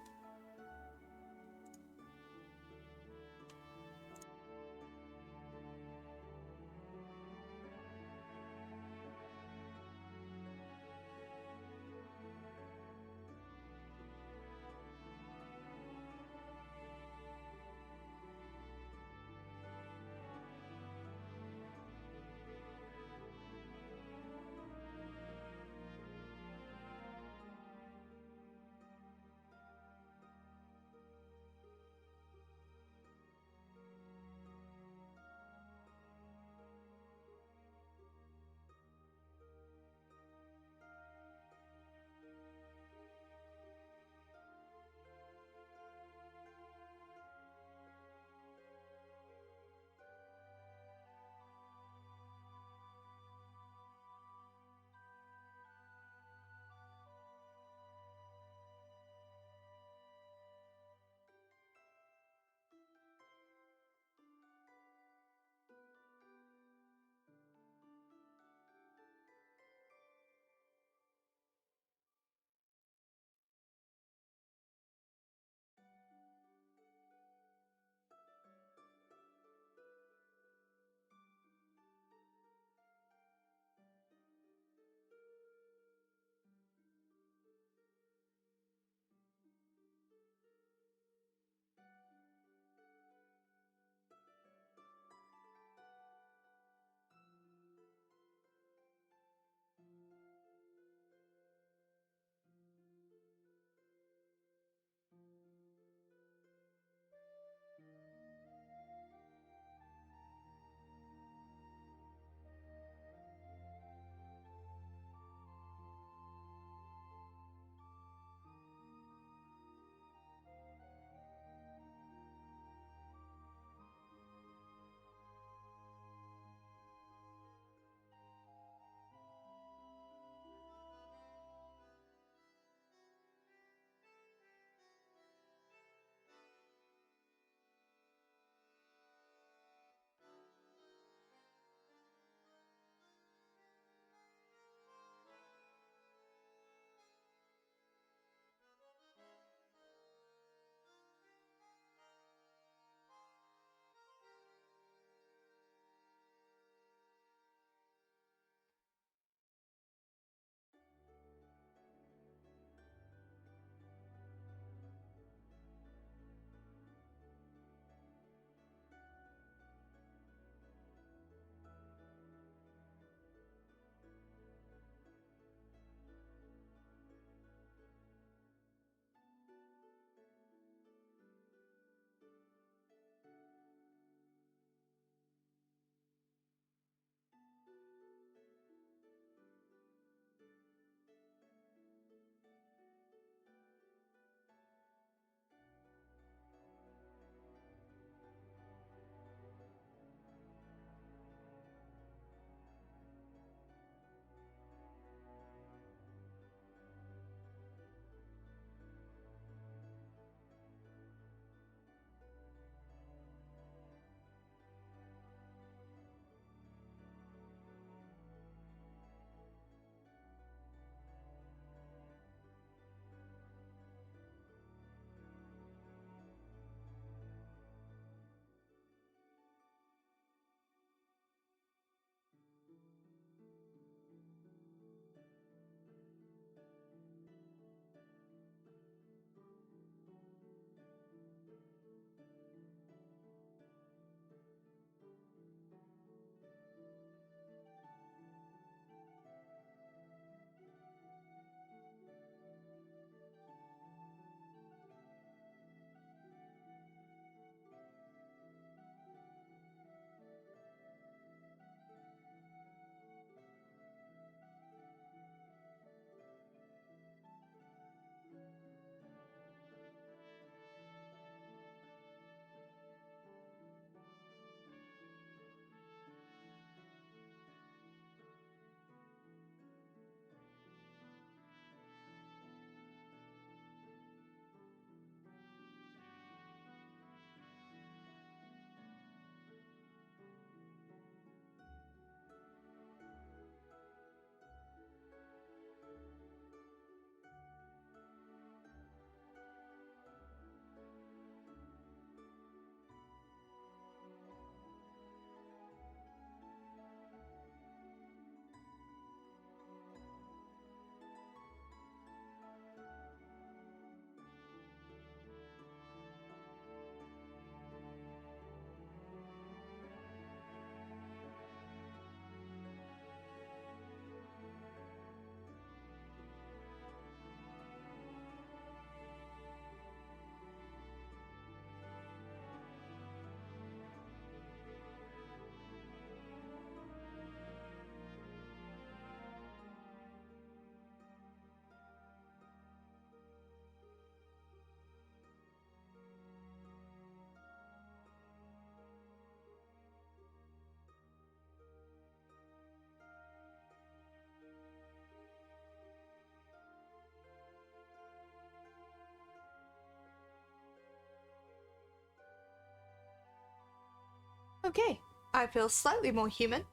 Okay, I feel slightly more human.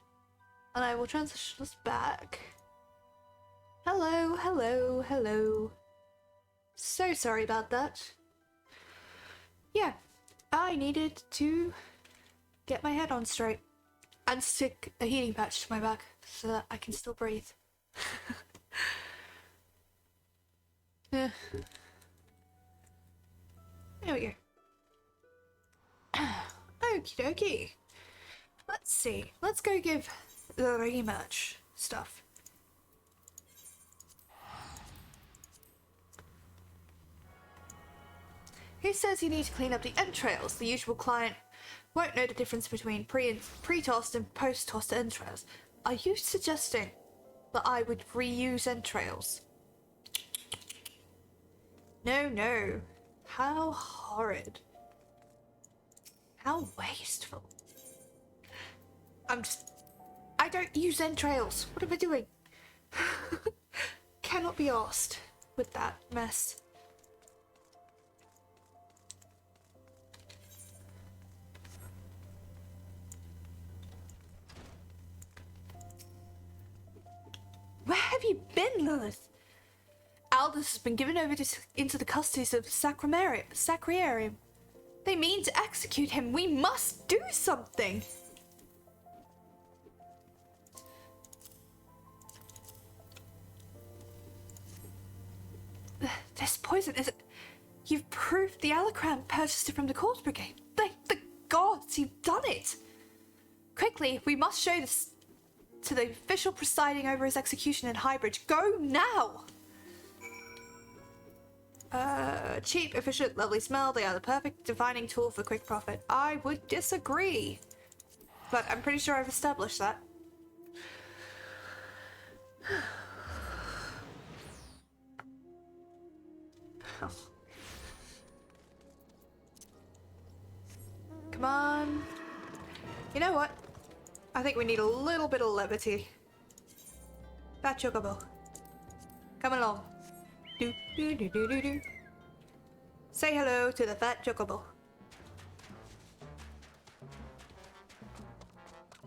And I will transition us back. Hello, hello, hello. So sorry about that. Yeah, I needed to get my head on straight and stick a heating patch to my back so that I can still breathe. Yeah. There we go. Okie dokie. Let's see. Let's go give the rematch stuff. Who says you need to clean up the entrails? The usual client won't know the difference between pre-tossed and post-tossed entrails. Are you suggesting that I would reuse entrails? No, no. How horrid. How wasteful. I don't use entrails. What am I doing? Cannot be arsed with that mess. Where have you been, Lilith? Aldous has been given over into the custodies of the Sacrarium. They mean to execute him. We must do something. This poison is... You've proved the Alacran purchased it from the Court Brigade. The gods, you've done it. Quickly, we must show this to the official presiding over his execution in Highbridge. Go now! Cheap, efficient, lovely smell. They are the perfect defining tool for quick profit. I would disagree. But I'm pretty sure I've established that. Come on. You know what? I think we need a little bit of levity. Fat Chocobo. Come along. Do do do do do do. Say hello to the Fat Chocobo.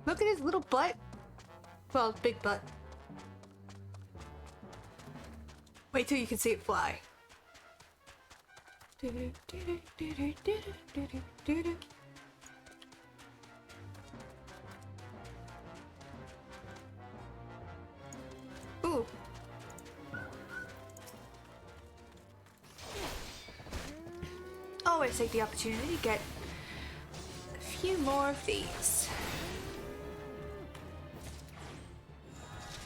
Look at his little butt. Well, big butt. Wait till you can see it fly. Do do do do do do do do do do. Ooh. Always take the opportunity to get a few more of these.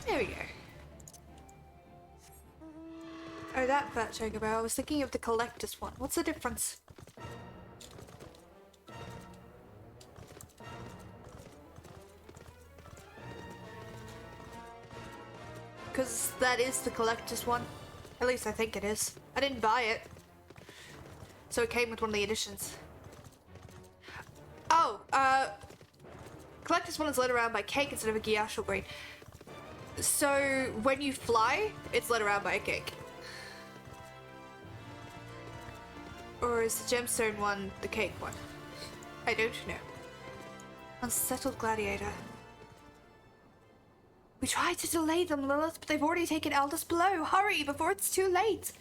There we go. Oh, that Fat Chocobo. I was thinking of the collector's one. What's the difference? Because that is the collector's one. At least I think it is. I didn't buy it. So it came with one of the editions. Oh, collector's one is led around by cake instead of a Gyashal grain. So when you fly, it's led around by a cake. Or is the gemstone one the cake one? I don't know. Unsettled gladiator. We tried to delay them, Lilith, but they've already taken Aldous below. Hurry, before it's too late.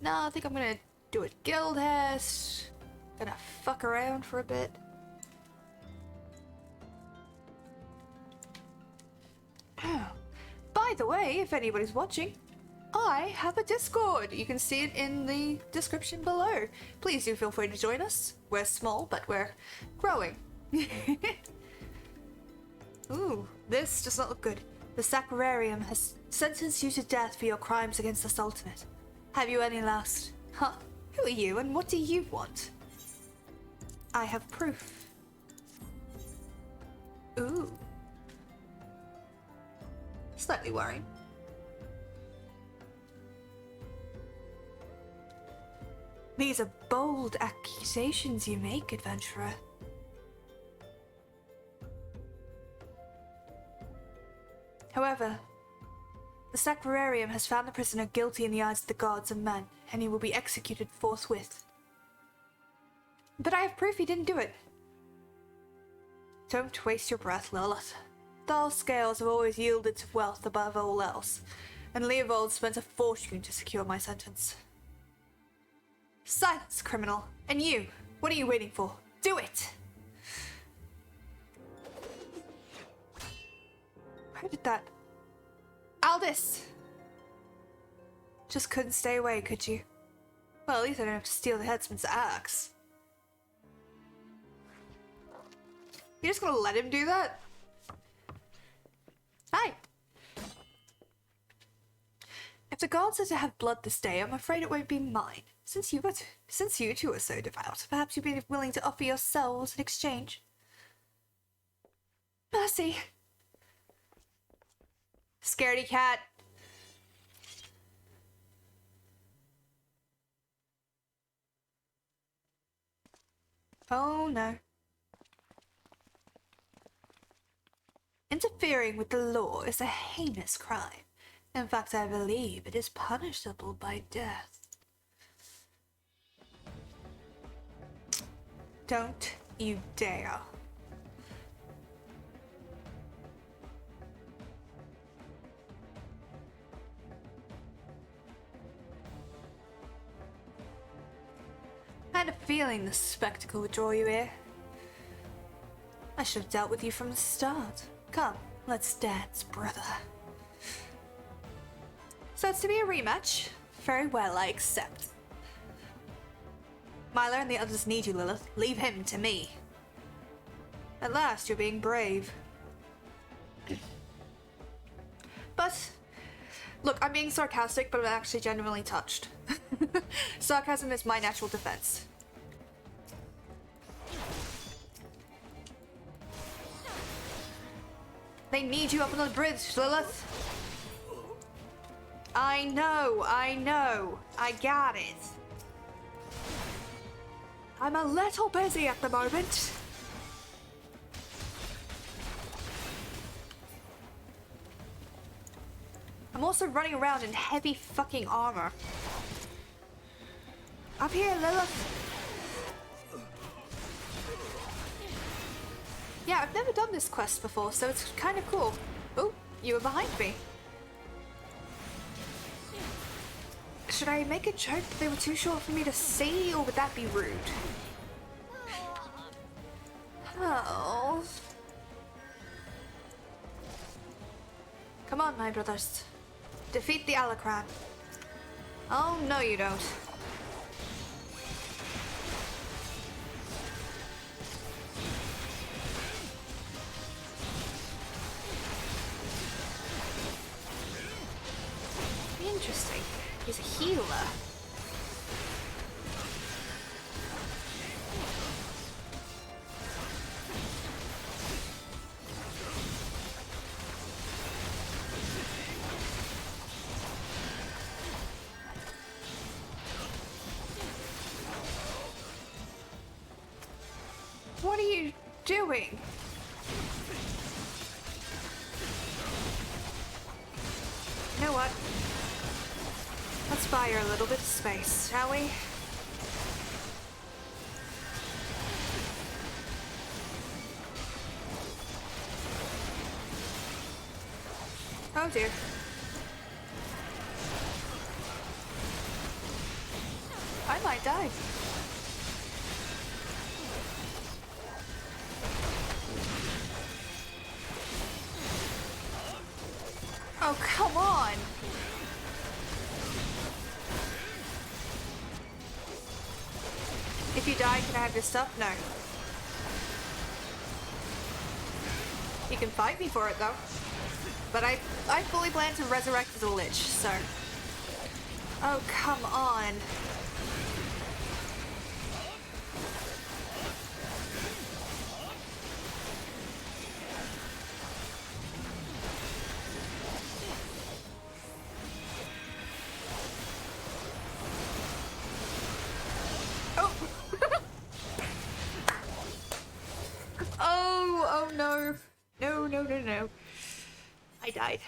Nah, I think I'm gonna do a Guildhest. Gonna fuck around for a bit. By the way, if anybody's watching, I have a Discord. You can see it in the description below. Please do feel free to join us. We're small, but we're growing. Ooh, this does not look good. The Sacrarium has sentenced you to death for your crimes against the Sultanate. Have you any last? Huh? Who are you and what do you want? I have proof. Ooh. Slightly worrying. These are bold accusations you make, adventurer. However, the Sacrarium has found the prisoner guilty in the eyes of the gods and men, and he will be executed forthwith. But I have proof he didn't do it. Don't waste your breath, Lilith. Thal scales have always yielded to wealth above all else, and Leovold spent a fortune to secure my sentence. Silence, criminal! And you, what are you waiting for? Do it! Where did that... Aldous! Just couldn't stay away, could you? Well, at least I don't have to steal the headsman's axe. You're just gonna let him do that? Hi! If the gods are to have blood this day, I'm afraid it won't be mine. Since you two are so devout, perhaps you'd be willing to offer your souls in exchange. Mercy! Scaredy cat. Oh no. Interfering with the law is a heinous crime. In fact, I believe it is punishable by death. Don't you dare. I had a feeling the spectacle would draw you here. I should have dealt with you from the start. Come, let's dance, brother. So it's to be a rematch? Very well, I accept. Milo and the others need you, Lilith. Leave him to me. At last, you're being brave. But, look, I'm being sarcastic, but I'm actually genuinely touched. Sarcasm is my natural defense. They need you up on the bridge, Lilith. I know. I got it. I'm a little busy at the moment. I'm also running around in heavy fucking armor. Up here, Lilith. Yeah, I've never done this quest before, so it's kind of cool. Oh, you were behind me. Should I make a joke that they were too short for me to see, or would that be rude? Oh. Come on, my brothers. Defeat the Alacran. Oh, no you don't. Interesting. He's a healer. What are you doing? You know what? Let's buy her a little bit of space, shall we? Oh dear. I might die. Oh, come on! If you die, can I have your stuff? No. You can fight me for it, though. But I fully plan to resurrect as a lich, so... Oh, come on. Oh no. No. I died.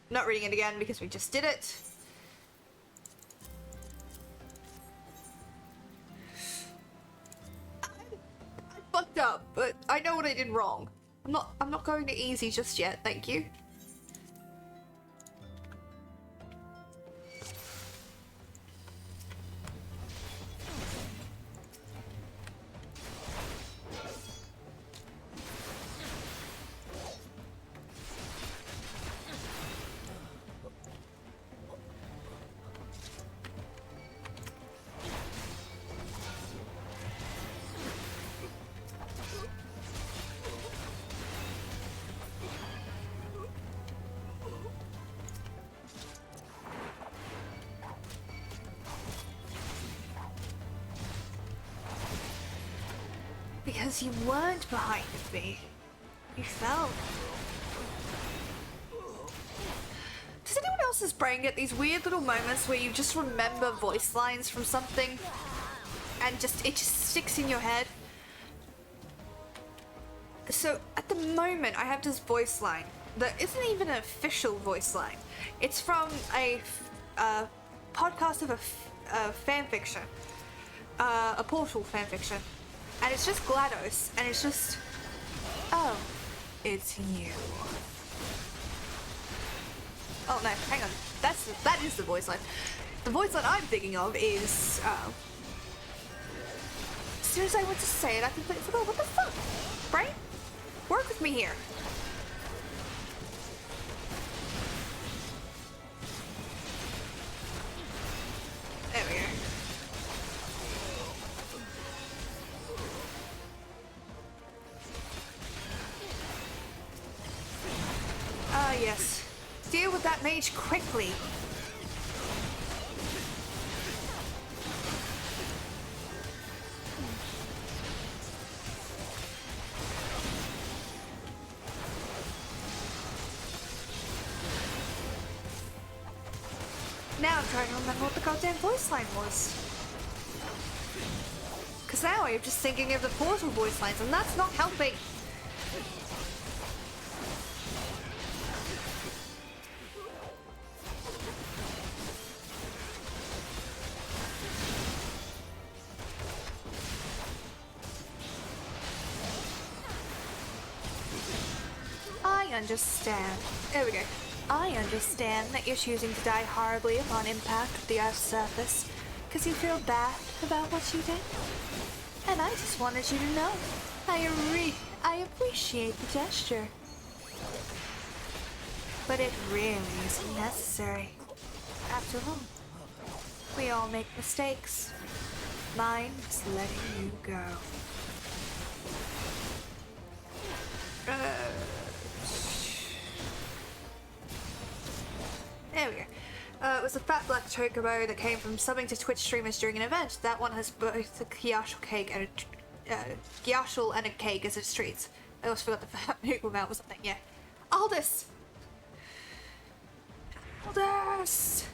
Not reading it again because we just did it. I fucked up, but I know what I did wrong. I'm not going to easy just yet, thank you. Because you weren't behind me. You fell. Does anyone else's brain get these weird little moments where you just remember voice lines from something and it just sticks in your head? So at the moment I have this voice line that isn't even an official voice line. It's from a podcast of a fanfiction. A Portal fanfiction. And it's just GLaDOS, and it's just, oh, it's you. Oh no, hang on, that is the voice line. The voice line I'm thinking of is, as soon as I went to say it, I completely forgot. What the fuck? Brain? Work with me here. There we go. Ah, yes. Deal with that mage quickly. Now I'm trying to remember what the goddamn voice line was. Because now I'm just thinking of the Portal voice lines, and that's not helping. I understand. There we go. I understand that you're choosing to die horribly upon impact with the Earth's surface because you feel bad about what you did. And I just wanted you to know I appreciate the gesture. But it really isn't necessary. After all, we all make mistakes. Mine is letting you go. There we go. It was a fat black chocobo that came from subbing to Twitch streamers during an event. That one has both a Gyashul cake and Gyashul and a cake as its treats. I almost forgot the fat noodle amount was something. Yeah, Aldous. Aldous.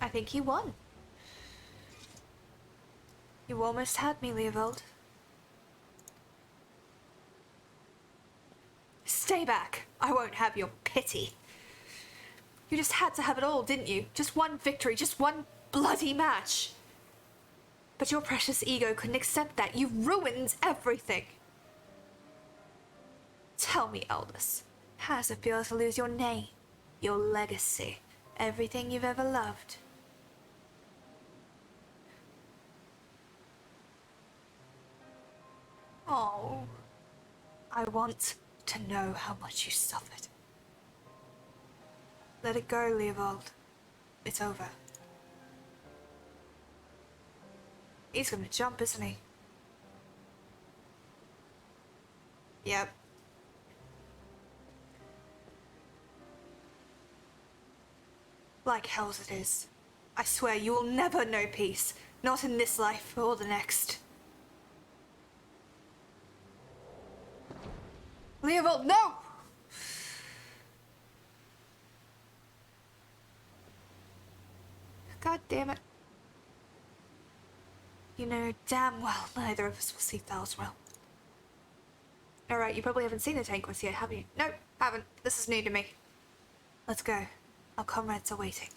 I think he won. You almost had me, Leovold. Stay back. I won't have your pity. You just had to have it all, didn't you? Just one victory, just one bloody match. But your precious ego couldn't accept that. You ruined everything. Tell me, Aldous, how does it feel to lose your name, your legacy, everything you've ever loved? Oh, I want to know how much you suffered. Let it go, Leovold. It's over. He's gonna jump, isn't he? Yep. Like hell's it is. I swear you will never know peace. Not in this life or the next. Leovold, no! God damn it. You know damn well neither of us will see Thal's realm. Alright, you probably haven't seen the Tanquist yet, have you? Nope, haven't. This is new to me. Let's go. Our comrades are waiting.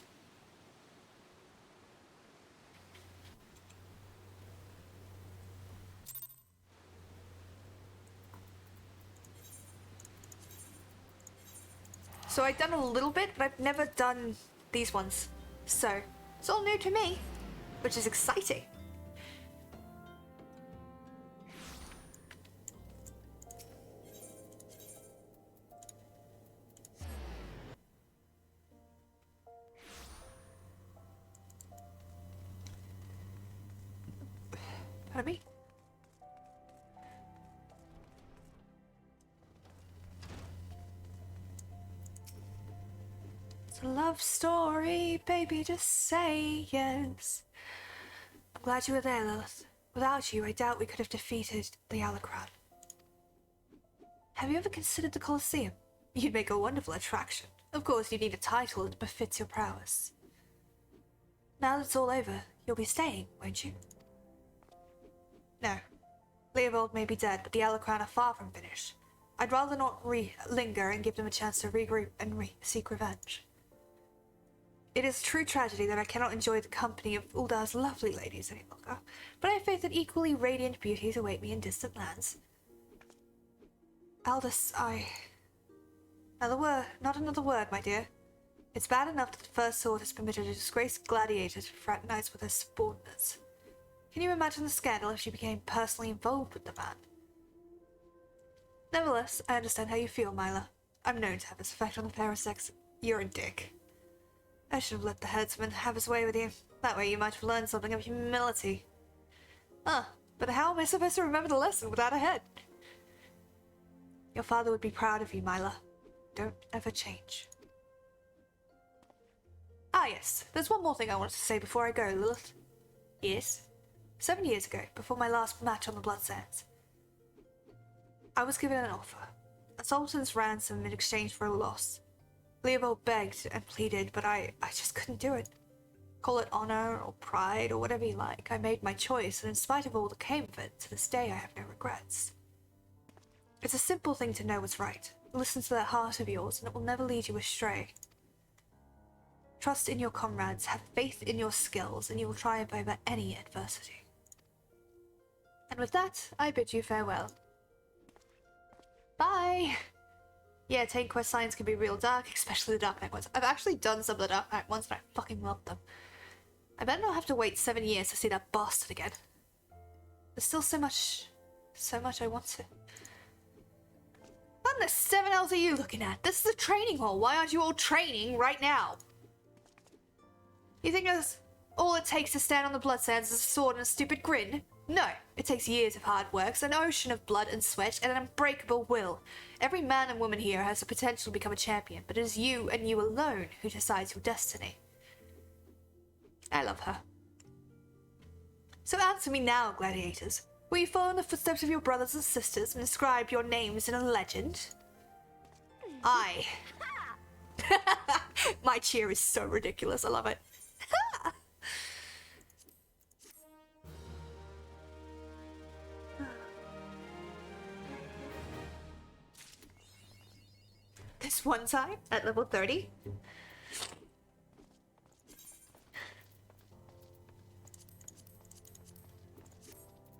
So I've done a little bit, but I've never done these ones. So it's all new to me, which is exciting. Pardon me? It's a love story, baby, just say yes. I'm glad you were there, Lilith. Without you, I doubt we could have defeated the Alucard. Have you ever considered the Colosseum? You'd make a wonderful attraction. Of course, you need a title that befits your prowess. Now that it's all over, you'll be staying, won't you? No. Leovold may be dead, but the Alucard are far from finished. I'd rather not linger and give them a chance to regroup and seek revenge. It is a true tragedy that I cannot enjoy the company of Uldar's lovely ladies any longer, but I have faith that equally radiant beauties await me in distant lands. Aldous, not another word, my dear. It's bad enough that the First Sword has permitted a disgraced gladiator to fraternize with her subordinates. Can you imagine the scandal if she became personally involved with the man? Nevertheless, I understand how you feel, Myla. I'm known to have this effect on the fairer sex. You're a dick. I should have let the headsman have his way with you. That way you might have learned something of humility. But how am I supposed to remember the lesson without a head? Your father would be proud of you, Myla. Don't ever change. Ah, yes. There's one more thing I wanted to say before I go, Lilith. Yes? 7 years ago, before my last match on the Blood Sands, I was given an offer. A sultan's ransom in exchange for a loss. Leovold begged and pleaded, but I just couldn't do it. Call it honor or pride or whatever you like. I made my choice, and in spite of all that came of it, to this day I have no regrets. It's a simple thing to know what's right. Listen to that heart of yours, and it will never lead you astray. Trust in your comrades, have faith in your skills, and you will triumph over any adversity. And with that, I bid you farewell. Bye! Yeah, Taint quest signs can be real dark, especially the Dark Knight ones. I've actually done some of the Dark Knight ones, and I fucking love them. I better not have to wait 7 years to see that bastard again. There's still so much I want to. What the 7 L's are you looking at? This is a training hall. Why aren't you all training right now? You think that's all it takes to stand on the Blood Sands is a sword and a stupid grin? No, it takes years of hard work, an ocean of blood and sweat, and an unbreakable will. Every man and woman here has the potential to become a champion, but it is you and you alone who decides your destiny. I love her. So answer me now, gladiators. Will you follow in the footsteps of your brothers and sisters and inscribe your names in a legend? I. My cheer is so ridiculous, I love it. This one time at level 30.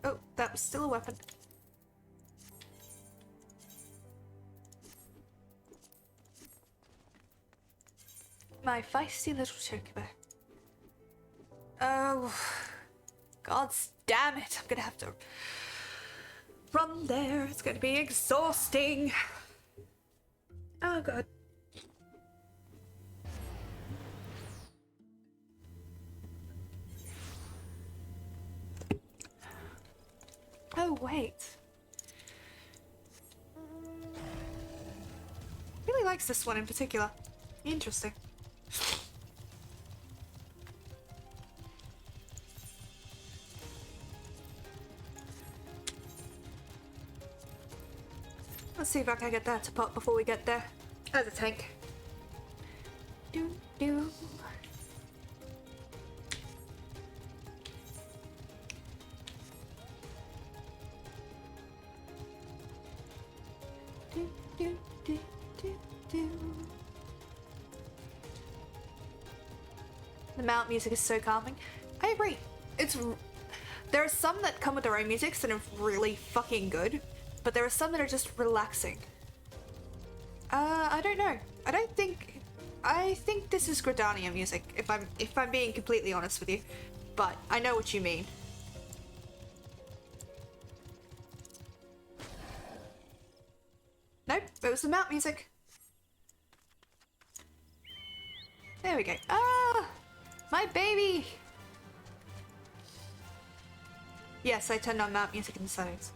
Oh, that was still a weapon. My feisty little chocobo. Oh, God damn it. I'm gonna have to run there. It's gonna be exhausting. Oh, God. Oh, wait. Really likes this one in particular. Interesting. Let's see if I can get that to pop before we get there. As a tank. Do do. Do do do do do. The mount music is so calming. I agree. There are some that come with their own music that are really fucking good, but there are some that are just relaxing. I don't know. I think this is Gridania music, if I'm being completely honest with you. But I know what you mean. Nope, it was the mount music. There we go. Ah! My baby! Yes, I turned on mount music in the settings.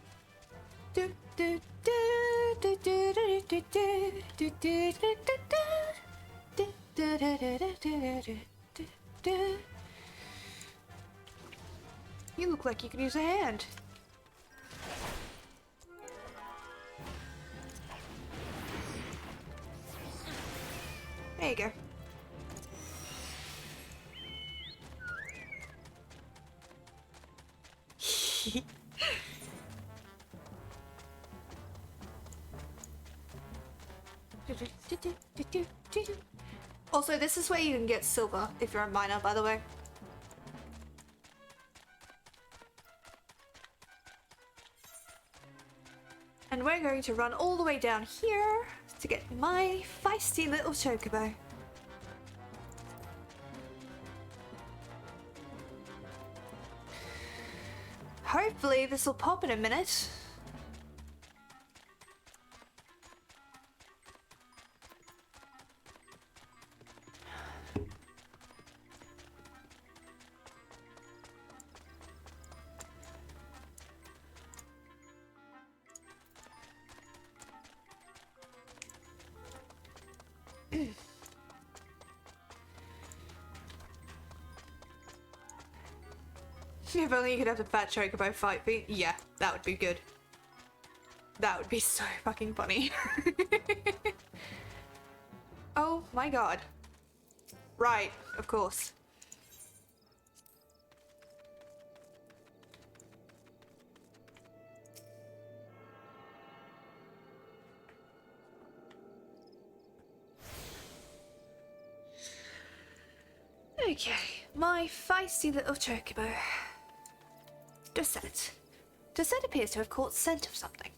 Do do do do do do do do do do do do do. You look like you could use a hand. There you go. Also, this is where you can get silver if you're a miner, by the way. And we're going to run all the way down here to get my feisty little chocobo. Hopefully this will pop in a minute. If only you could have the fat chocobo fight me. Yeah, that would be good. That would be so fucking funny. Oh my god. Right, of course. Okay, my feisty little chocobo. Dosette. Dosette appears to have caught scent of something.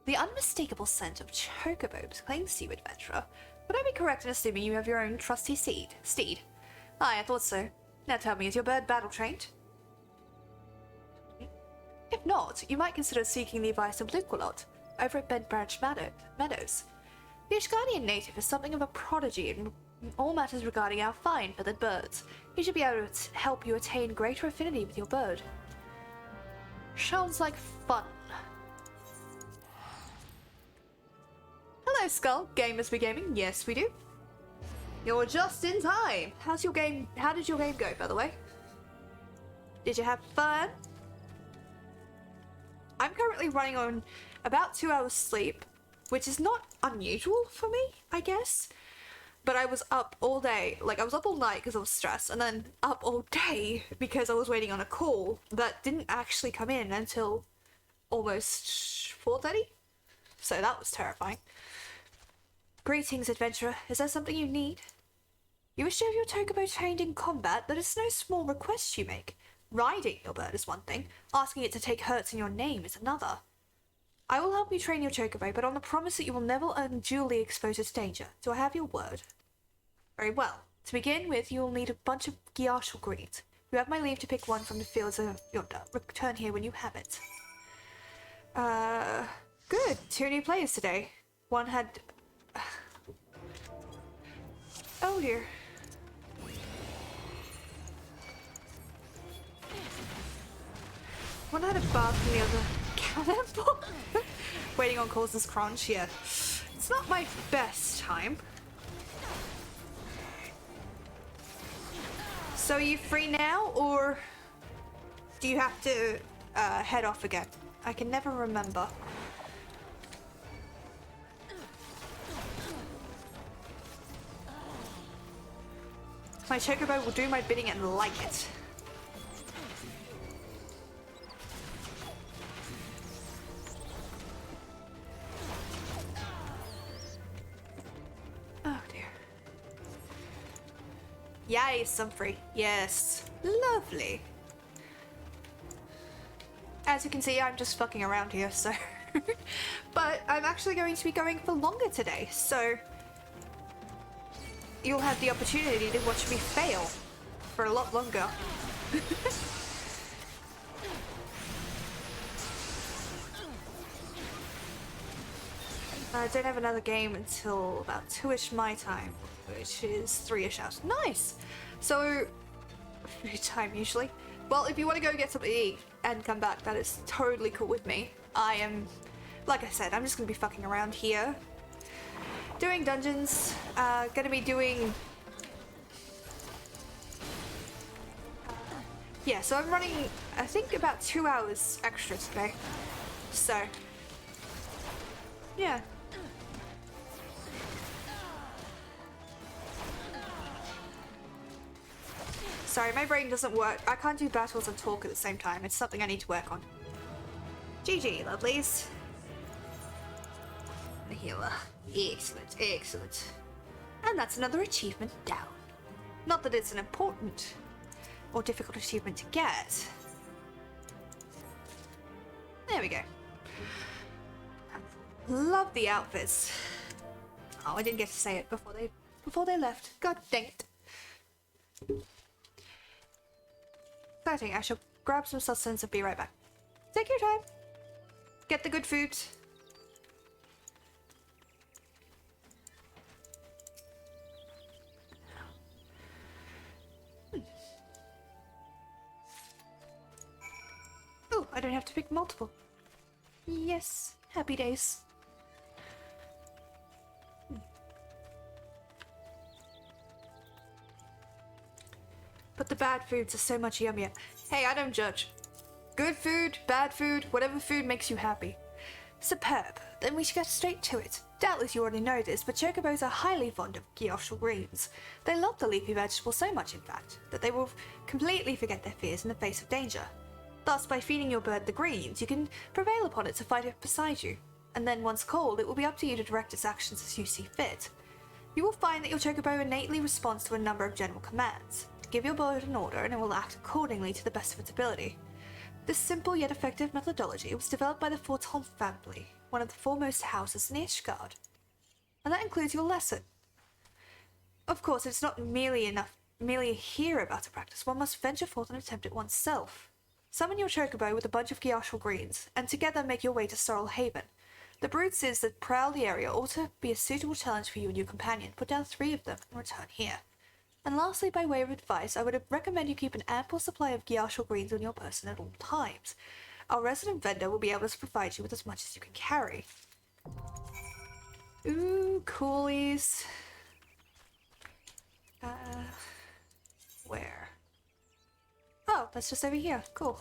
The unmistakable scent of chocobos clings to you, adventurer. Would I be correct in assuming you have your own trusty steed? Aye, I thought so. Now tell me, is your bird battle trained? If not, you might consider seeking the advice of Luqualot over at Bent Branch Meadows. The Ashgardian native is something of a prodigy in all matters regarding our fine feathered birds. He should be able to help you attain greater affinity with your bird. Sounds like fun. Hello, Skull. Gamers be gaming? Yes, we do. You're just in time. How did your game go, by the way? Did you have fun? I'm currently running on about 2 hours sleep, which is not unusual for me, I guess. But I was up all day. Like, I was up all night because I was stressed, and then up all day because I was waiting on a call that didn't actually come in until almost 4:30. So that was terrifying. Greetings, adventurer. Is there something you need? You wish to have your chocobo trained in combat? That is no small request you make. Riding your bird is one thing. Asking it to take hurts in your name is another. I will help you train your chocobo, but on the promise that you will never unduly expose it to danger. Do I have your word? Very well. To begin with, you will need a bunch of Gyashal greens. You have my leave to pick one from the fields of yonder. Return here when you have it. Good. 2 new players today. One had... Oh dear. One had a bath and the other cannonball. Waiting on calls is crunch, yeah. It's not my best time. So are you free now, or do you have to head off again? I can never remember. My chocobo will do my bidding and like it. Yay, some free. Yes. Lovely. As you can see, I'm just fucking around here, so... But I'm actually going to be going for longer today, so... You'll have the opportunity to watch me fail for a lot longer. I don't have another game until about 2-ish my time, which is 3-ish hours. Nice! So, free time usually. Well, if you want to go get something to eat and come back, that is totally cool with me. I am, like I said, I'm just going to be fucking around here. Doing dungeons, gonna be doing... yeah, so I'm running, I think, about 2 hours extra today. So, yeah. Sorry, my brain doesn't work. I can't do battles and talk at the same time. It's something I need to work on. GG, lovelies. The healer. Excellent, excellent. And that's another achievement down. Not that it's an important or difficult achievement to get. There we go. Love the outfits. Oh, I didn't get to say it before they left. God dang it. Exciting. I shall grab some sustenance and be right back. Take your time. Get the good food. Oh, I don't have to pick multiple. Yes, happy days. But the bad foods are so much yummier. Hey, I don't judge. Good food, bad food, whatever food makes you happy. Superb. Then we should get straight to it. Doubtless you already know this, but chocobos are highly fond of gyoshl greens. They love the leafy vegetable so much, in fact, that they will completely forget their fears in the face of danger. Thus, by feeding your bird the greens, you can prevail upon it to fight it beside you. And then once called, it will be up to you to direct its actions as you see fit. You will find that your chocobo innately responds to a number of general commands. Give your bird an order and it will act accordingly to the best of its ability. This simple yet effective methodology was developed by the Forton family, one of the foremost houses in Ishgard. And that includes your lesson. Of course, it's not merely hear about a practice, one must venture forth and attempt it oneself. Summon your chocobo with a bunch of gyoshl greens, and together make your way to Sorrel Haven. The broodseers that prowl the area ought to be a suitable challenge for you and your companion. Put down 3 of them and return here. And lastly, by way of advice, I would recommend you keep an ample supply of gyoshl greens on your person at all times. Our resident vendor will be able to provide you with as much as you can carry. Ooh, coolies. Where? Oh, that's just over here. Cool.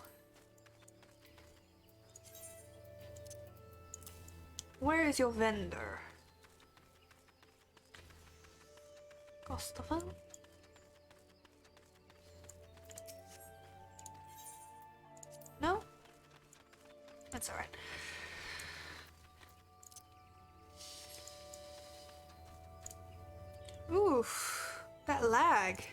Where is your vendor? Gustafan? No? That's alright. Oof, that lag.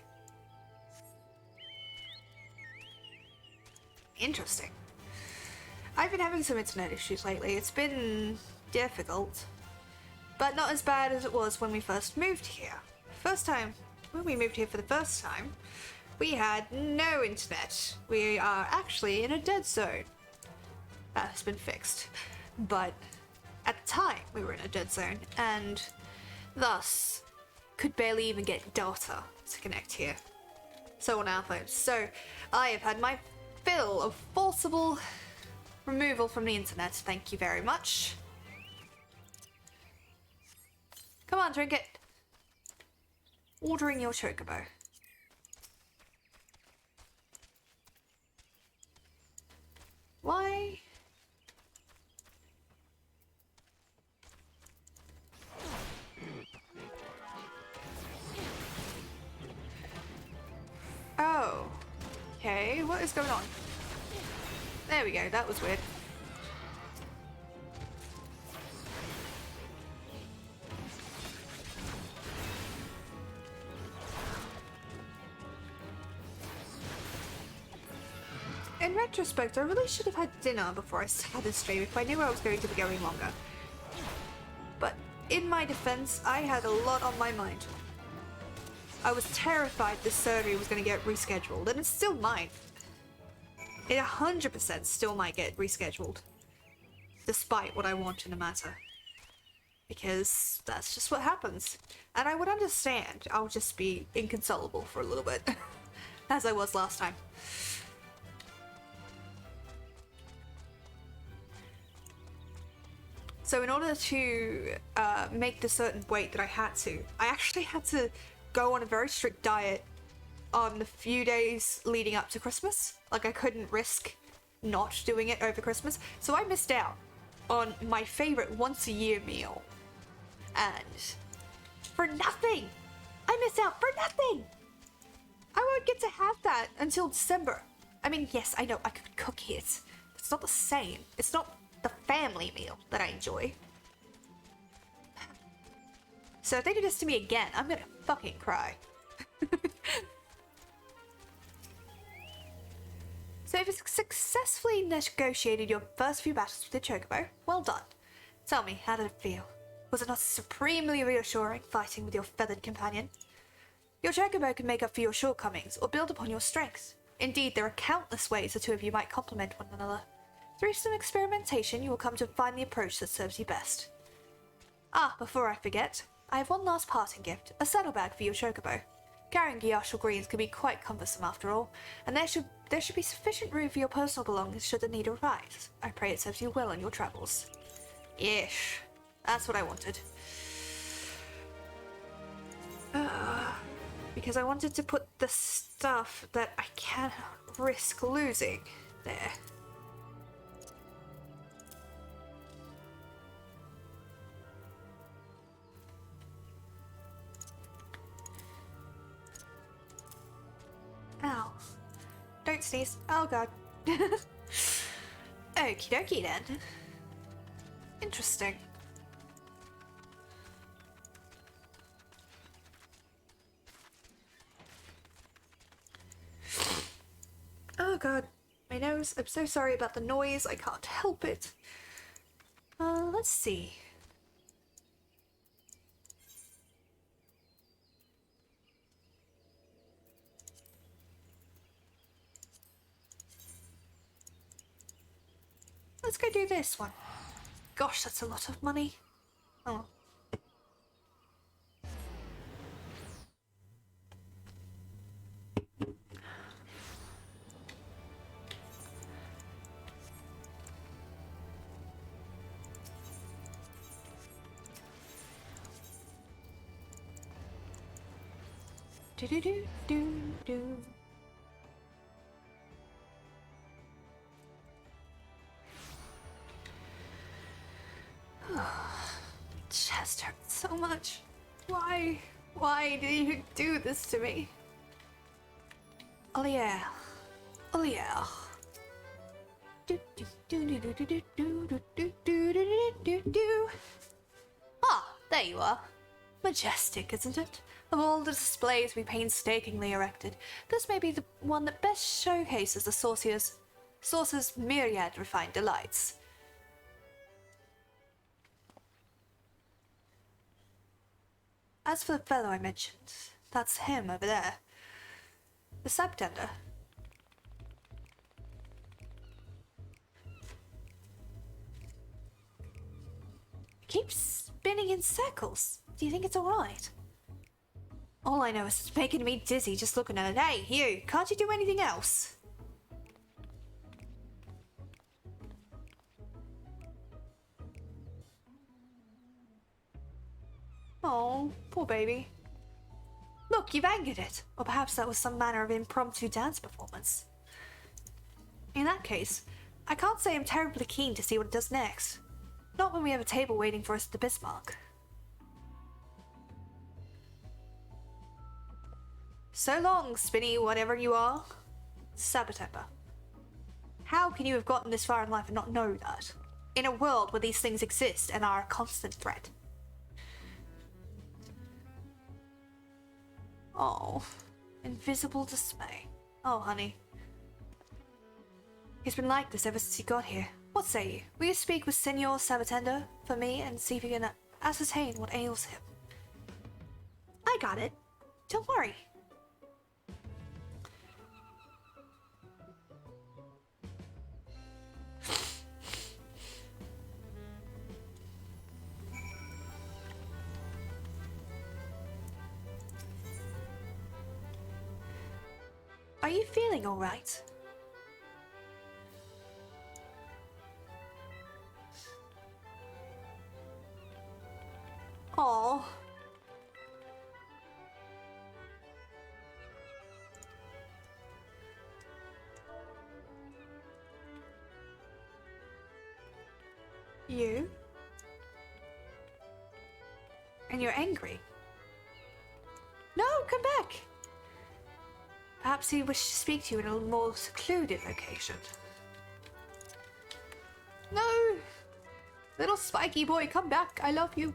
Interesting. I've been having some internet issues lately. It's been difficult, but not as bad as it was when we first moved here. When we moved here for the first time, we had no internet. We are actually in a dead zone. That has been fixed. But at the time, we were in a dead zone, and thus could barely even get data to connect here. So on our phones. So I have had my fill of forcible removal from the internet. Thank you very much. Come on, drink it. Ordering your chocobo. Why? Oh. Okay, what is going on? There we go, that was weird. in retrospect, I really should have had dinner before I started stream if I knew I was going to be going longer. But in my defense, I had a lot on my mind. I was terrified the surgery was going to get rescheduled, and it still might. It 100% still might get rescheduled, despite what I want in the matter. Because that's just what happens. And I would understand, I'll just be inconsolable for a little bit, as I was last time. So in order to make the certain weight that I actually had to go on a very strict diet on the few days leading up to Christmas. Like, I couldn't risk not doing it over Christmas. So I missed out on my favorite once-a-year meal. And for nothing! I missed out for nothing! I won't get to have that until December. I mean, yes, I know I could cook it. It's not the same. It's not the family meal that I enjoy. So if they do this to me again, I'm gonna fucking cry. So if you successfully negotiated your first few battles with the Chocobo, well done. Tell me, how did it feel? Was it not supremely reassuring fighting with your feathered companion? Your Chocobo can make up for your shortcomings or build upon your strengths. Indeed, there are countless ways the two of you might complement one another. Through some experimentation, you will come to find the approach that serves you best. Ah, before I forget, I have one last parting gift, a saddlebag for your Chocobo. Carrying Gyashal Greens can be quite cumbersome after all, and there should be sufficient room for your personal belongings should the need arise. I pray it serves you well on your travels. Yes, that's what I wanted. Because I wanted to put the stuff that I cannot risk losing there. Ow. Don't sneeze. Oh god. Okie dokie then. Interesting. Oh god. My nose. I'm so sorry about the noise. I can't help it. Let's see. Let's go do this one. Gosh, that's a lot of money. Oh. Do do do do do. Chest hurts so much. Why? Why do you do this to me? Olier. Olier. Ah, there you are. Majestic, isn't it? Of all the displays we painstakingly erected, this may be the one that best showcases the sorcerer's myriad refined delights. As for the fellow I mentioned, that's him over there. The subtender. Keeps spinning in circles. Do you think it's alright? All I know is it's making me dizzy just looking at it. Hey, you, can't you do anything else? Oh, poor baby. Look, you've angered it. Or perhaps that was some manner of impromptu dance performance. In that case, I can't say I'm terribly keen to see what it does next. Not when we have a table waiting for us at the Bismarck. So long, Spinny, whatever you are. Sabotember. How can you have gotten this far in life and not know that? In a world where these things exist and are a constant threat. Oh, invisible dismay. Oh, honey. He's been like this ever since he got here. What say you? Will you speak with Senor Sabatenda for me and see if you can ascertain what ails him? I got it. Don't worry. Are you feeling all right? Aww. You? And you're angry? No, come back! Perhaps he wished to speak to you in a more secluded location. No! Little spiky boy, come back. I love you.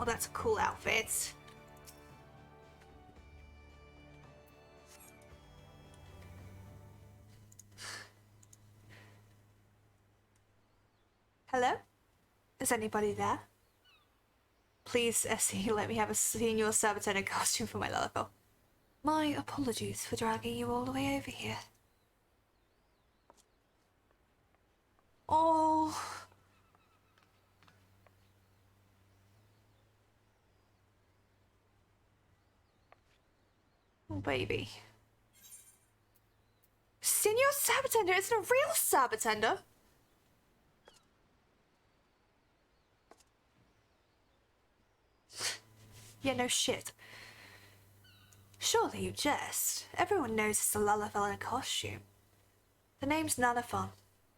Oh, that's a cool outfit. Hello? Is anybody there? Please, Essie, let me have a Senor Sabatena costume for my Lalafell. My apologies for dragging you all the way over here. Oh. Oh, baby. Senor Sabatender isn't a real Sabatender. Yeah, no shit. Surely you jest. Everyone knows it's a Lalafell in a costume. The name's Nanafon,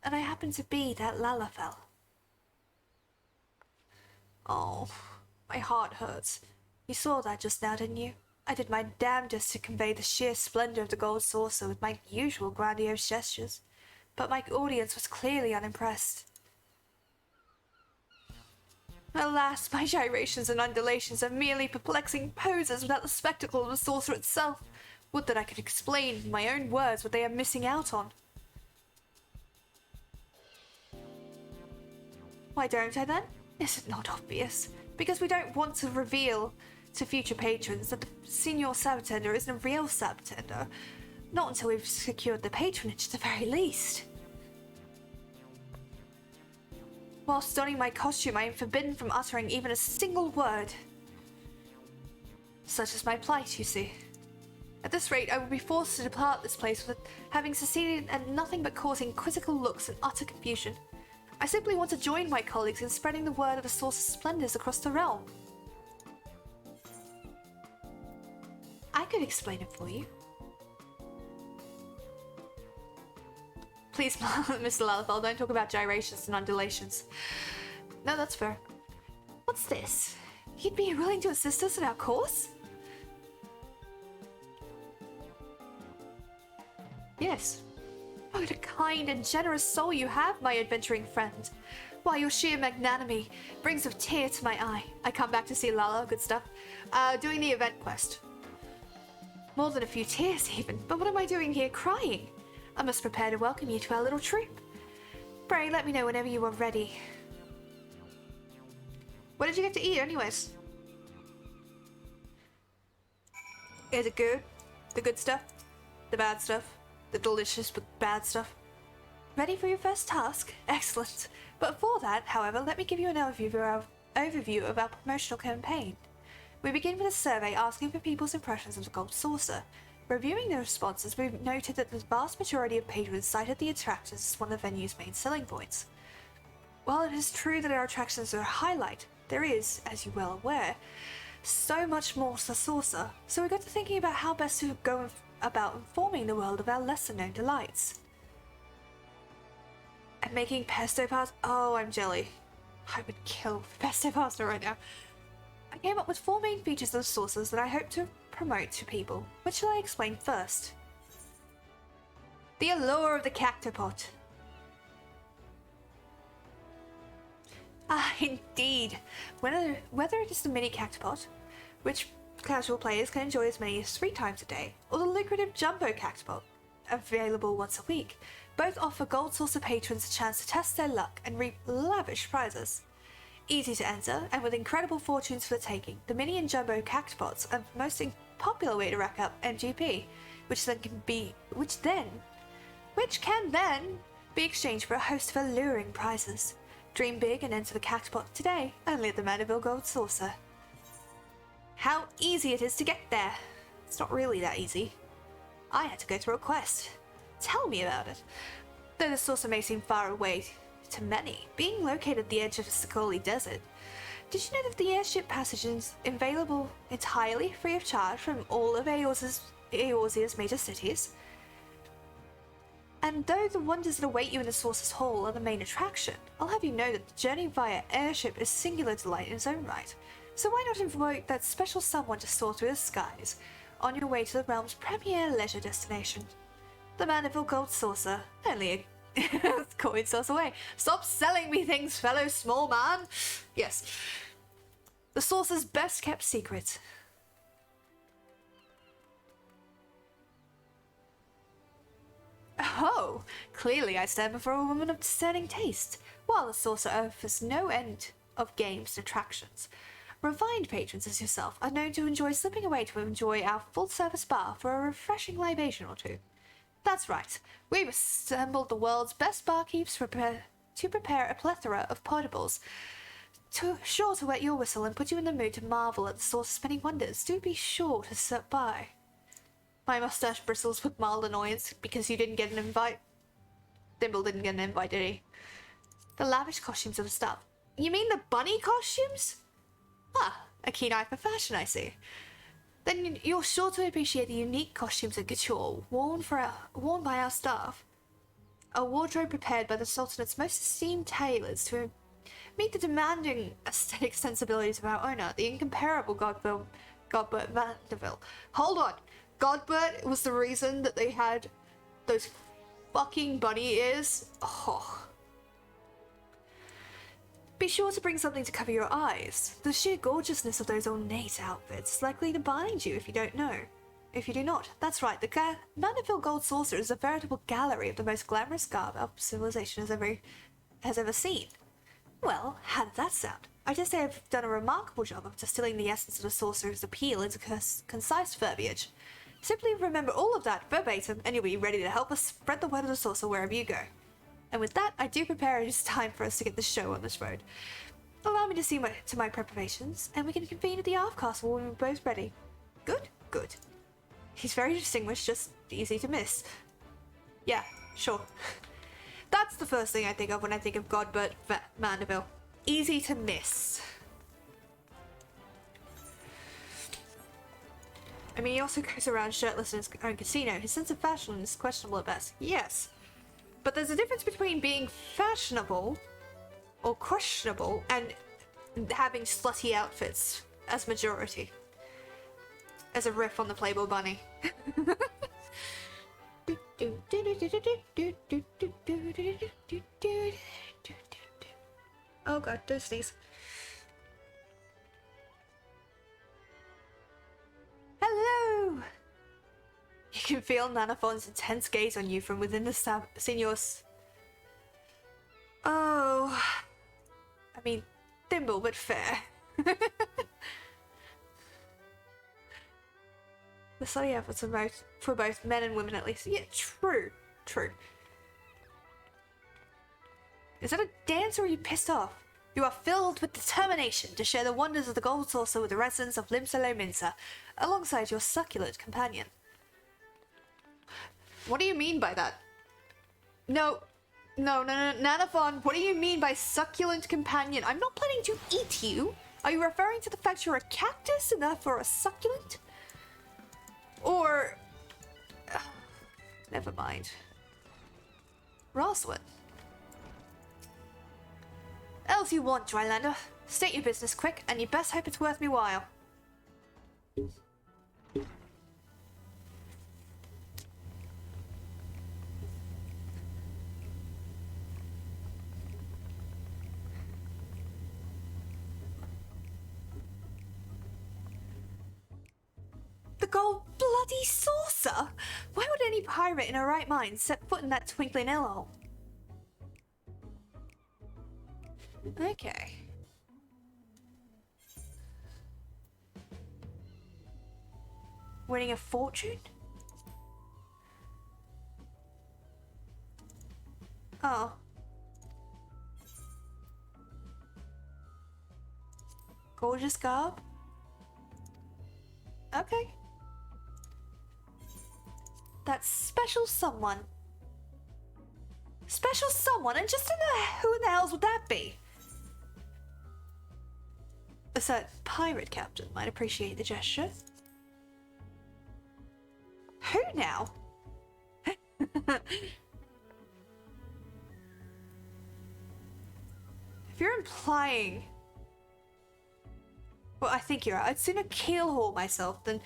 and I happen to be that Lalafell. Oh, my heart hurts. You saw that just now, didn't you? I did my damnedest to convey the sheer splendor of the gold saucer with my usual grandiose gestures, but my audience was clearly unimpressed. Alas, my gyrations and undulations are merely perplexing poses without the spectacle of the saucer itself. Would that I could explain in my own words what they are missing out on. Why don't I then? Is it not obvious? Because we don't want to reveal to future patrons that the Senor Sabatender isn't a real Sabatender. Not until we've secured the patronage at the very least. Whilst donning my costume, I am forbidden from uttering even a single word. Such is my plight, you see. At this rate, I would be forced to depart this place with having succeeded at nothing but causing quizzical looks and utter confusion. I simply want to join my colleagues in spreading the word of the saucer's splendors across the realm. I could explain it for you. Please, Mr. Lalafell, don't talk about gyrations and undulations. No, that's fair. What's this? You'd be willing to assist us in our course? Yes. Oh, what a kind and generous soul you have, my adventuring friend. Why, your sheer magnanimity brings a tear to my eye. I come back to see Lala, good stuff. Doing the event quest. More than a few tears, even. But what am I doing here crying? I must prepare to welcome you to our little troop. Pray, let me know whenever you are ready. What did you get to eat, anyways? Is it good? The good stuff? The bad stuff? The delicious but bad stuff? Ready for your first task? Excellent. But for that, however, let me give you an overview of our promotional campaign. We begin with a survey asking for people's impressions of the Gold Saucer. Reviewing the responses, we've noted that the vast majority of patrons cited the attractions as one of the venue's main selling points. While it is true that our attractions are a highlight, there is, as you're well aware, so much more to the saucer, so we got to thinking about how best to go about informing the world of our lesser-known delights. And making pesto pasta? Oh, I'm jelly. I would kill for pesto pasta right now. I came up with 4 main features of the saucers that I hope to promote to people. Which shall I explain first? The allure of the cactopot. Ah, indeed. Whether it is the mini cactopot, which casual players can enjoy as many as 3 times a day, or the lucrative Jumbo Cactbot, available once a week. Both offer Gold Saucer patrons a chance to test their luck and reap lavish prizes. Easy to enter, and with incredible fortunes for the taking, the Mini and Jumbo Cactbots are the most popular way to rack up MGP, which can then be exchanged for a host of alluring prizes. Dream big and enter the Cactbot today, only at the Mandeville Gold Saucer. How easy it is to get there! It's not really that easy. I had to go through a quest. Tell me about it. Though the saucer may seem far away to many, being located at the edge of the Sakoli Desert, did you know that the airship passage is available entirely free of charge from all of Eorzea's major cities? And though the wonders that await you in the Saucer's Hall are the main attraction, I'll have you know that the journey via airship is singular delight in its own right. So why not invoke that special someone to soar through the skies on your way to the realm's premier leisure destination? The Mandeville Gold Saucer, only a coin sauce away. Stop selling me things, fellow small man! Yes. The saucer's best kept secret. Oh, clearly I stand before a woman of discerning taste. While the saucer offers no end of games and attractions, refined patrons as yourself are known to enjoy slipping away to enjoy our full-service bar for a refreshing libation or two. That's right, we've assembled the world's best barkeeps to prepare a plethora of potables, sure to wet your whistle and put you in the mood to marvel at the saucer's many wonders. Do be sure to sit by. My mustache bristles with mild annoyance because you didn't get an invite. Thimble didn't get an invite, did he? The lavish costumes of the staff. You mean the bunny costumes? Ah, a keen eye for fashion, I see. Then you're sure to appreciate the unique costumes and couture worn by our staff. A wardrobe prepared by the Sultanate's most esteemed tailors to meet the demanding aesthetic sensibilities of our owner, the incomparable Godbert Vandeville. Hold on. Godbert was the reason that they had those fucking bunny ears? Oh. Be sure to bring something to cover your eyes. The sheer gorgeousness of those ornate outfits is likely to blind you if you don't know. If you do not, that's right, the Mandeville Gold Saucer is a veritable gallery of the most glamorous garb our civilization has ever seen. Well, how did that sound? I dare say I've done a remarkable job of distilling the essence of the saucer's appeal into concise verbiage. Simply remember all of that verbatim, and you'll be ready to help us spread the word of the saucer wherever you go. And with that, I do prepare it is time for us to get the show on this road. Allow me to see to my preparations, and we can convene at the Arf Castle when we're both ready. Good? Good. He's very distinguished, just easy to miss. Yeah, sure. That's the first thing I think of when I think of Godbert Mandeville. Easy to miss. I mean, he also goes around shirtless in his own casino. His sense of fashion is questionable at best. Yes. But there's a difference between being fashionable or questionable and having slutty outfits as majority. As a riff on the Playboy Bunny. Oh god, don't sneeze. Hello! You can feel Nanafon's intense gaze on you from within the Senor's... Oh... I mean, thimble, but fair. The study efforts are for both men and women at least. Yeah, true. True. Is that a dance or are you pissed off? You are filled with determination to share the wonders of the Gold Saucer with the residents of Limsa Lominsa, alongside your succulent companion. What do you mean by that? No, Nanafon, what do you mean by succulent companion? I'm not planning to eat you. Are you referring to the fact you're a cactus and therefore a succulent? Or... never mind. Roswin. Else you want, Drylander? State your business quick, and you best hope it's worth me while. gold bloody saucer? Why would any pirate in her right mind set foot in that twinkling hellhole? Okay. Winning a fortune? Oh. Gorgeous garb? Okay. That special someone. Special someone? And just who in the hells would that be? A certain pirate captain might appreciate the gesture. Who now? If you're implying... Well, I think you're right. I'd sooner keelhaul myself than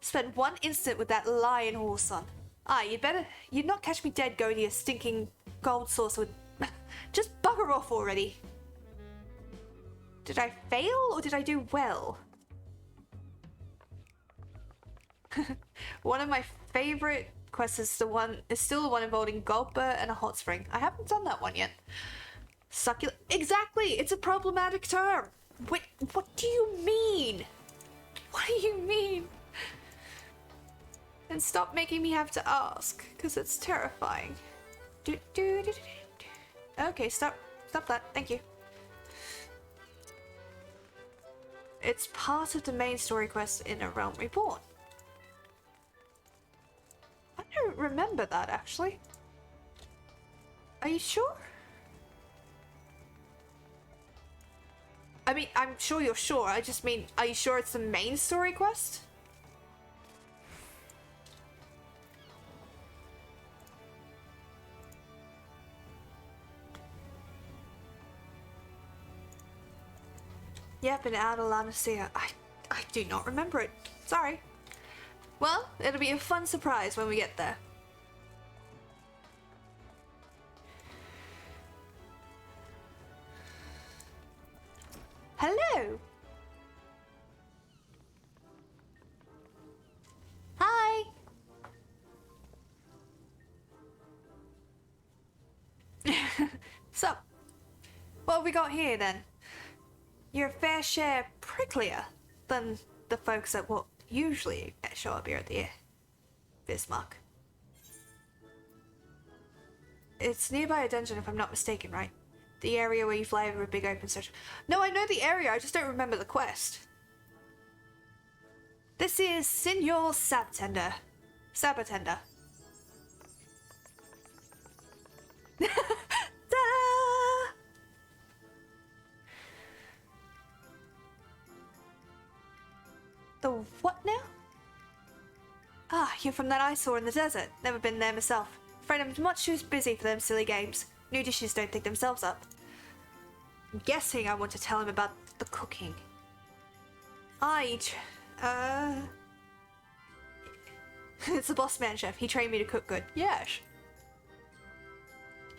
spend one instant with that lion horse on. Ah, you'd not catch me dead going to your stinking gold saucer with... Just bugger off already. Did I fail or did I do well? One of my favorite quests is still the one involving Goldbur and a hot spring. I haven't done that one yet. Succulent. Exactly! It's a problematic term! Wait, what do you mean? What do you mean? And stop making me have to ask, because it's terrifying. Okay, stop that, thank you. It's part of the main story quest in A Realm Reborn. I don't remember that, actually. Are you sure? I mean, I'm sure you're sure. I just mean, are you sure it's the main story quest? Yep, in Outer Lancia. I do not remember it. Sorry. Well, it'll be a fun surprise when we get there. Hello! Hi! So, what have we got here then? You're a fair share pricklier than the folks that will usually show up here at the Bismarck. It's nearby a dungeon if I'm not mistaken, right? The area where you fly over a big open section. No, I know the area, I just don't remember the quest. This is Senor Sabatender. Sabatender. Ta-da! The what now? Ah, you're from that eyesore in the desert. Never been there myself. Afraid I'm much too busy for them silly games. New dishes don't think themselves up. I'm guessing I want to tell him about the cooking. It's the boss man chef. He trained me to cook good. Yes.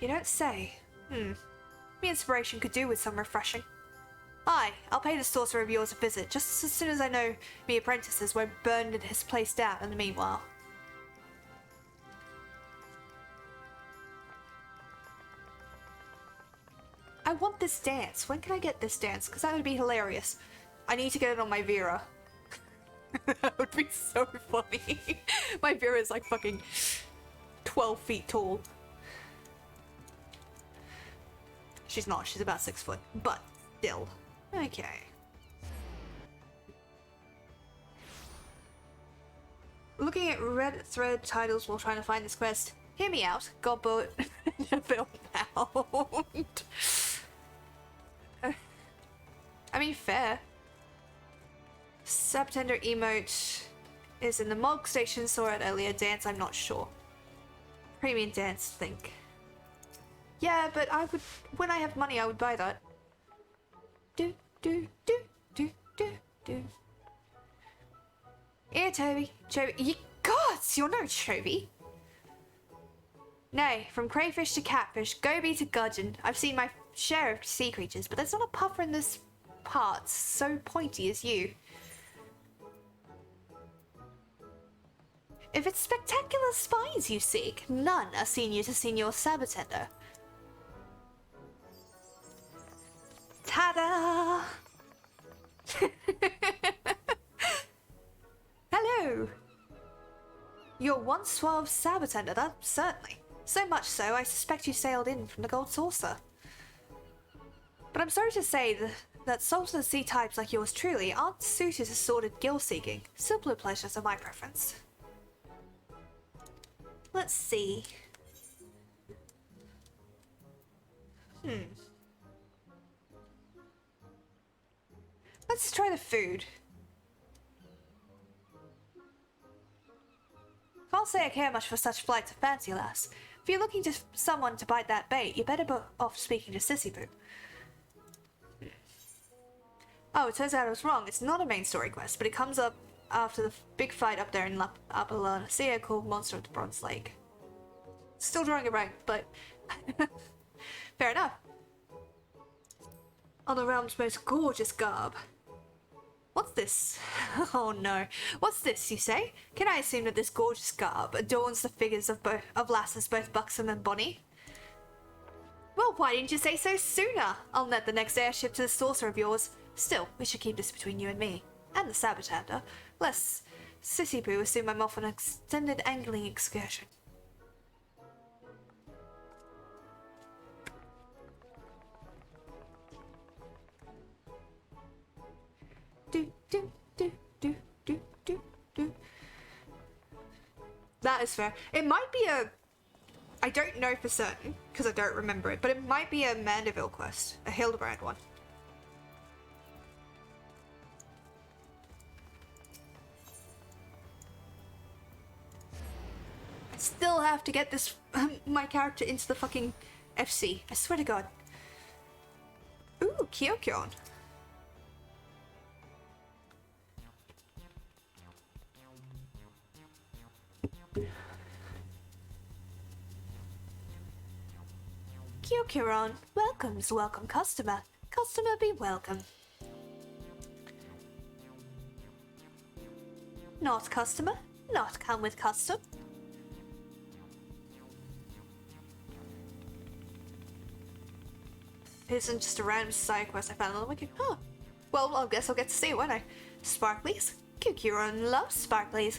You don't say. The inspiration could do with some refreshing. Aye, I'll pay the sorcerer of yours a visit, just as soon as I know me apprentices won't burn his place down in the meanwhile. I want this dance. When can I get this dance? Because that would be hilarious. I need to get it on my Vera. That would be so funny. My Vera is like fucking 12 feet tall. She's not. She's about 6 foot. But still. Okay. Looking at red thread titles while trying to find this quest. Hear me out. Godbolt. Neville Pound. I mean, fair. Septender emote is in the Mog Station, saw it earlier. Dance, I'm not sure. Premium dance, think. Yeah, but I would, when I have money, I would buy that. Do, do, do, do, do, do. Here, Toby. Toby, ye gods, you're no Toby. Nay, from crayfish to catfish, goby to gudgeon. I've seen my share of sea creatures, but there's not a puffer in this part so pointy as you. If it's spectacular spies you seek, none are senior to Senior Sabatender. Ta-da! Hello! You're one suave Sabatender, that certainly. So much so, I suspect you sailed in from the Gold Saucer. But I'm sorry to say that salted sea types like yours truly aren't suited to sordid gill-seeking. Simpler pleasures are my preference. Let's see. Let's try the food. Can't say I care much for such flights of fancy, lass. If you're looking to someone to bite that bait, you're better off speaking to Sissy Boo. Oh, it turns out I was wrong. It's not a main story quest, but it comes up after the big fight up there in Upper La Nacia called Monster of the Bronze Lake. Still drawing a rank, but fair enough. On the realm's most gorgeous garb. What's this? Oh no. What's this, you say? Can I assume that this gorgeous garb adorns the figures of lasses both buxom and bonny? Well, why didn't you say so sooner? I'll net the next airship to the saucer of yours. Still, we should keep this between you and me. And the Sabotander. Lest Sissy Boo assume I'm off on an extended angling excursion. Do. That is fair. It might be a... I don't know for certain, because I don't remember it, but it might be a Mandeville quest. A Hildebrand one. I still have to get this... my character into the fucking FC. I swear to God. Ooh, Kyokyon. Kyokuron, welcome customer. Customer be welcome. Not customer, not come with custom. It isn't just a random side quest I found on the wiki. Huh. Well, I guess I'll get to see it, won't I? Sparklies? Kyokuron loves sparklies.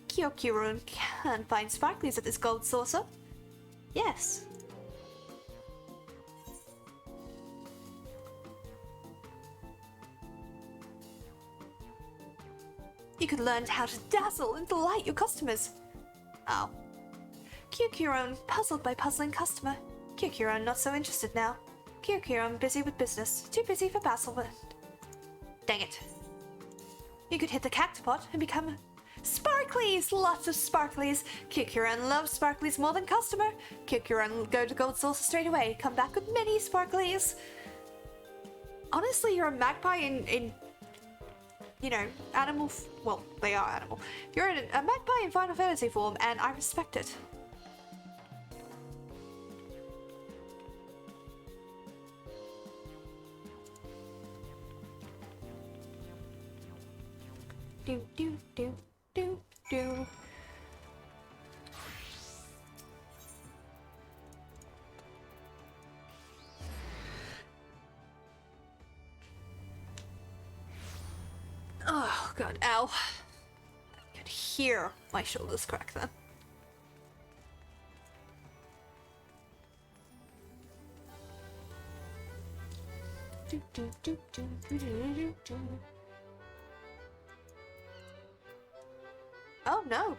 Kyokuron can find sparklies at this gold saucer. Yes. You could learn how to dazzle and delight your customers. Oh. Kyokuron puzzled by puzzling customer. Kyokuron not so interested now. Kyokuron busy with business. Too busy for Basilband. Dang it. You could hit the cactopot and become... Sparklies! Lots of sparklies! Kyokuron loves sparklies more than customer. Kyokuron go to Gold Saucer straight away. Come back with many sparklies. Honestly, you're a magpie in you know, animal... well, they are animal. You're a magpie in Final Fantasy form, and I respect it. Do. Oh god, ow. I could hear my shoulders crack then. Oh no.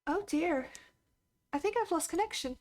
Oh dear. I think I've lost connection.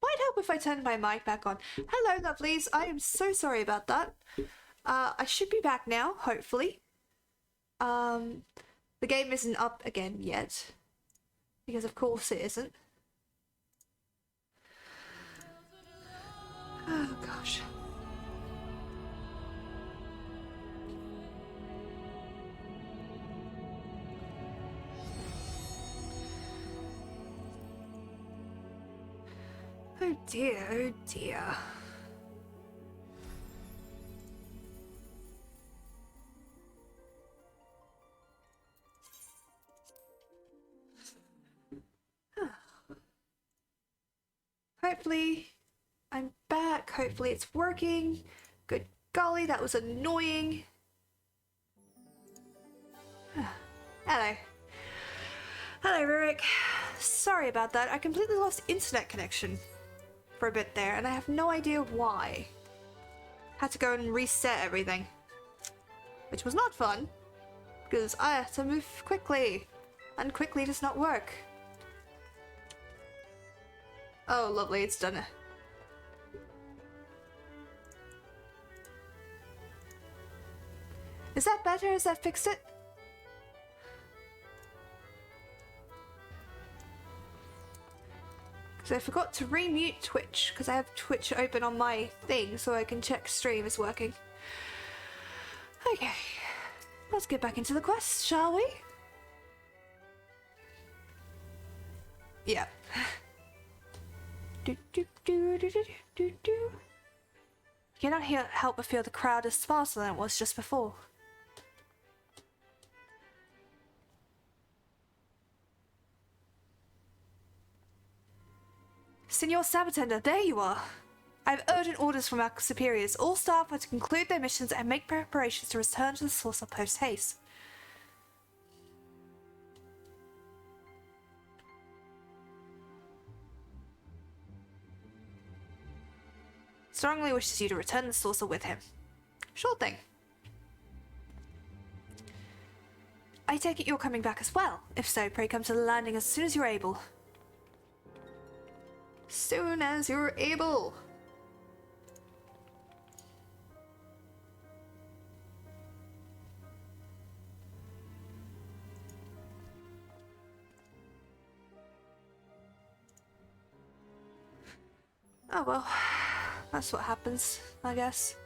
Might help if I turn my mic back on. Hello, lovelies. I am so sorry about that. I should be back now, hopefully. The game isn't up again yet. Because of course it isn't. Oh gosh. Oh dear, oh dear. Hopefully I'm back. Hopefully it's working. Good golly, that was annoying. Hello. Hello, Rurik. Sorry about that. I completely lost internet connection for a bit there, and I have no idea why. Had to go and reset everything. which was not fun, because I had to move quickly, and quickly does not work. Oh, lovely, it's done. Is that better? Has that fixed it? Because I forgot to remute Twitch, because I have Twitch open on my thing so I can check stream is working. Okay, let's get back into the quest, shall we? Yeah. You cannot help but feel the crowd is faster than it was just before. Senor Sabatender, there you are. I have urgent orders from our superiors. All staff are to conclude their missions and make preparations to return to the saucer post haste. Strongly wishes you to return the saucer with him. Sure thing. I take it you're coming back as well. If so, pray come to the landing as soon as you're able. Soon as you're able. Oh well, that's what happens, I guess.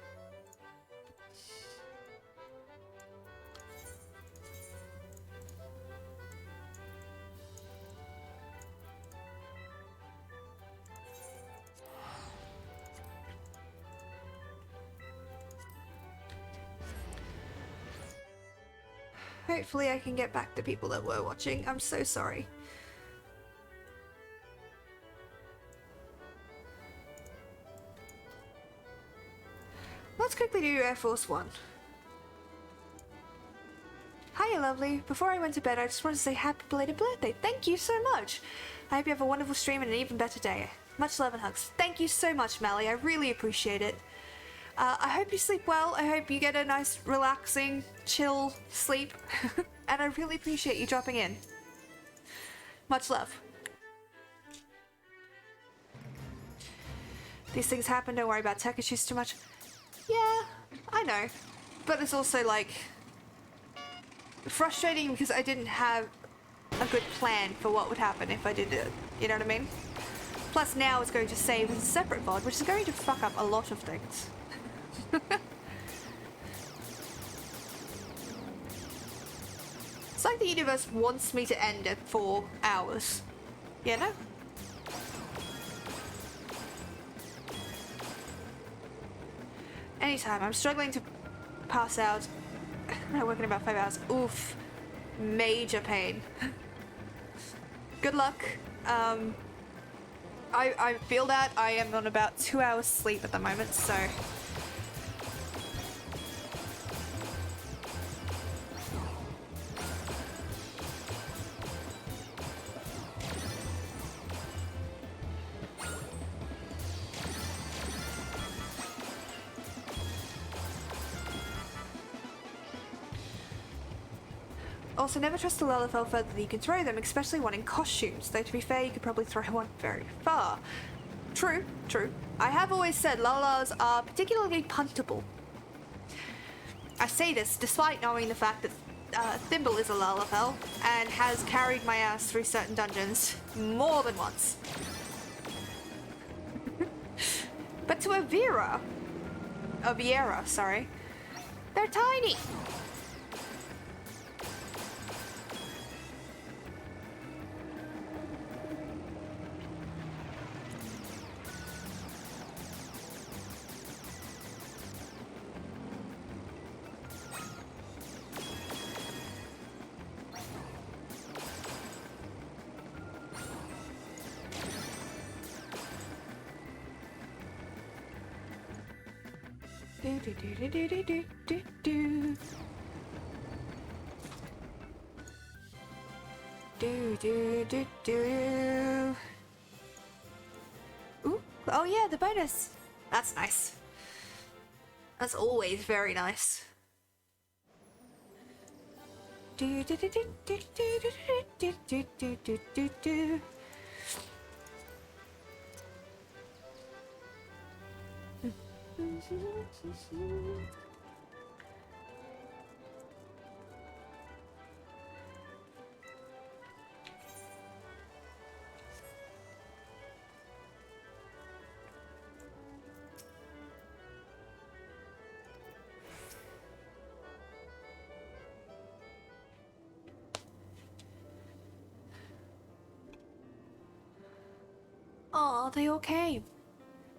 Hopefully I can get back to people that were watching. I'm so sorry. Let's quickly do Air Force One. Hiya, lovely. Before I went to bed, I just wanted to say happy belated birthday. Thank you so much. I hope you have a wonderful stream and an even better day. Much love and hugs. Thank you so much, Mally. I really appreciate it. I hope you sleep well. I hope you get a nice, relaxing, chill sleep. And I really appreciate you dropping in. Much love. These things happen. Don't worry about tech issues too much. Yeah, I know. But it's also, like, frustrating because I didn't have a good plan for what would happen if I did it. You know what I mean? Plus now it's going to save as a separate VOD, which is going to fuck up a lot of things. It's like the universe wants me to end at 4 hours. You know? Anytime. I'm struggling to pass out. I work in about 5 hours. Oof. Major pain. Good luck. I feel that. I am on about 2 hours sleep at the moment, so... Also, never trust a Lalafell further than you can throw them, especially one in costumes, though to be fair, you could probably throw one very far. True, true. I have always said Lalas are particularly puntable. I say this despite knowing the fact that Thimble is a Lalafell and has carried my ass through certain dungeons more than once. But to a Viera, sorry, they're tiny. Ooh, oh yeah, the bonus. That's nice. That's always very nice. Oh, they all came.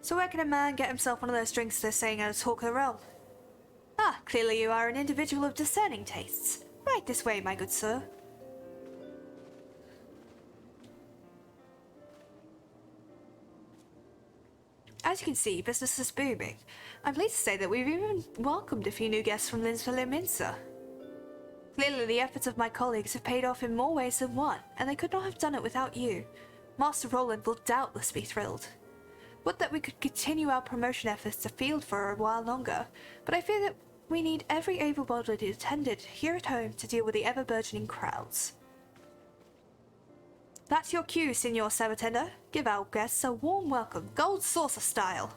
So where can a man get himself one of those drinks they're saying at a talk of the realm? Ah, clearly you are an individual of discerning tastes. Right this way, my good sir. As you can see, business is booming. I'm pleased to say that we've even welcomed a few new guests from Limsa Lominsa. Clearly the efforts of my colleagues have paid off in more ways than one, and they could not have done it without you. Master Roland will doubtless be thrilled. Would that we could continue our promotion efforts afield for a while longer, but I fear that we need every able-bodied attendant here at home to deal with the ever-burgeoning crowds. That's your cue, Signor Sabatender. Give our guests a warm welcome, gold saucer style.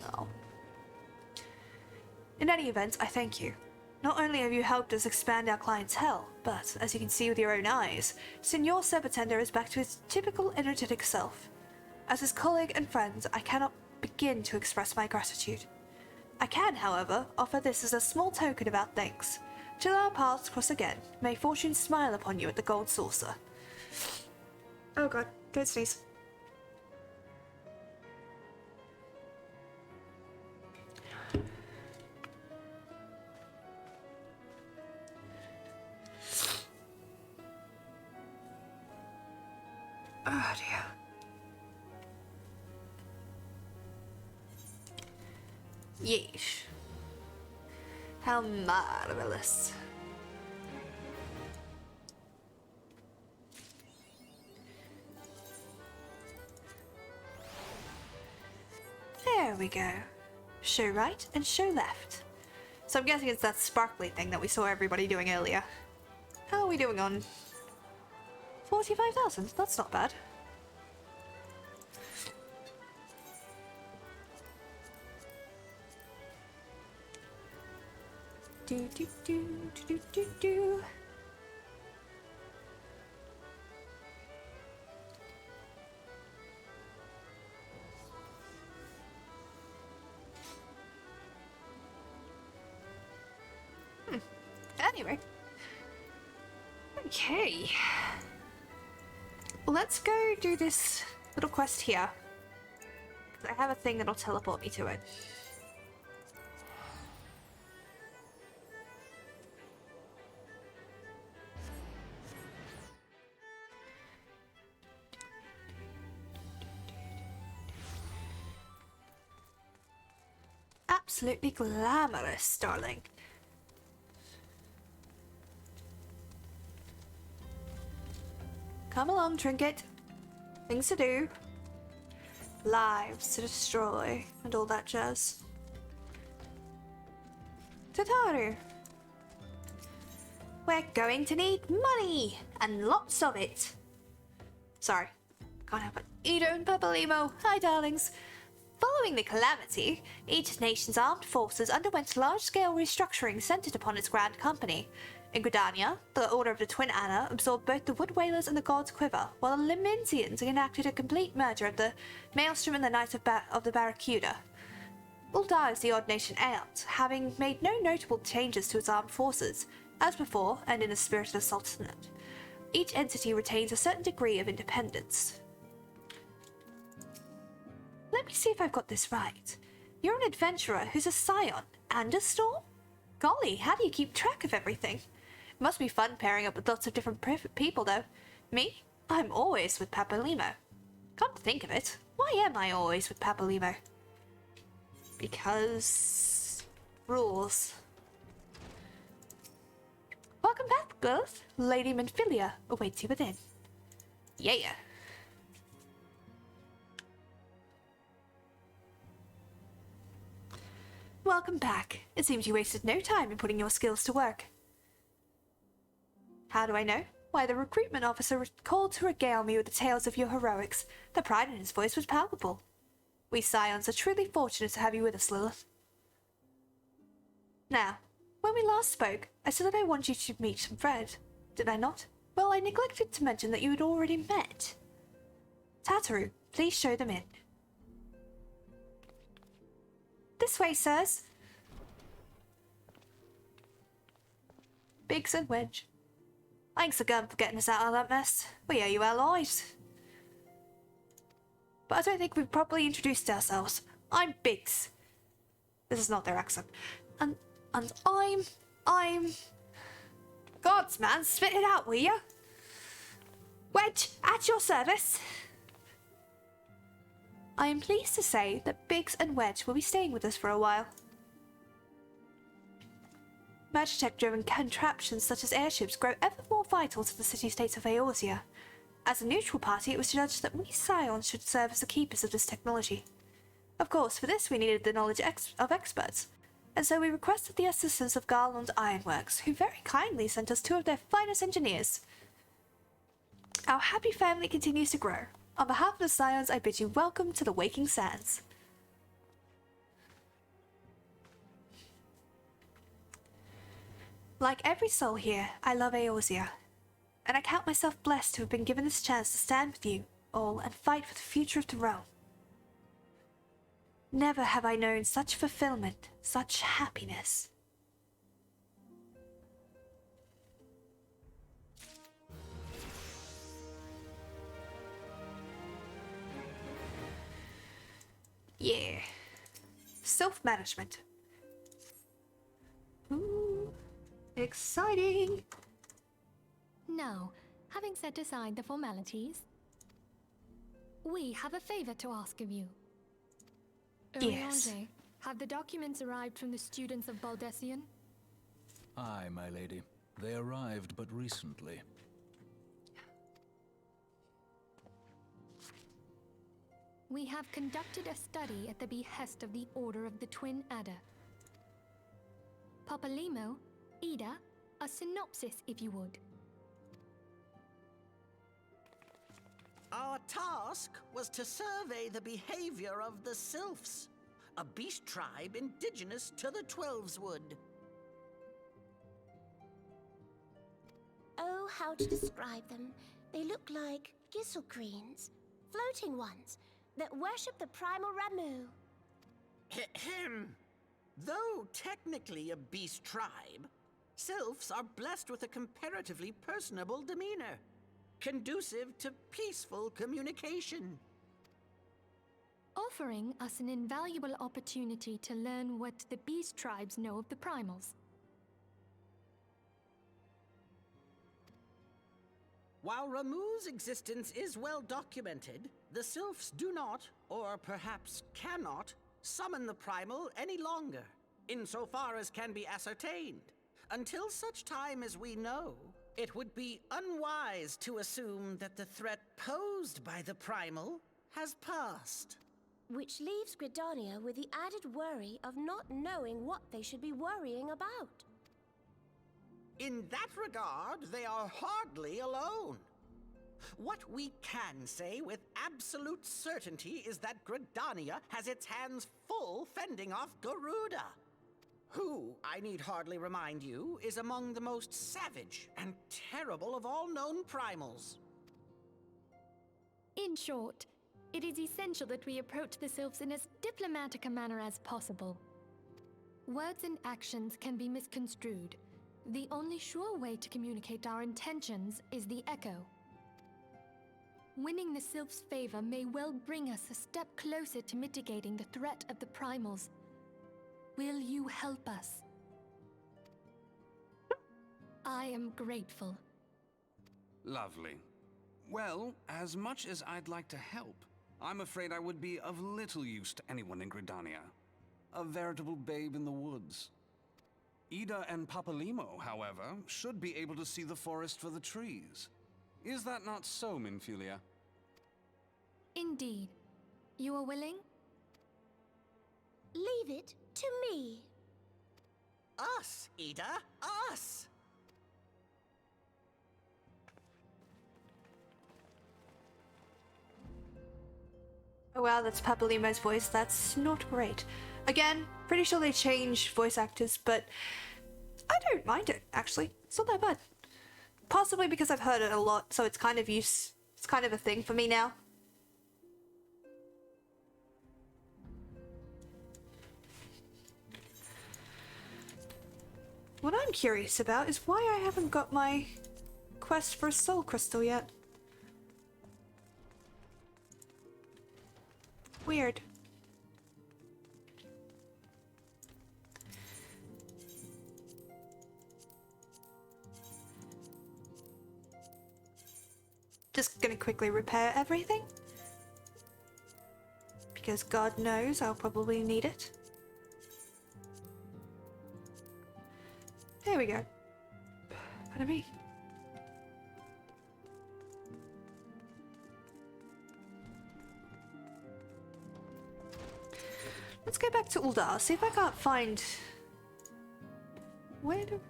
No. In any event, I thank you. Not only have you helped us expand our clientele, but, as you can see with your own eyes, Signor Sabatender is back to his typical energetic self. As his colleague and friend, I cannot begin to express my gratitude. I can, however, offer this as a small token of our thanks. Till our paths cross again, may fortune smile upon you at the Gold Saucer. Oh god, don't sneeze. Oh dear. Yeesh. How marvelous. There we go. Show right and show left. So I'm guessing it's that sparkly thing that we saw everybody doing earlier. How are we doing on 45,000? That's not bad. Do do do do do do. Anyway. Okay. Let's go do this little quest here. I have a thing that'll teleport me to it. Absolutely glamorous, darling. Come along, Trinket. Things to do. Lives to destroy, and all that jazz. Tataru. We're going to need money, and lots of it. Sorry, can't help it. Ido and Papalimo, hi darlings. Following the calamity, each nation's armed forces underwent large-scale restructuring centered upon its grand company. In Gridania, the Order of the Twin Anna absorbed both the Wood Whalers and the God's Quiver, while the Liminsians enacted a complete merger of the Maelstrom and the Knights of the Barracuda. Ul'dah is the odd nation out, having made no notable changes to its armed forces. As before, and in the spirit of the Sultanate, each entity retains a certain degree of independence. Let me see if I've got this right. You're an adventurer who's a scion and a storm? Golly, how do you keep track of everything? It must be fun pairing up with lots of different people, though. Me? I'm always with Papalimo. Come to think of it, why am I always with Papalimo? Because... rules. Welcome back, girls. Lady Minfilia awaits you within. Yeah. welcome back. It seems you wasted no time in putting your skills to work. How do I know? Why, the recruitment officer called to regale me with the tales of your heroics. The pride in his voice was palpable. We Scions are truly fortunate to have you with us, Lilith. Now, when we last spoke, I said that I wanted you to meet Fred. Did I not? Well, I neglected to mention that you had already met. Tataru, please show them in. This way, sirs. Biggs and Wedge. Thanks again for getting us out of that mess. We owe you our lives. But I don't think we've properly introduced ourselves. I'm Biggs. This is not their accent. And I'm... Gods, man, spit it out, will ya? Wedge, at your service. I am pleased to say that Biggs and Wedge will be staying with us for a while. Magitech-driven contraptions such as airships grow ever more vital to the city-states of Eorzea. As a neutral party, it was judged that we Scions should serve as the keepers of this technology. Of course, for this we needed the knowledge of experts, and so we requested the assistance of Garland Ironworks, who very kindly sent us 2 of their finest engineers. Our happy family continues to grow. On behalf of the Scions, I bid you welcome to the Waking Sands. Like every soul here, I love Eorzea, and I count myself blessed to have been given this chance to stand with you all and fight for the future of the realm. Never have I known such fulfillment, such happiness. Yeah. Self-management. Ooh, exciting. Now, having set aside the formalities, we have a favor to ask of you. Yes. Urianger, have the documents arrived from the students of Baldesion? Aye, my lady. They arrived but recently. We have conducted a study at the behest of the Order of the Twin Adder. Papalimo, Ida, a synopsis if you would. Our task was to survey the behavior of the Sylphs, a beast tribe indigenous to the Twelveswood. Oh, how to describe them. They look like Gisselgreens, floating ones, that worship the primal Ramu. Ahem. Though technically a beast tribe, Sylphs are blessed with a comparatively personable demeanor, conducive to peaceful communication. Offering us an invaluable opportunity to learn what the beast tribes know of the primals. While Ramu's existence is well documented, the Sylphs do not, or perhaps cannot, summon the primal any longer, insofar as can be ascertained. Until such time as we know, it would be unwise to assume that the threat posed by the primal has passed. Which leaves Gridania with the added worry of not knowing what they should be worrying about. In that regard, they are hardly alone. What we can say with absolute certainty is that Gridania has its hands full fending off Garuda, who, I need hardly remind you, is among the most savage and terrible of all known primals. In short, it is essential that we approach the Sylphs in as diplomatic a manner as possible. Words and actions can be misconstrued. The only sure way to communicate our intentions is the echo. Winning the Sylphs' favor may well bring us a step closer to mitigating the threat of the primals. Will you help us? I am grateful. Lovely. Well, as much as I'd like to help, I'm afraid I would be of little use to anyone in Gridania. A veritable babe in the woods. Ida and Papalimo, however, should be able to see the forest for the trees. Is that not so, Minfilia? Indeed. You are willing? Leave it to me. Us, Ida, us! Oh wow, that's Papalimo's voice. That's not great. Again, pretty sure they changed voice actors, but I don't mind it, actually. It's not that bad. Possibly because I've heard it a lot, so it's kind of it's kind of a thing for me now. What I'm curious about is why I haven't got my quest for a soul crystal yet. Weird. Just gonna quickly repair everything. Because God knows I'll probably need it. There we go. Pardon me. Let's go back to Uldar, see if I can't find... Where do...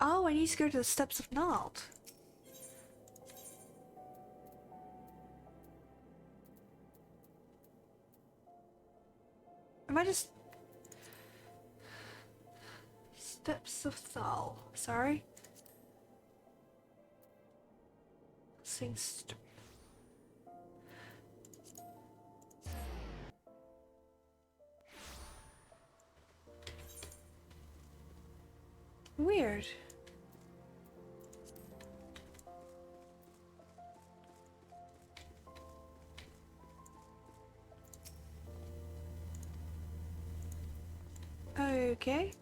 Oh, I need to go to the Steps of Nald. Am I just... Steps of Thal. Sorry. Seems... Weird. Okay.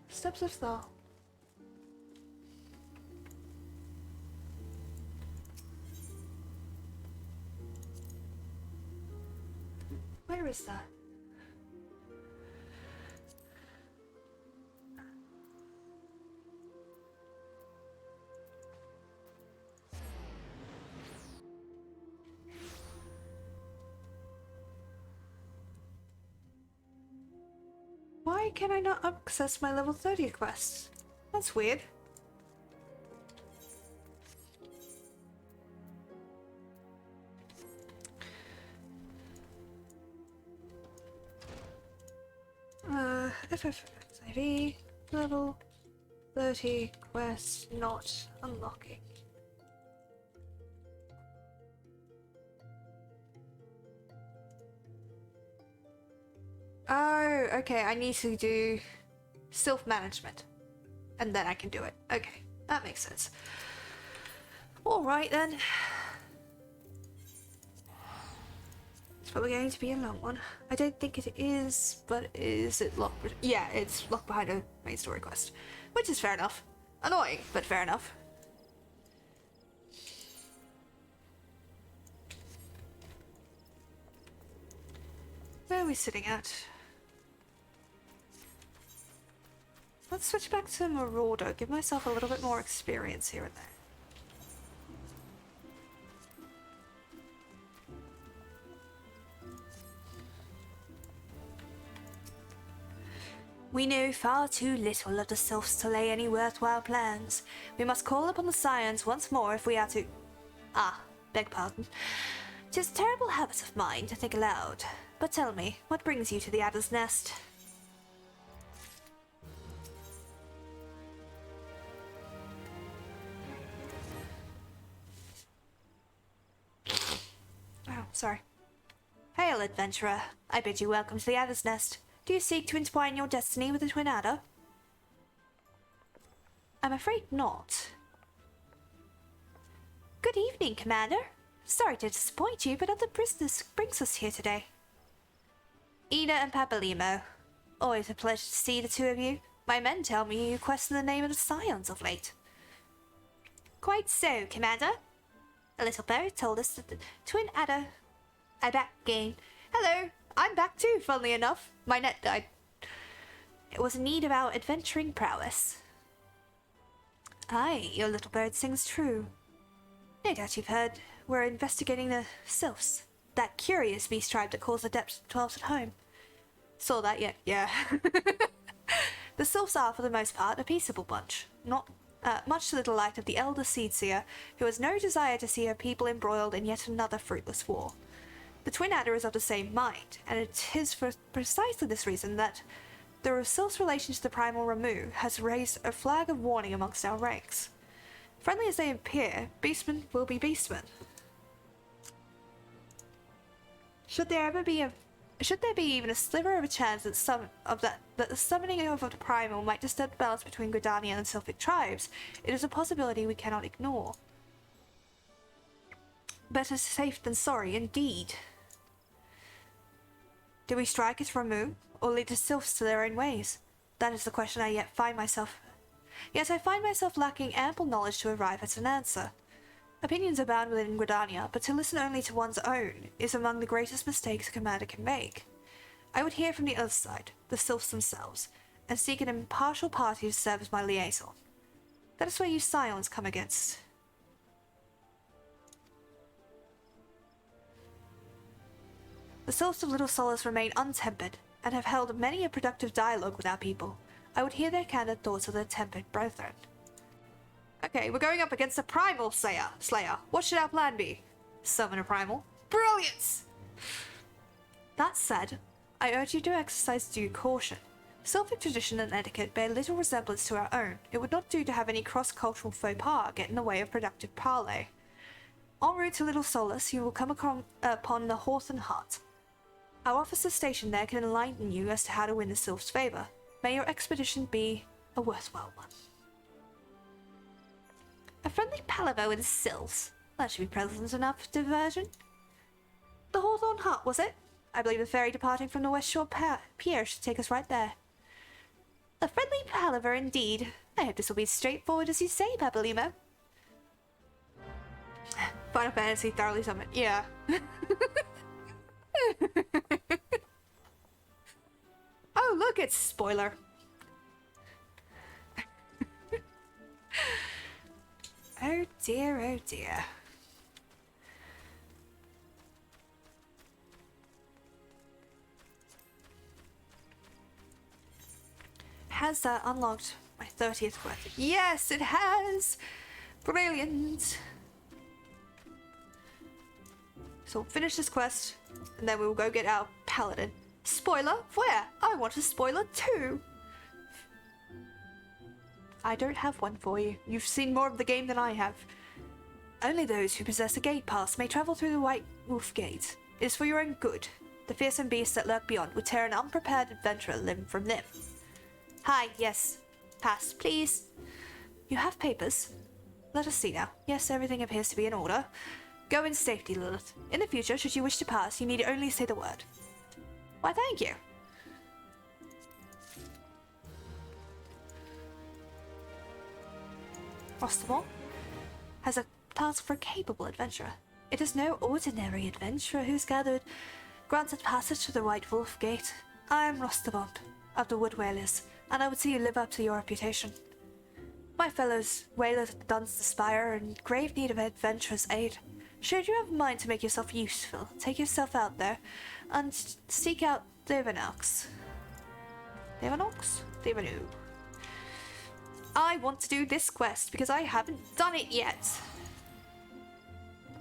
Steps of Thal. Where is that? Why can I not access my level 30 quests? That's weird. FFXIV level 30 quests not unlocking. Oh, okay, I need to do self-management. And then I can do it. Okay, that makes sense. Alright then. It's probably going to be a long one. I don't think it is, but is it locked? Yeah, it's locked behind a main story quest. Which is fair enough. Annoying, but fair enough. Where are we sitting at? Let's switch back to Marauder, give myself a little bit more experience here and there. We know far too little of the Sylphs to lay any worthwhile plans. We must call upon the Scions once more if we are to... Ah, beg pardon. 'Tis a terrible habit of mine to think aloud. But tell me, what brings you to the Adder's Nest? Oh, sorry. Hail, adventurer. I bid you welcome to the Adder's Nest. Do you seek to entwine your destiny with the Twin Adder? I'm afraid not. Good evening, Commander. Sorry to disappoint you, but other business brings us here today. Ida and Papalimo. Always a pleasure to see the two of you. My men tell me you question the name of the Scions of late. Quite so, Commander. A little bird told us that the Twin Adder... Adakgain. Hello, I'm back too, funnily enough. My net died. It was in need of our adventuring prowess. Aye, your little bird sings true. No doubt you've heard we're investigating the sylphs. That curious beast tribe that calls the depths dwells at home. Saw that yet? Yeah. The sylphs are, for the most part, a peaceable bunch. Not much to the delight of the elder Seedseer, who has no desire to see her people embroiled in yet another fruitless war. The Twin Adder is of the same mind, and it is for precisely this reason that the sylph's relation to the primal Ramu has raised a flag of warning amongst our ranks. Friendly as they appear, beastmen will be beastmen. Should there be even a sliver of a chance that the summoning of the primal might disturb the balance between Gridania and the Sylphic tribes, it is a possibility we cannot ignore. Better safe than sorry, indeed. Do we strike at Ramu, or lead the sylphs to their own ways? That is the question I find myself lacking ample knowledge to arrive at an answer. Opinions abound within Gridania, but to listen only to one's own is among the greatest mistakes a commander can make. I would hear from the other side, the sylphs themselves, and seek an impartial party to serve as my liaison. That is where you Scions come against. The sylphs of Little Solace remain untempered, and have held many a productive dialogue with our people. I would hear their candid thoughts of their tempered brethren. Okay, we're going up against a primal slayer. What should our plan be? Summon a primal? Brilliant! That said, I urge you to exercise due caution. Sylphic tradition and etiquette bear little resemblance to our own. It would not do to have any cross-cultural faux pas get in the way of productive parley. En route to Little Solace, you will come upon the Hawthorne Hut. Our officer stationed there can enlighten you as to how to win the sylph's favour. May your expedition be a worthwhile one. A friendly palaver with sylphs. That should be pleasant enough diversion. The Hawthorne Hut, was it? I believe the ferry departing from the West Shore Pier should take us right there. A friendly palaver indeed. I hope this will be as straightforward as you say, Papalimo. Final Fantasy thoroughly summoned. Yeah. Oh, look, it's spoiler. Oh dear, oh dear. Has that unlocked my 30th quest? Yes, it has! Brilliant! So we'll finish this quest, and then we will go get our paladin. Spoiler? Where? I want a spoiler too! I don't have one for you. You've seen more of the game than I have. Only those who possess a gate pass may travel through the White Wolf Gate. It is for your own good. The fearsome beasts that lurk beyond would tear an unprepared adventurer limb from limb. Hi, yes. Pass, please. You have papers? Let us see now. Yes, everything appears to be in order. Go in safety, Lilith. In the future, should you wish to pass, you need only say the word. Why, thank you. Rostamore has a task for a capable adventurer. It is no ordinary adventurer who's granted passage to the White Wolf Gate. I am Rostamont of the Wood Whalers, and I would see you live up to your reputation. My fellows whalers at Dunster Spire are in grave need of adventurer's aid. Should you have a mind to make yourself useful, take yourself out there and seek out Devanox. Devanu. I want to do this quest because I haven't done it yet.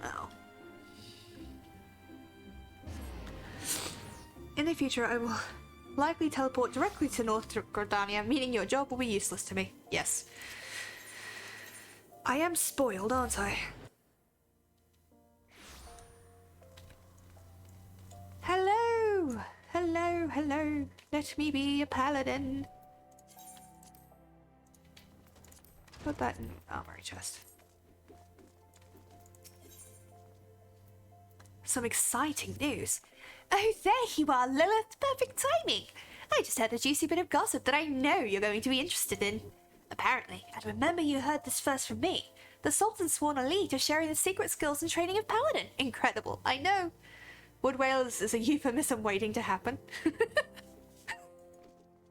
Oh. In the future, I will likely teleport directly to North Gridania, meaning your job will be useless to me. Yes. I am spoiled, aren't I? Hello! Hello, hello. Let me be a paladin. Put that in armory chest. Some exciting news. Oh, there you are, Lilith. Perfect timing. I just heard a juicy bit of gossip that I know you're going to be interested in. Apparently, and remember you heard this first from me, the Sultan's sworn elite are sharing the secret skills and training of Paladin. Incredible, I know. Wood Whalers is a euphemism waiting to happen.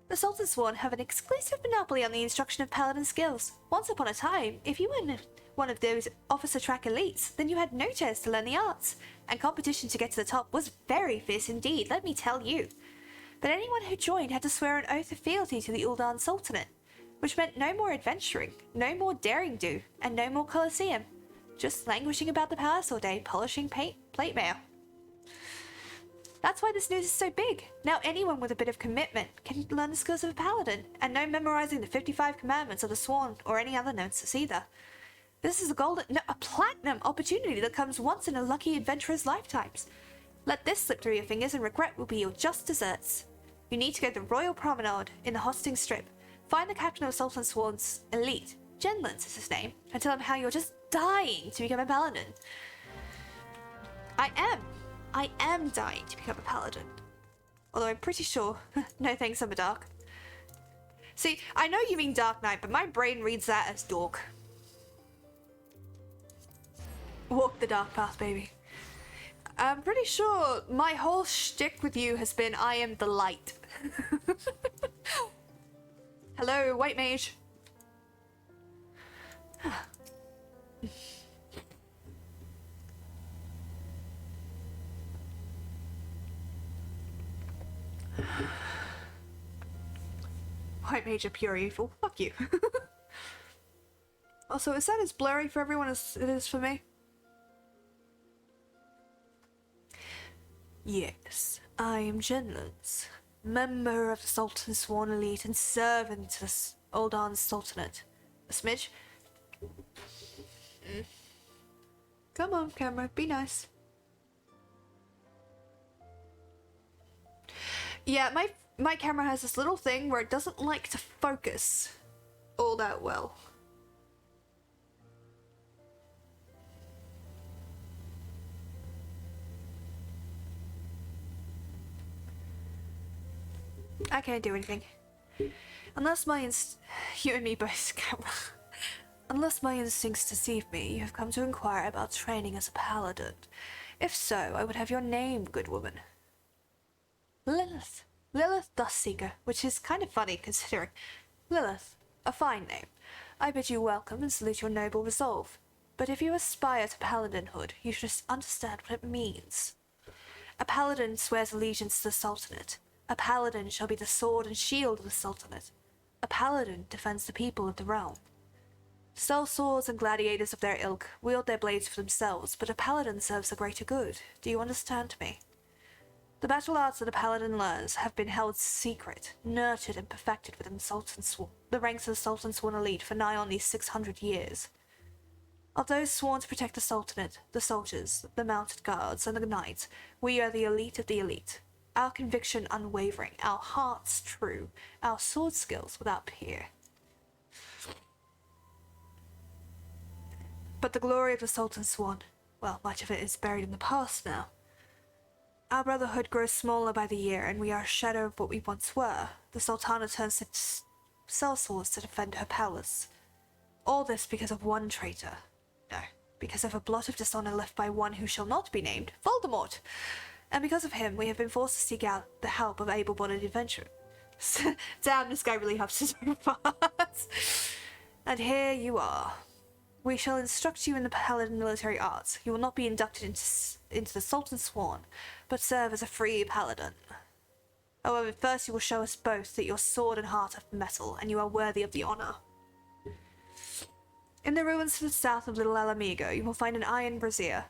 The Sultan Sworn have an exclusive monopoly on the instruction of paladin skills. Once upon a time, if you were one of those officer track elites, then you had no chance to learn the arts, and competition to get to the top was very fierce indeed, let me tell you. But anyone who joined had to swear an oath of fealty to the Ul'dah Sultanate, which meant no more adventuring, no more daring do, and no more Colosseum. Just languishing about the palace all day, polishing plate mail. That's why this news is so big. Now anyone with a bit of commitment can learn the skills of a paladin, and no memorizing the 55 commandments of the Sworn or any other nonsense either. This is a platinum opportunity that comes once in a lucky adventurer's lifetimes. Let this slip through your fingers and regret will be your just desserts. You need to go to the Royal Promenade in the Hosting Strip. Find the captain of Sultan Sworn's elite, Genlins is his name, and tell him how you're just dying to become a paladin. I am dying to become a paladin. Although I'm pretty sure, no thanks, I'm a dark. See, I know you mean Dark Knight, but my brain reads that as dork. Walk the dark path, baby. I'm pretty sure my whole shtick with you has been I am the light. Hello, white mage. White mage are pure evil. Fuck you. Also, is that as blurry for everyone as it is for me? Yes, I am Genlins, member of the Sultan Sworn Elite and servant to the Ul'dah Sultanate. A smidge? Come on, camera, be nice. Yeah, my camera has this little thing where it doesn't like to focus all that well. I can't do anything. Unless my you and me both, camera. Unless my instincts deceive me, you have come to inquire about training as a paladin. If so, I would have your name, good woman. Lilith. Lilith Dustseeker, which is kind of funny considering. Lilith, a fine name. I bid you welcome and salute your noble resolve. But if you aspire to paladinhood, you should understand what it means. A paladin swears allegiance to the Sultanate. A paladin shall be the sword and shield of the Sultanate. A paladin defends the people of the realm. Sell swords and gladiators of their ilk wield their blades for themselves, but a paladin serves the greater good. Do you understand me? The battle arts that a paladin learns have been held secret, nurtured and perfected within the ranks of the Sultan Sworn Elite for nigh on these 600 years. Of those sworn to protect the Sultanate, the soldiers, the mounted guards, and the knights, we are the elite of the elite. Our conviction unwavering, our hearts true, our sword skills without peer. But the glory of the Sultan Sworn, well, much of it is buried in the past now. Our brotherhood grows smaller by the year, and we are a shadow of what we once were. The Sultana turns to sell swords to defend her palace. All this because of one traitor. No, because of a blot of dishonor left by one who shall not be named, Voldemort. And because of him, we have been forced to seek out the help of able-bodied adventurers. Damn, this guy really hops so fast. And here you are. We shall instruct you in the paladin military arts. You will not be inducted into the Sultan Sworn, but serve as a free paladin. However, first you will show us both that your sword and heart are metal, and you are worthy of the honor. In the ruins to the south of Little Alamigo, you will find an iron brazier.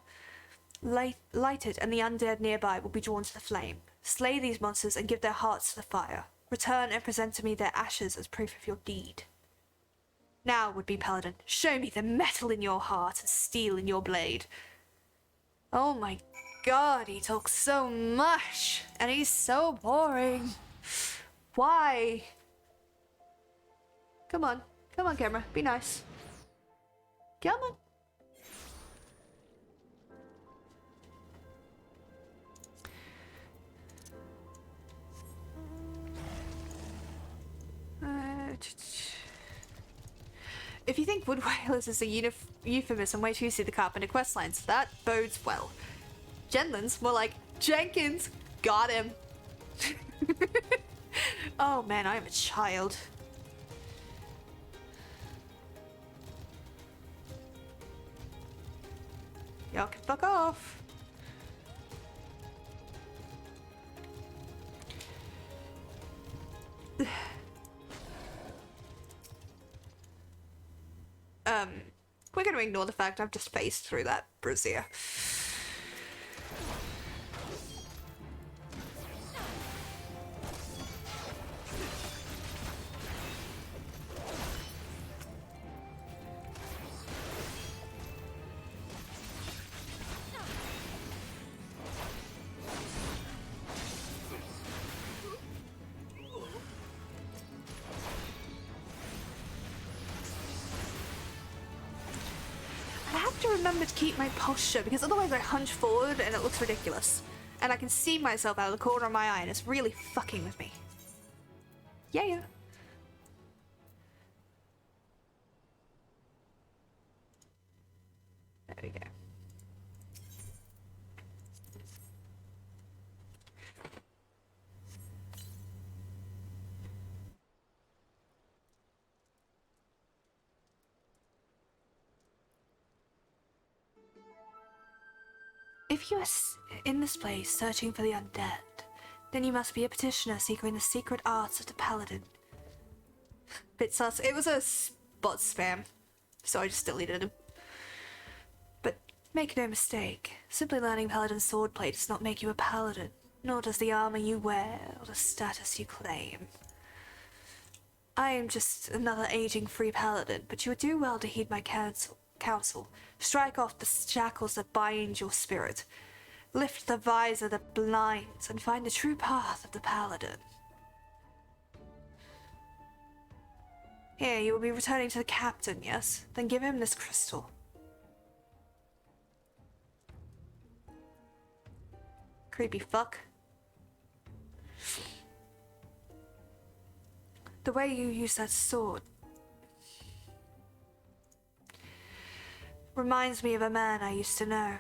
Lighted, and the undead nearby will be drawn to the flame. Slay these monsters and give their hearts to the fire. Return and present to me their ashes as proof of your deed. Now, would-be paladin, show me the metal in your heart and steel in your blade. Oh my god, he talks so much, and he's so boring. Why? Come on, camera, be nice. Come on. If you think Wood Whalers is a euphemism, wait till you see the Carpenter questlines. That bodes well. Genlins, more like Jenkins! Got him! Oh man, I am a child. Y'all can fuck off. We're gonna ignore the fact I've just phased through that brazier. Remember to keep my posture, because otherwise I hunch forward and it looks ridiculous. And I can see myself out of the corner of my eye and it's really fucking with me. Yeah. There we go. If you are in this place searching for the undead, then you must be a petitioner seeking the secret arts of the paladin. Bit sus. It was a bot spam, so I just deleted him. But make no mistake, simply learning paladin swordplay does not make you a paladin, nor does the armor you wear or the status you claim. I am just another aging free paladin, but you would do well to heed my counsel. Strike off the shackles that bind your spirit. Lift the visor that blinds and find the true path of the paladin. Here, you will be returning to the captain, yes? Then give him this crystal. Creepy fuck. The way you use that sword reminds me of a man I used to know.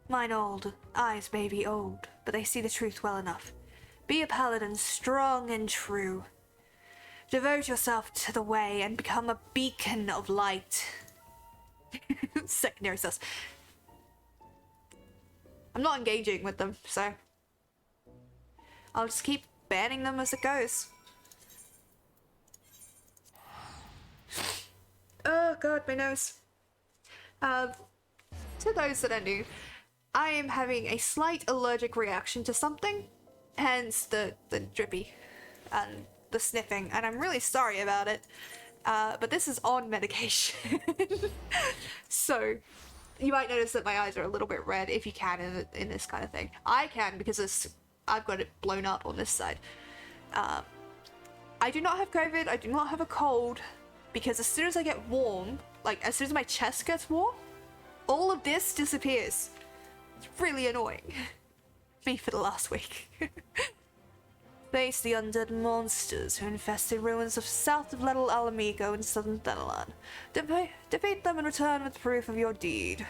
Mine old eyes may be old, but they see the truth well enough. Be a paladin, strong and true. Devote yourself to the way and become a beacon of light. Secondary sus. I'm not engaging with them, so I'll just keep banning them as it goes. Oh god, my nose. To those that are new, I am having a slight allergic reaction to something, hence the drippy and the sniffing, and I'm really sorry about it. But this is on medication. So you might notice that my eyes are a little bit red if you can in this kind of thing. I can because I've got it blown up on this side. I do not have COVID, I do not have a cold, because as soon as I get warm, like as soon as my chest gets warm, all of this disappears. It's really annoying. Me for the last week. Face the undead monsters who infested ruins of south of Little Alamigo in southern Thanalan. Defeat them and return with proof of your deed.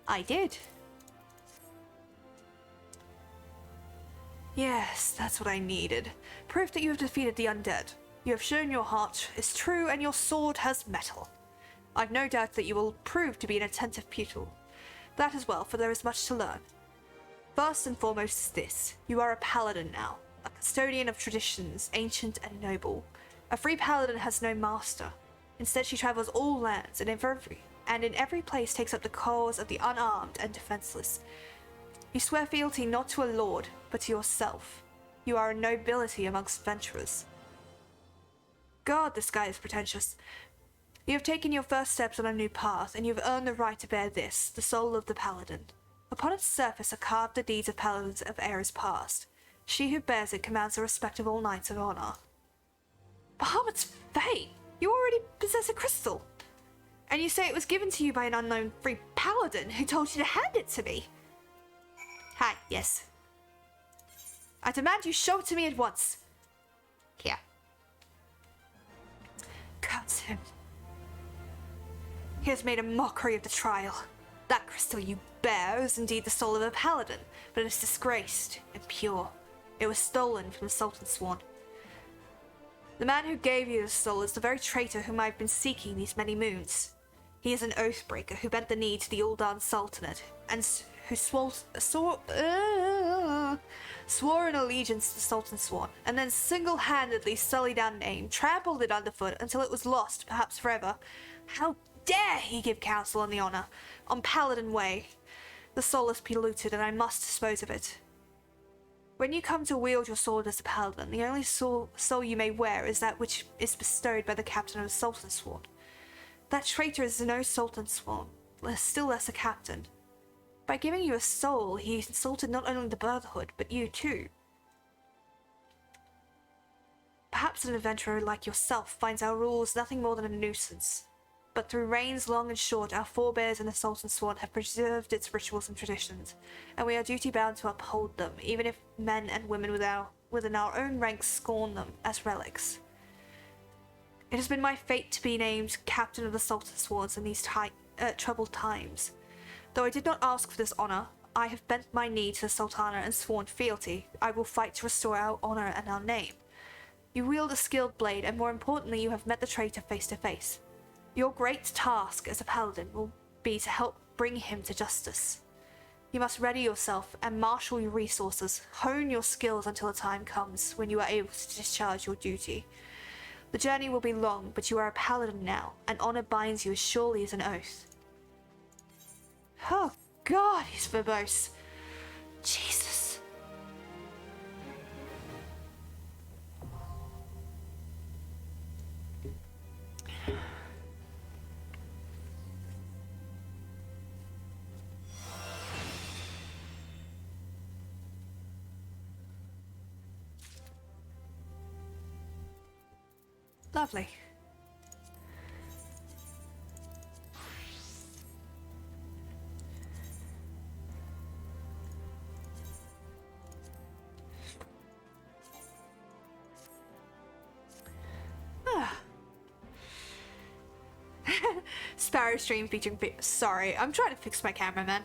I did. Yes, that's what I needed. Proof that you have defeated the undead. You have shown your heart is true and your sword has metal. I've no doubt that you will prove to be an attentive pupil. That as well, for there is much to learn. First and foremost is this. You are a paladin now, a custodian of traditions, ancient and noble. A free paladin has no master. Instead she travels all lands and in every place takes up the cause of the unarmed and defenseless. You swear fealty not to a lord, but to yourself. You are a nobility amongst adventurers. God, this guy is pretentious. You have taken your first steps on a new path, and you have earned the right to bear this, the soul of the paladin. Upon its surface are carved the deeds of paladins of eras past. She who bears it commands the respect of all knights of honor. Bahamut's fate! You already possess a crystal! And you say it was given to you by an unknown free paladin who told you to hand it to me? Hi, yes. I demand you show it to me at once. Here. Curse him. He has made a mockery of the trial. That crystal you bear is indeed the soul of a paladin, but it is disgraced and pure. It was stolen from the Sultan's Swan. The man who gave you the soul is the very traitor whom I have been seeking these many moons. He is an oathbreaker who bent the knee to the Ul'dan Sultanate, and who swore an allegiance to the Sultan's Swan, and then single-handedly sullied our name, trampled it underfoot until it was lost, perhaps forever. How dare he give counsel on the honor, on Paladin way? The soul is polluted, and I must dispose of it. When you come to wield your sword as a paladin, the only soul you may wear is that which is bestowed by the captain of the Sultan's Swan. That traitor is no Sultan's Swan, still less a captain. By giving you a soul, he insulted not only the Brotherhood, but you too. Perhaps an adventurer like yourself finds our rules nothing more than a nuisance. But through reigns long and short, our forebears in the Sultan's Swan have preserved its rituals and traditions, and we are duty-bound to uphold them, even if men and women within our own ranks scorn them as relics. It has been my fate to be named Captain of the Sultan's Swans in these troubled times. Though I did not ask for this honor, I have bent my knee to the Sultana and sworn fealty. I will fight to restore our honor and our name. You wield a skilled blade, and more importantly, you have met the traitor face to face. Your great task as a paladin will be to help bring him to justice. You must ready yourself and marshal your resources, hone your skills until the time comes when you are able to discharge your duty. The journey will be long, but you are a paladin now, and honor binds you as surely as an oath. Oh God, he's verbose. Jesus. Lovely. Sparrow stream featuring sorry, I'm trying to fix my camera, man.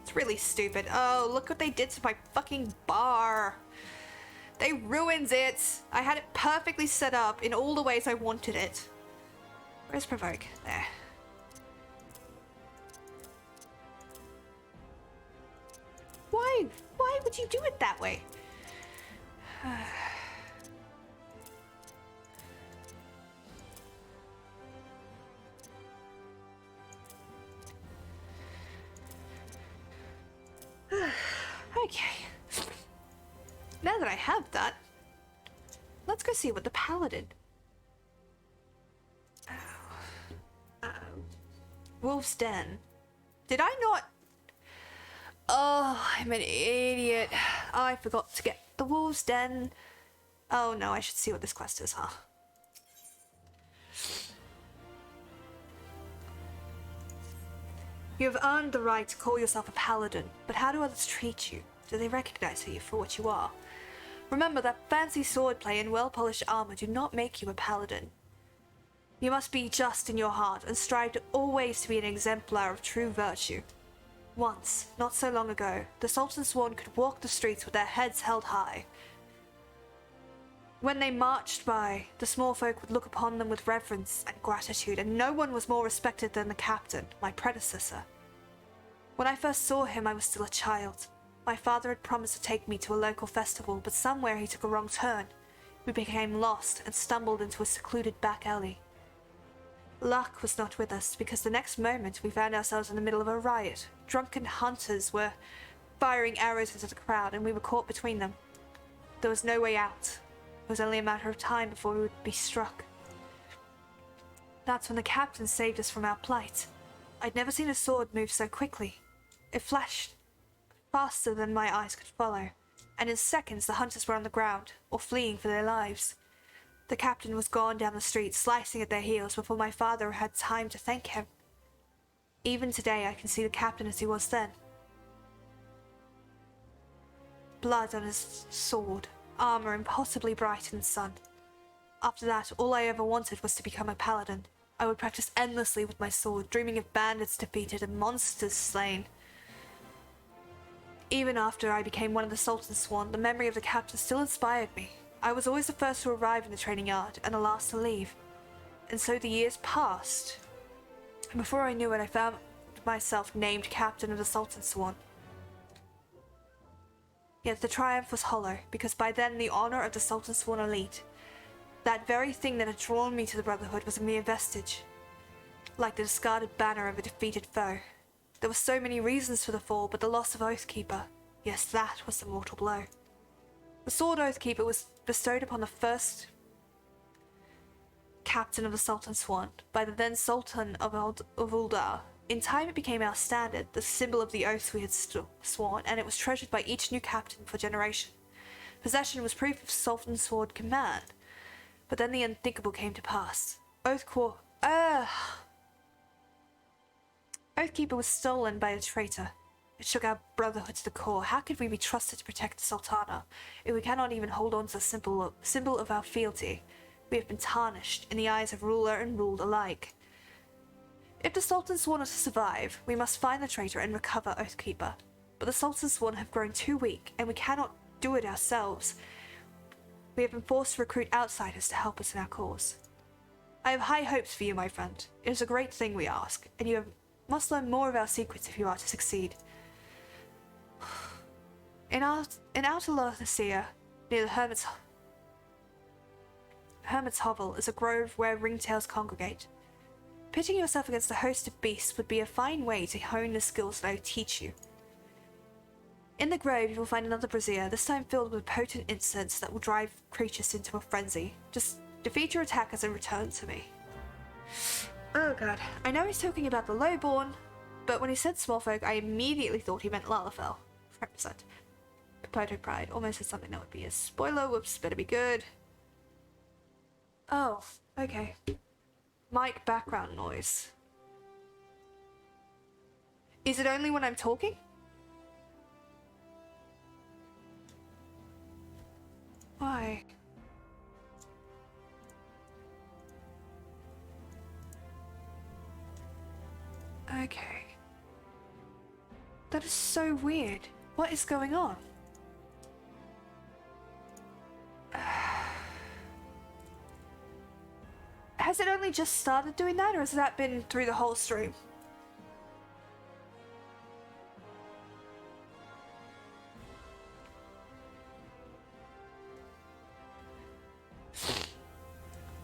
It's really stupid. Oh, look what they did to my fucking bar. They ruined it. I had it perfectly set up in all the ways I wanted it. Where's Provoke? There. Why would you do it that way? Okay. Now that I have that, let's go see what the paladin. Wolf's Den. Did I not? Oh, I'm an idiot. I forgot to get the Wolf's Den. Oh no, I should see what this quest is, huh? You have earned the right to call yourself a paladin, but how do others treat you? Do they recognize you for what you are? Remember that fancy swordplay and well-polished armor do not make you a paladin. You must be just in your heart and strive to always to be an exemplar of true virtue. Once, not so long ago, the Sultan's Swan could walk the streets with their heads held high. When they marched by, the small folk would look upon them with reverence and gratitude, and no one was more respected than the captain, my predecessor. When I first saw him, I was still a child. My father had promised to take me to a local festival, but somewhere he took a wrong turn. We became lost and stumbled into a secluded back alley. Luck was not with us, because the next moment we found ourselves in the middle of a riot. Drunken hunters were firing arrows into the crowd, and we were caught between them. There was no way out. It was only a matter of time before we would be struck. That's when the captain saved us from our plight. I'd never seen a sword move so quickly. It flashed faster than my eyes could follow, and in seconds the hunters were on the ground, or fleeing for their lives. The captain was gone down the street, slicing at their heels before my father had time to thank him. Even today I can see the captain as he was then. Blood on his sword, armor impossibly bright in the sun. After that, all I ever wanted was to become a paladin. I would practice endlessly with my sword, dreaming of bandits defeated and monsters slain. Even after I became one of the Sultan's Sworn, the memory of the captain still inspired me. I was always the first to arrive in the training yard and the last to leave. And so the years passed. And before I knew it, I found myself named captain of the Sultan's Sworn. Yet the triumph was hollow, because by then the honor of the Sultan's Sworn elite, that very thing that had drawn me to the Brotherhood, was a mere vestige, like the discarded banner of a defeated foe. There were so many reasons for the fall, but the loss of Oathkeeper, yes, that was the mortal blow. The sword Oathkeeper was bestowed upon the first captain of the Sultan's Sworn by the then Sultan of Uldar. In time it became our standard, the symbol of the oaths we had sworn, and it was treasured by each new captain for generation. Possession was proof of Sultan's Sword command, but then the unthinkable came to pass. Oathkeeper was stolen by a traitor. It shook our brotherhood to the core. How could we be trusted to protect the Sultana if we cannot even hold on to the symbol of our fealty? We have been tarnished in the eyes of ruler and ruled alike. If the Sultan's Sworn are to survive, we must find the traitor and recover Oathkeeper. But the Sultan's Sworn have grown too weak, and we cannot do it ourselves. We have been forced to recruit outsiders to help us in our cause. I have high hopes for you, my friend. It is a great thing we ask, and you must learn more of our secrets if you are to succeed. In Outer Lothasia, near the Hermit's Hovel, is a grove where ringtails congregate. Pitting yourself against a host of beasts would be a fine way to hone the skills that I teach you. In the grove, you will find another brazier, this time filled with potent incense that will drive creatures into a frenzy. Just defeat your attackers and return to me. Oh god, I know he's talking about the lowborn, but when he said small folk, I immediately thought he meant Lalafell. Represent. Capoto Pride almost said something that would be a spoiler. Whoops, better be good. Oh, okay. Mic background noise. Is it only when I'm talking? Why? Okay. That is so weird. What is going on? Has it only just started doing that, or has that been through the whole stream?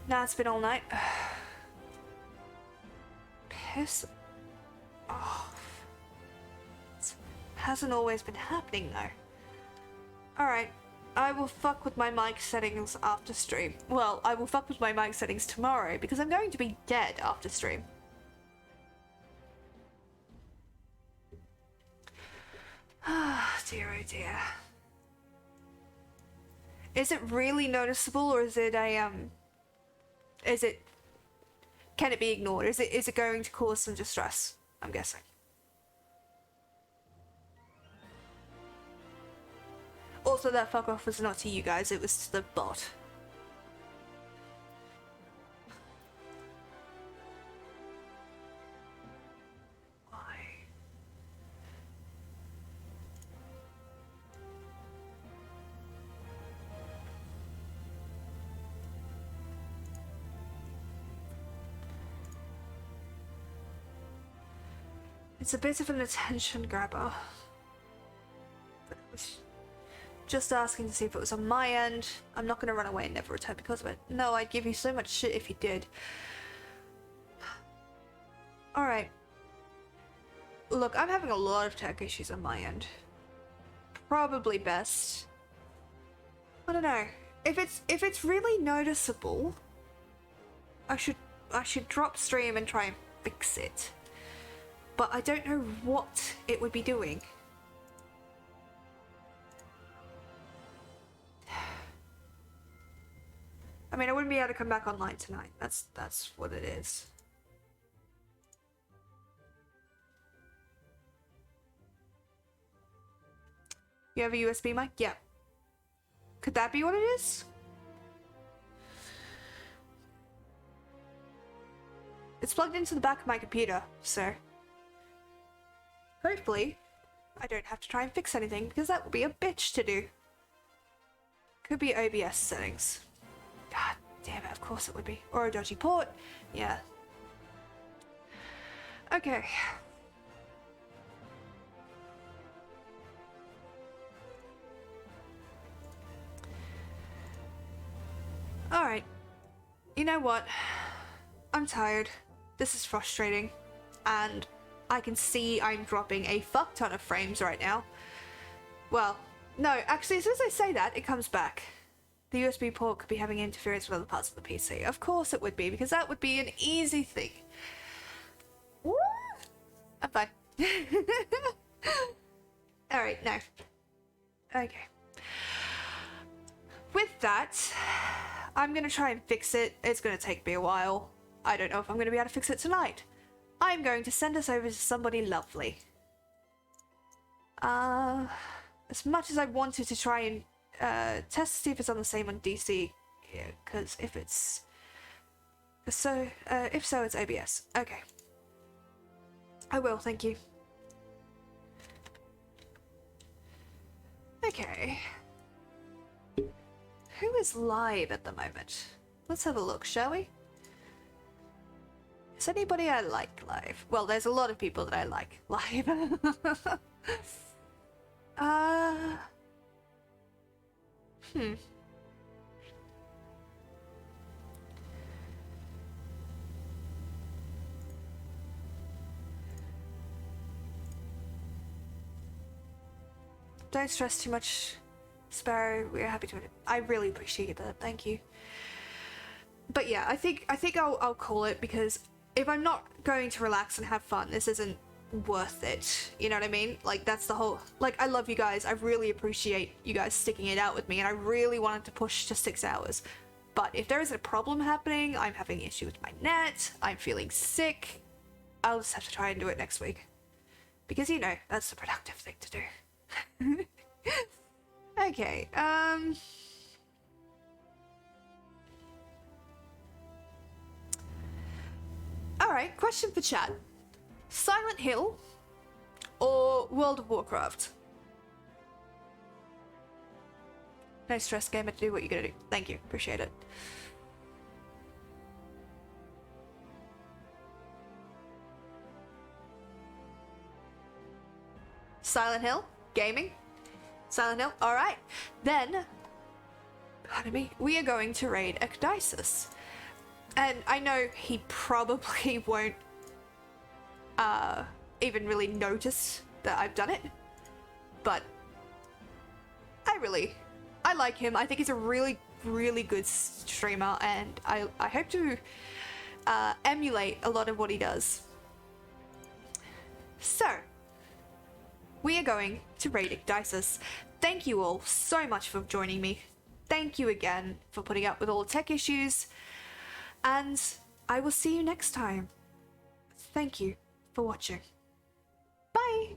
Nah, it's been all night. Piss off. It hasn't always been happening though. Alright, I will fuck with my mic settings after stream. Well, I will fuck with my mic settings tomorrow because I'm going to be dead after stream. Ah, dear oh dear. Is it really noticeable, or is it a can it be ignored? Is it going to cause some distress? I'm guessing. Also, that fuck off was not to you guys, it was to the bot. Why? It's a bit of an attention grabber. But it was just asking to see if it was on my end. I'm not gonna run away and never return because of it. No, I'd give you so much shit if you did. Alright. Look, I'm having a lot of tech issues on my end. Probably best. I don't know. If it's really noticeable, I should drop stream and try and fix it. But I don't know what it would be doing. I mean, I wouldn't be able to come back online tonight. That's what it is. You have a USB mic? Yeah. Could that be what it is? It's plugged into the back of my computer, so hopefully I don't have to try and fix anything, because that would be a bitch to do. Could be OBS settings. God damn it, of course it would be. Or a dodgy port. Yeah. Okay. Alright. You know what? I'm tired. This is frustrating. And I can see I'm dropping a fuck ton of frames right now. Well, no, actually, as soon as I say that, it comes back. The USB port could be having interference with other parts of the PC. Of course it would be, because that would be an easy thing. Woo! I'm fine. Alright, no. Okay. With that, I'm gonna try and fix it. It's gonna take me a while. I don't know if I'm gonna be able to fix it tonight. I'm going to send us over to somebody lovely. As much as I wanted to try and test to see if it's on the same on DC, because if so, it's ABS. Okay. I will, thank you. Okay. Who is live at the moment? Let's have a look, shall we? Is anybody I like live? Well, there's a lot of people that I like live. Don't stress too much, Sparrow. We're happy to. I really appreciate that. Thank you. But yeah, I think I'll call it, because if I'm not going to relax and have fun, this isn't worth it. You know what I mean? Like, that's the whole, like, I love you guys. I really appreciate you guys sticking it out with me, and I really wanted to push to 6 hours. But if there is a problem happening, I'm having an issue with my net, I'm feeling sick, I'll just have to try and do it next week. Because, you know, that's the productive thing to do. Okay, alright, question for chat. Silent Hill or World of Warcraft? No stress, gamer, to do what you're gonna do. Thank you, appreciate it. Silent Hill? Gaming? Silent Hill? Alright. Then, pardon me, we are going to raid Ecdysis. And I know he probably won't even really notice that I've done it, but I like him. I think he's a really, really good streamer, and I hope to emulate a lot of what he does. So, we are going to raid Ecdysis. Thank you all so much for joining me. Thank you again for putting up with all the tech issues. And I will see you next time. Thank you for watching. Bye!